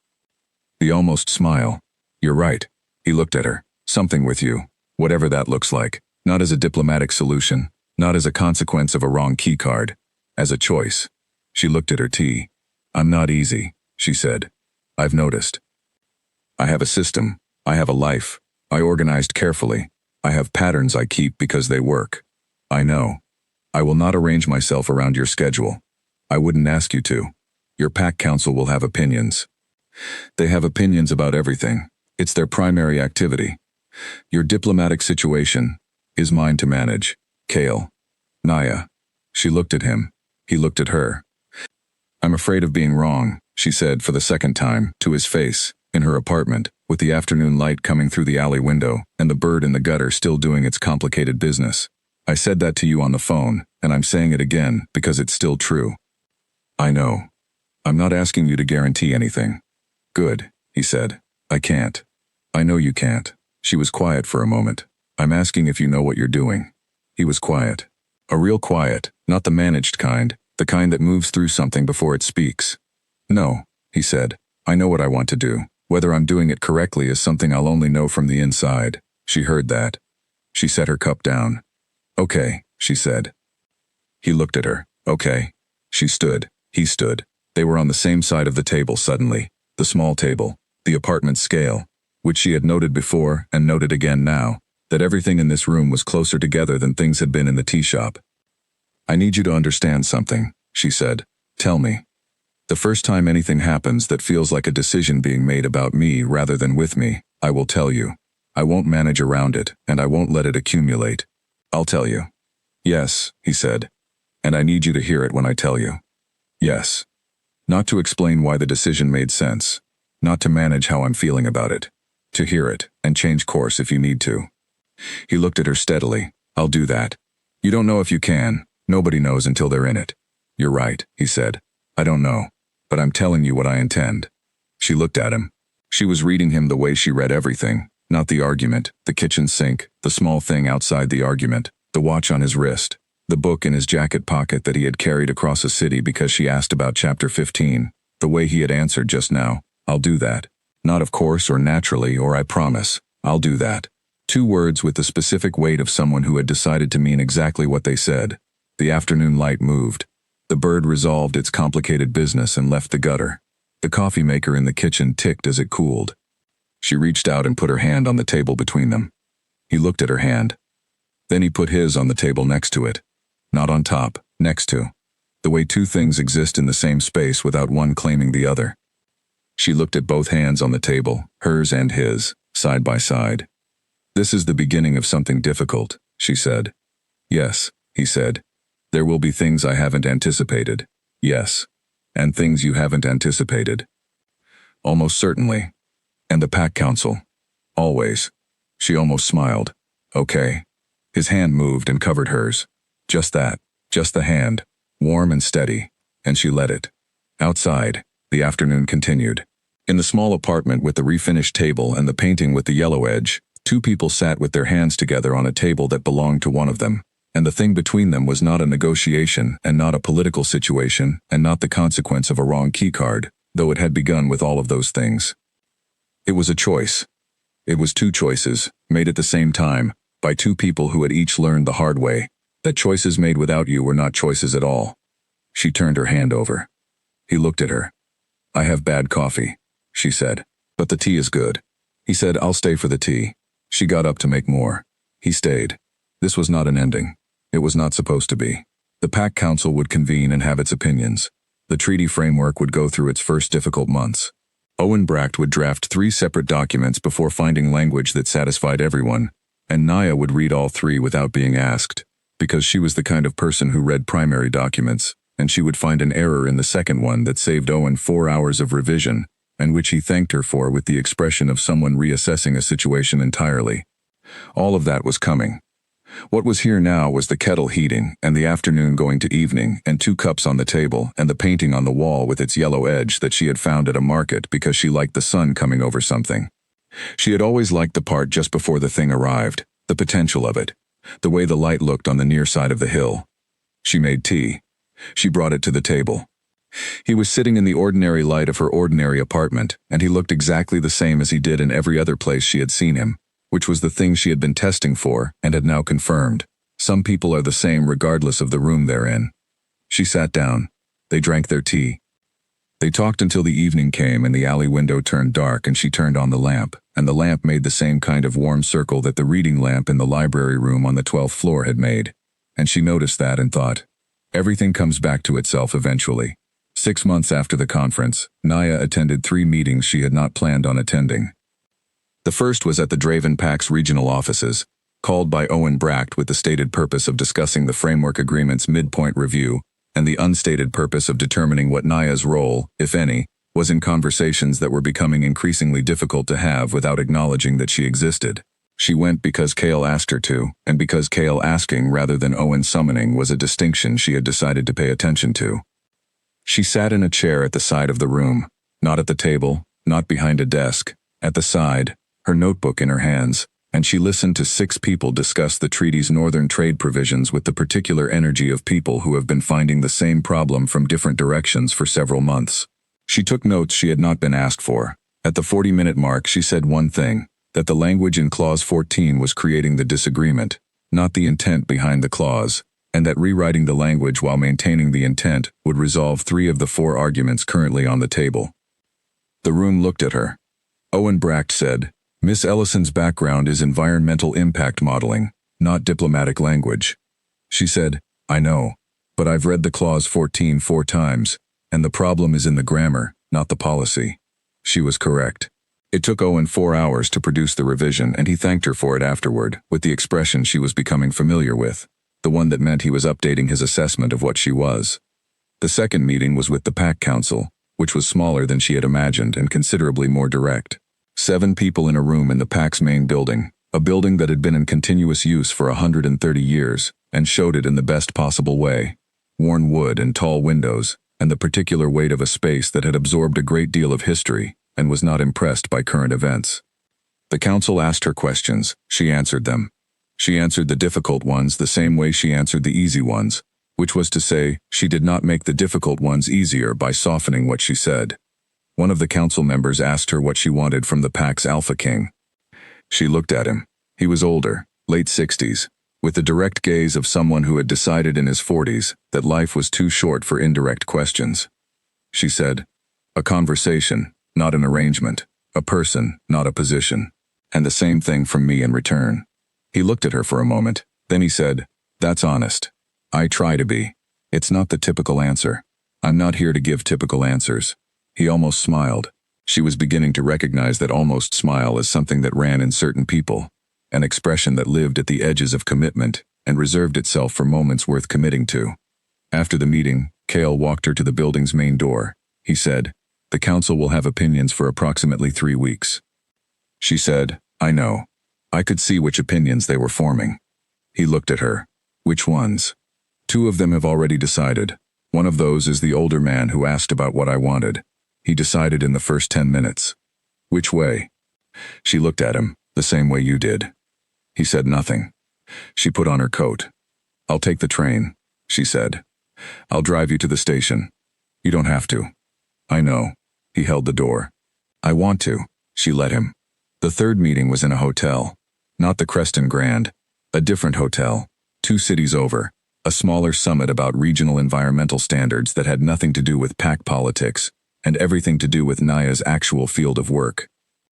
The almost smile. "You're right." He looked at her. "Something with you. Whatever that looks like. Not as a diplomatic solution. Not as a consequence of a wrong keycard. As a choice." She looked at her tea. "I'm not easy," she said. "I've noticed. I have a system. I have a life. I organized carefully. I have patterns I keep because they work. I know. I will not arrange myself around your schedule. I wouldn't ask you to. Your pack council will have opinions. They have opinions about everything. It's their primary activity. Your diplomatic situation is mine to manage. Kale. Naya." She looked at him. He looked at her. "I'm afraid of being wrong," she said for the second time, to his face, in her apartment, with the afternoon light coming through the alley window, and the bird in the gutter still doing its complicated business. "I said that to you on the phone, and I'm saying it again because it's still true." "I know. I'm not asking you to guarantee anything." "Good," he said. "I can't." "I know you can't." She was quiet for a moment. "I'm asking if you know what you're doing." He was quiet. A real quiet, not the managed kind, the kind that moves through something before it speaks. "No," he said. "I know what I want to do. Whether I'm doing it correctly is something I'll only know from the inside." She heard that. She set her cup down. "Okay," she said. He looked at her. "Okay." She stood. He stood. They were on the same side of the table suddenly. The small table. The apartment scale. Which she had noted before, and noted again now, that everything in this room was closer together than things had been in the tea shop. "I need you to understand something," she said. "Tell me. The first time anything happens that feels like a decision being made about me rather than with me, I will tell you. I won't manage around it, and I won't let it accumulate. I'll tell you." "Yes," he said. "And I need you to hear it when I tell you." "Yes." Not to explain why the decision made sense. Not to manage how I'm feeling about it. To hear it, and change course if you need to. He looked at her steadily. "I'll do that. You don't know if you can. Nobody knows until they're in it." "You're right," he said. "I don't know. But I'm telling you what I intend." She looked at him. She was reading him the way she read everything, not the argument, the kitchen sink, the small thing outside the argument, the watch on his wrist, the book in his jacket pocket that he had carried across a city because she asked about chapter 15, the way he had answered just now, "I'll do that. Not of course or naturally or I promise. I'll do that." 2 words with the specific weight of someone who had decided to mean exactly what they said. The afternoon light moved. The bird resolved its complicated business and left the gutter. The coffee maker in the kitchen ticked as it cooled. She reached out and put her hand on the table between them. He looked at her hand. Then he put his on the table next to it. Not on top, next to. The way 2 things exist in the same space without one claiming the other. She looked at both hands on the table, hers and his, side by side. "This is the beginning of something difficult," she said. "Yes," he said. "There will be things I haven't anticipated. Yes. And things you haven't anticipated." "Almost certainly. And the Pack Council. Always." She almost smiled. "Okay." His hand moved and covered hers. Just that. Just the hand. Warm and steady. And she let it. Outside, the afternoon continued. In the small apartment with the refinished table and the painting with the yellow edge, 2 people sat with their hands together on a table that belonged to one of them. And the thing between them was not a negotiation and not a political situation and not the consequence of a wrong keycard, though it had begun with all of those things. It was a choice. It was 2 choices, made at the same time, by 2 people who had each learned the hard way, that choices made without you were not choices at all. She turned her hand over. He looked at her. "I have bad coffee," she said, "but the tea is good." He said, "I'll stay for the tea." She got up to make more. He stayed. This was not an ending. It was not supposed to be. The Pack Council would convene and have its opinions. The treaty framework would go through its first difficult months. Owen Bracht would draft 3 separate documents before finding language that satisfied everyone, and Naya would read all 3 without being asked, because she was the kind of person who read primary documents, and she would find an error in the second one that saved Owen 4 hours of revision, and which he thanked her for with the expression of someone reassessing a situation entirely. All of that was coming. What was here now was the kettle heating, and the afternoon going to evening, and 2 cups on the table, and the painting on the wall with its yellow edge that she had found at a market because she liked the sun coming over something. She had always liked the part just before the thing arrived, the potential of it, the way the light looked on the near side of the hill. She made tea. She brought it to the table. He was sitting in the ordinary light of her ordinary apartment, and he looked exactly the same as he did in every other place she had seen him, which was the thing she had been testing for and had now confirmed. Some people are the same regardless of the room they're in. She sat down. They drank their tea. They talked until the evening came and the alley window turned dark and she turned on the lamp, and the lamp made the same kind of warm circle that the reading lamp in the library room on the 12th floor had made. And she noticed that and thought, everything comes back to itself eventually. 6 months after the conference, Naya attended 3 meetings she had not planned on attending. The first was at the Draven Pack's regional offices, called by Owen Bracht with the stated purpose of discussing the framework agreement's midpoint review, and the unstated purpose of determining what Naya's role, if any, was in conversations that were becoming increasingly difficult to have without acknowledging that she existed. She went because Kale asked her to, and because Kale asking rather than Owen summoning was a distinction she had decided to pay attention to. She sat in a chair at the side of the room, not at the table, not behind a desk, at the side, her notebook in her hands, and she listened to 6 people discuss the treaty's northern trade provisions with the particular energy of people who have been finding the same problem from different directions for several months. She took notes she had not been asked for. At the 40-minute mark she said one thing, that the language in Clause 14 was creating the disagreement, not the intent behind the clause, and that rewriting the language while maintaining the intent would resolve 3 of the 4 arguments currently on the table. The room looked at her. Owen Bracht said, "Miss Ellison's background is environmental impact modeling, not diplomatic language." She said, "I know, but I've read the Clause 14 4 times, and the problem is in the grammar, not the policy." She was correct. It took Owen 4 hours to produce the revision, and he thanked her for it afterward, with the expression she was becoming familiar with, the one that meant he was updating his assessment of what she was. The second meeting was with the Pack Council, which was smaller than she had imagined and considerably more direct. 7 people in a room in the Pack's main building, a building that had been in continuous use for 130 years, and showed it in the best possible way. Worn wood and tall windows, and the particular weight of a space that had absorbed a great deal of history, and was not impressed by current events. The council asked her questions, she answered them. She answered the difficult ones the same way she answered the easy ones, which was to say, she did not make the difficult ones easier by softening what she said. One of the council members asked her what she wanted from the Pack's Alpha King. She looked at him. He was older, late 60s, with the direct gaze of someone who had decided in his 40s that life was too short for indirect questions. She said, "A conversation, not an arrangement, a person, not a position, and the same thing from me in return." He looked at her for a moment, then he said, "That's honest. I try to be. It's not the typical answer. I'm not here to give typical answers." He almost smiled. She was beginning to recognize that almost smile as something that ran in certain people, an expression that lived at the edges of commitment and reserved itself for moments worth committing to. After the meeting, Kale walked her to the building's main door. He said, "The council will have opinions for approximately 3 weeks." She said, "I know." I could see which opinions they were forming. He looked at her. "Which ones?" "2 of them have already decided. One of those is the older man who asked about what I wanted. He decided in the first 10 minutes. "Which way?" She looked at him, the same way you did. He said nothing. She put on her coat. "I'll take the train," she said. "I'll drive you to the station." "You don't have to." "I know." He held the door. "I want to." She let him. The third meeting was in a hotel. Not the Creston Grand. A different hotel. 2 cities over. A smaller summit about regional environmental standards that had nothing to do with Pack politics, and everything to do with Naya's actual field of work.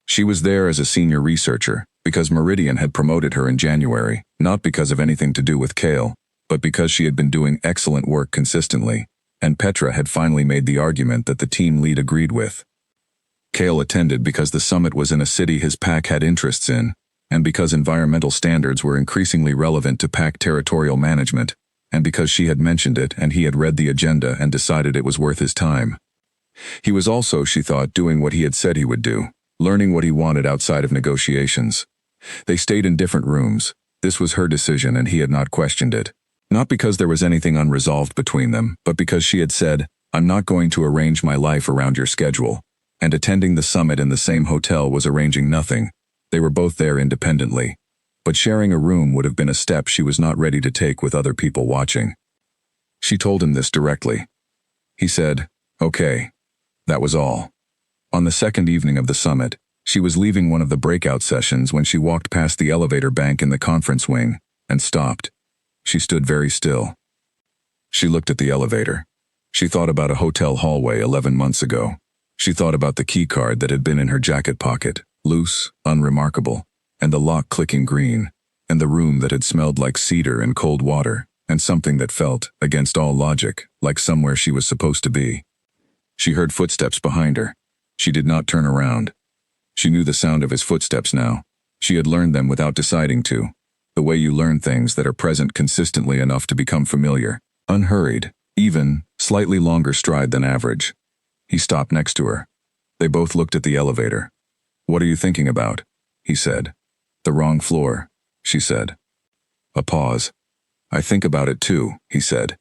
She was there as a senior researcher, because Meridian had promoted her in January, not because of anything to do with Kale, but because she had been doing excellent work consistently, and Petra had finally made the argument that the team lead agreed with. Kale attended because the summit was in a city his Pack had interests in, and because environmental standards were increasingly relevant to Pack territorial management, and because she had mentioned it and he had read the agenda and decided it was worth his time. He was also, she thought, doing what he had said he would do, learning what he wanted outside of negotiations. They stayed in different rooms. This was her decision and he had not questioned it. Not because there was anything unresolved between them, but because she had said, "I'm not going to arrange my life around your schedule." And attending the summit in the same hotel was arranging nothing. They were both there independently. But sharing a room would have been a step she was not ready to take with other people watching. She told him this directly. He said, "Okay." That was all. On the second evening of the summit, she was leaving one of the breakout sessions when she walked past the elevator bank in the conference wing, and stopped. She stood very still. She looked at the elevator. She thought about a hotel hallway 11 months ago. She thought about the key card that had been in her jacket pocket, loose, unremarkable, and the lock clicking green, and the room that had smelled like cedar and cold water, and something that felt, against all logic, like somewhere she was supposed to be. She heard footsteps behind her. She did not turn around. She knew the sound of his footsteps now. She had learned them without deciding to. The way you learn things that are present consistently enough to become familiar. Unhurried, Even, slightly longer stride than average. He stopped next to her. They both looked at the elevator. "What are you thinking about?" he said. "The wrong floor," she said. A pause. "I think about it too," he said.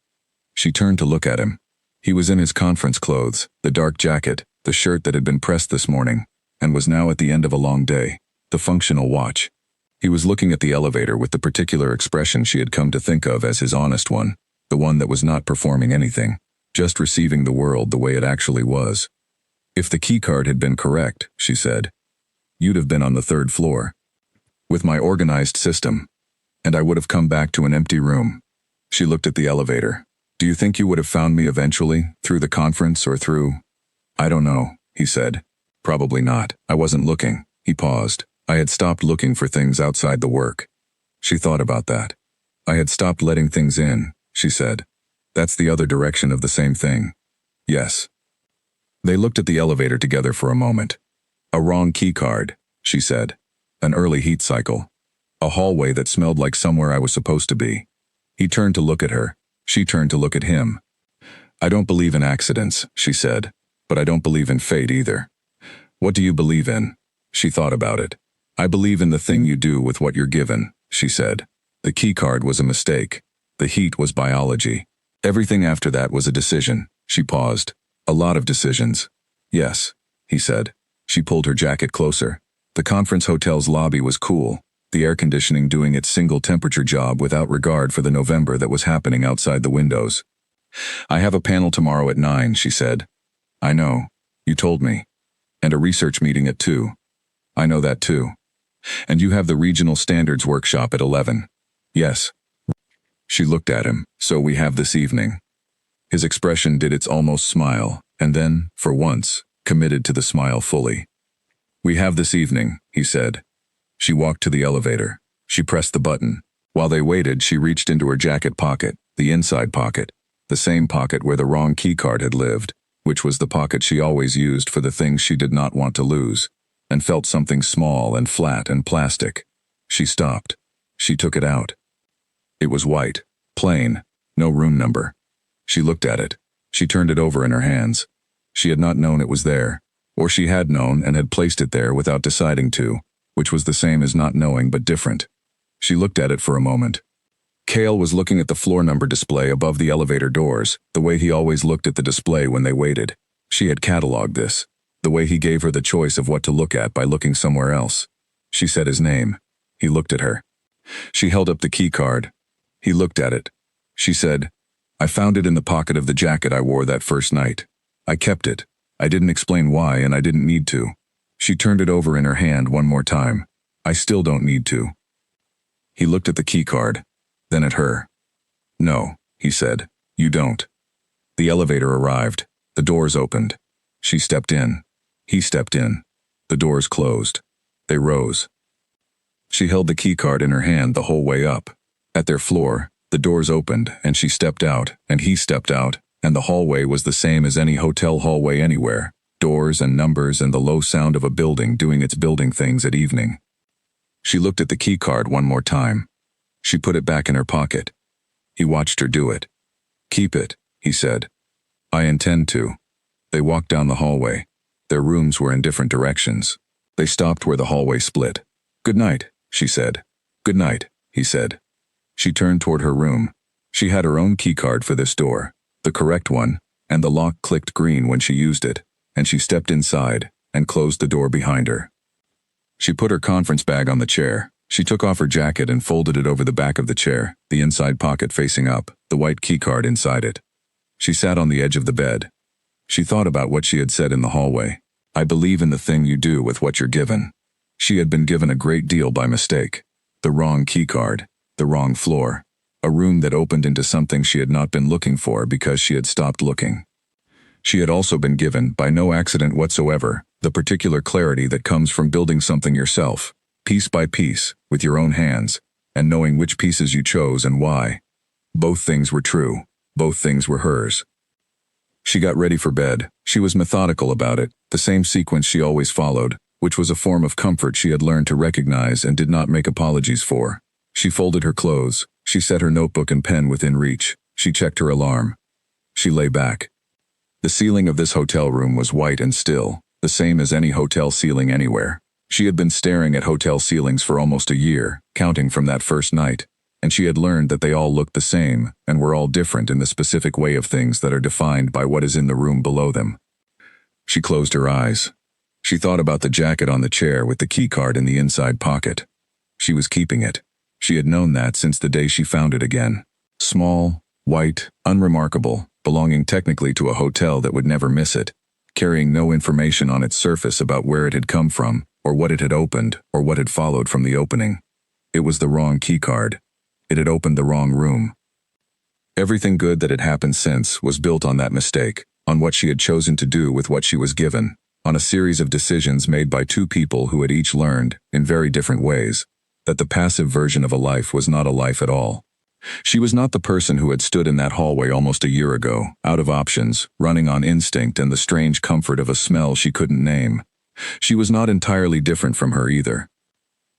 She turned to look at him. He was in his conference clothes, the dark jacket, the shirt that had been pressed this morning, and was now at the end of a long day, the functional watch. He was looking at the elevator with the particular expression she had come to think of as his honest one, the one that was not performing anything, just receiving the world the way it actually was. "If the keycard had been correct," she said, "you'd have been on the 3rd floor. With my organized system. And I would have come back to an empty room." She looked at the elevator. "Do you think you would have found me eventually, through the conference or through—" "I don't know," he said. "Probably not. I wasn't looking." He paused. "I had stopped looking for things outside the work." She thought about that. "I had stopped letting things in," she said. "That's the other direction of the same thing." "Yes." They looked at the elevator together for a moment. "A wrong keycard," she said. "An early heat cycle. A hallway that smelled like somewhere I was supposed to be." He turned to look at her. She turned to look at him. "I don't believe in accidents," she said, "but I don't believe in fate either." "What do you believe in?" She thought about it. "I believe in the thing you do with what you're given," she said. "The keycard was a mistake. The heat was biology. Everything after that was a decision." She paused. "A lot of decisions." "Yes," he said. She pulled her jacket closer. The conference hotel's lobby was cool, the air conditioning doing its single-temperature job without regard for the November that was happening outside the windows. "I have a panel tomorrow at 9, she said. "I know. You told me. And a research meeting at 2. "I know that too. "And you have the regional standards workshop at 11. "Yes." She looked at him. "So we have this evening." His expression did its almost smile, and then, for once, committed to the smile fully. "We have this evening," he said. She walked to the elevator. She pressed the button. While they waited, she reached into her jacket pocket, the inside pocket, the same pocket where the wrong keycard had lived, which was the pocket she always used for the things she did not want to lose, and felt something small and flat and plastic. She stopped. She took it out. It was white, plain, no room number. She looked at it. She turned it over in her hands. She had not known it was there, or she had known and had placed it there without deciding to, which was the same as not knowing but different. She looked at it for a moment. Cale was looking at the floor number display above the elevator doors, the way he always looked at the display when they waited. She had cataloged this, the way he gave her the choice of what to look at by looking somewhere else. She said his name. He looked at her. She held up the keycard. He looked at it. She said, "I found it in the pocket of the jacket I wore that first night. I kept it. I didn't explain why, and I didn't need to." She turned it over in her hand one more time. "I still don't need to." He looked at the keycard, then at her. "No," he said, "you don't." The elevator arrived. The doors opened. She stepped in. He stepped in. The doors closed. They rose. She held the keycard in her hand the whole way up. At their floor, the doors opened, and she stepped out, and he stepped out, and the hallway was the same as any hotel hallway anywhere. Doors and numbers and the low sound of a building doing its building things at evening. She looked at the keycard one more time. She put it back in her pocket. He watched her do it. "Keep it," he said. "I intend to." They walked down the hallway. Their rooms were in different directions. They stopped where the hallway split. "Good night," she said. "Good night," he said. She turned toward her room. She had her own keycard for this door, the correct one, and the lock clicked green when she used it, and she stepped inside and closed the door behind her. She put her conference bag on the chair. She took off her jacket and folded it over the back of the chair, the inside pocket facing up, the white keycard inside it. She sat on the edge of the bed. She thought about what she had said in the hallway. "I believe in the thing you do with what you're given." She had been given a great deal by mistake. The wrong keycard, the wrong floor, a room that opened into something she had not been looking for because she had stopped looking. She had also been given, by no accident whatsoever, the particular clarity that comes from building something yourself, piece by piece, with your own hands, and knowing which pieces you chose and why. Both things were true. Both things were hers. She got ready for bed. She was methodical about it, the same sequence she always followed, which was a form of comfort she had learned to recognize and did not make apologies for. She folded her clothes. She set her notebook and pen within reach. She checked her alarm. She lay back. The ceiling of this hotel room was white and still, the same as any hotel ceiling anywhere. She had been staring at hotel ceilings for almost a year, counting from that first night, and she had learned that they all looked the same and were all different in the specific way of things that are defined by what is in the room below them. She closed her eyes. She thought about the jacket on the chair with the keycard in the inside pocket. She was keeping it. She had known that since the day she found it again. Small, white, unremarkable, belonging technically to a hotel that would never miss it, carrying no information on its surface about where it had come from, or what it had opened, or what had followed from the opening. It was the wrong keycard. It had opened the wrong room. Everything good that had happened since was built on that mistake, on what she had chosen to do with what she was given, on a series of decisions made by two people who had each learned, in very different ways, that the passive version of a life was not a life at all. She was not the person who had stood in that hallway almost a year ago, out of options, running on instinct and the strange comfort of a smell she couldn't name. She was not entirely different from her either.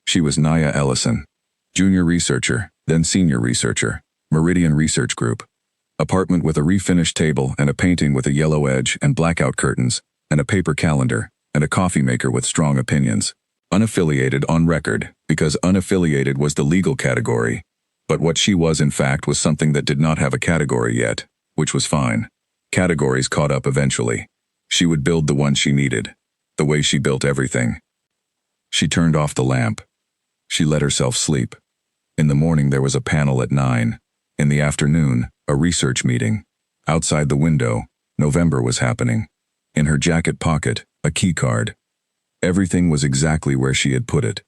She was Nia Ellison, junior researcher, then senior researcher, Meridian Research Group. Apartment with a refinished table and a painting with a yellow edge and blackout curtains, and a paper calendar, and a coffee maker with strong opinions. Unaffiliated on record, because unaffiliated was the legal category. But what she was in fact was something that did not have a category yet, which was fine. Categories caught up eventually. She would build the one she needed, the way she built everything. She turned off the lamp. She let herself sleep. In the morning there was a panel at 9. In the afternoon, a research meeting. Outside the window, November was happening. In her jacket pocket, a key card. Everything was exactly where she had put it.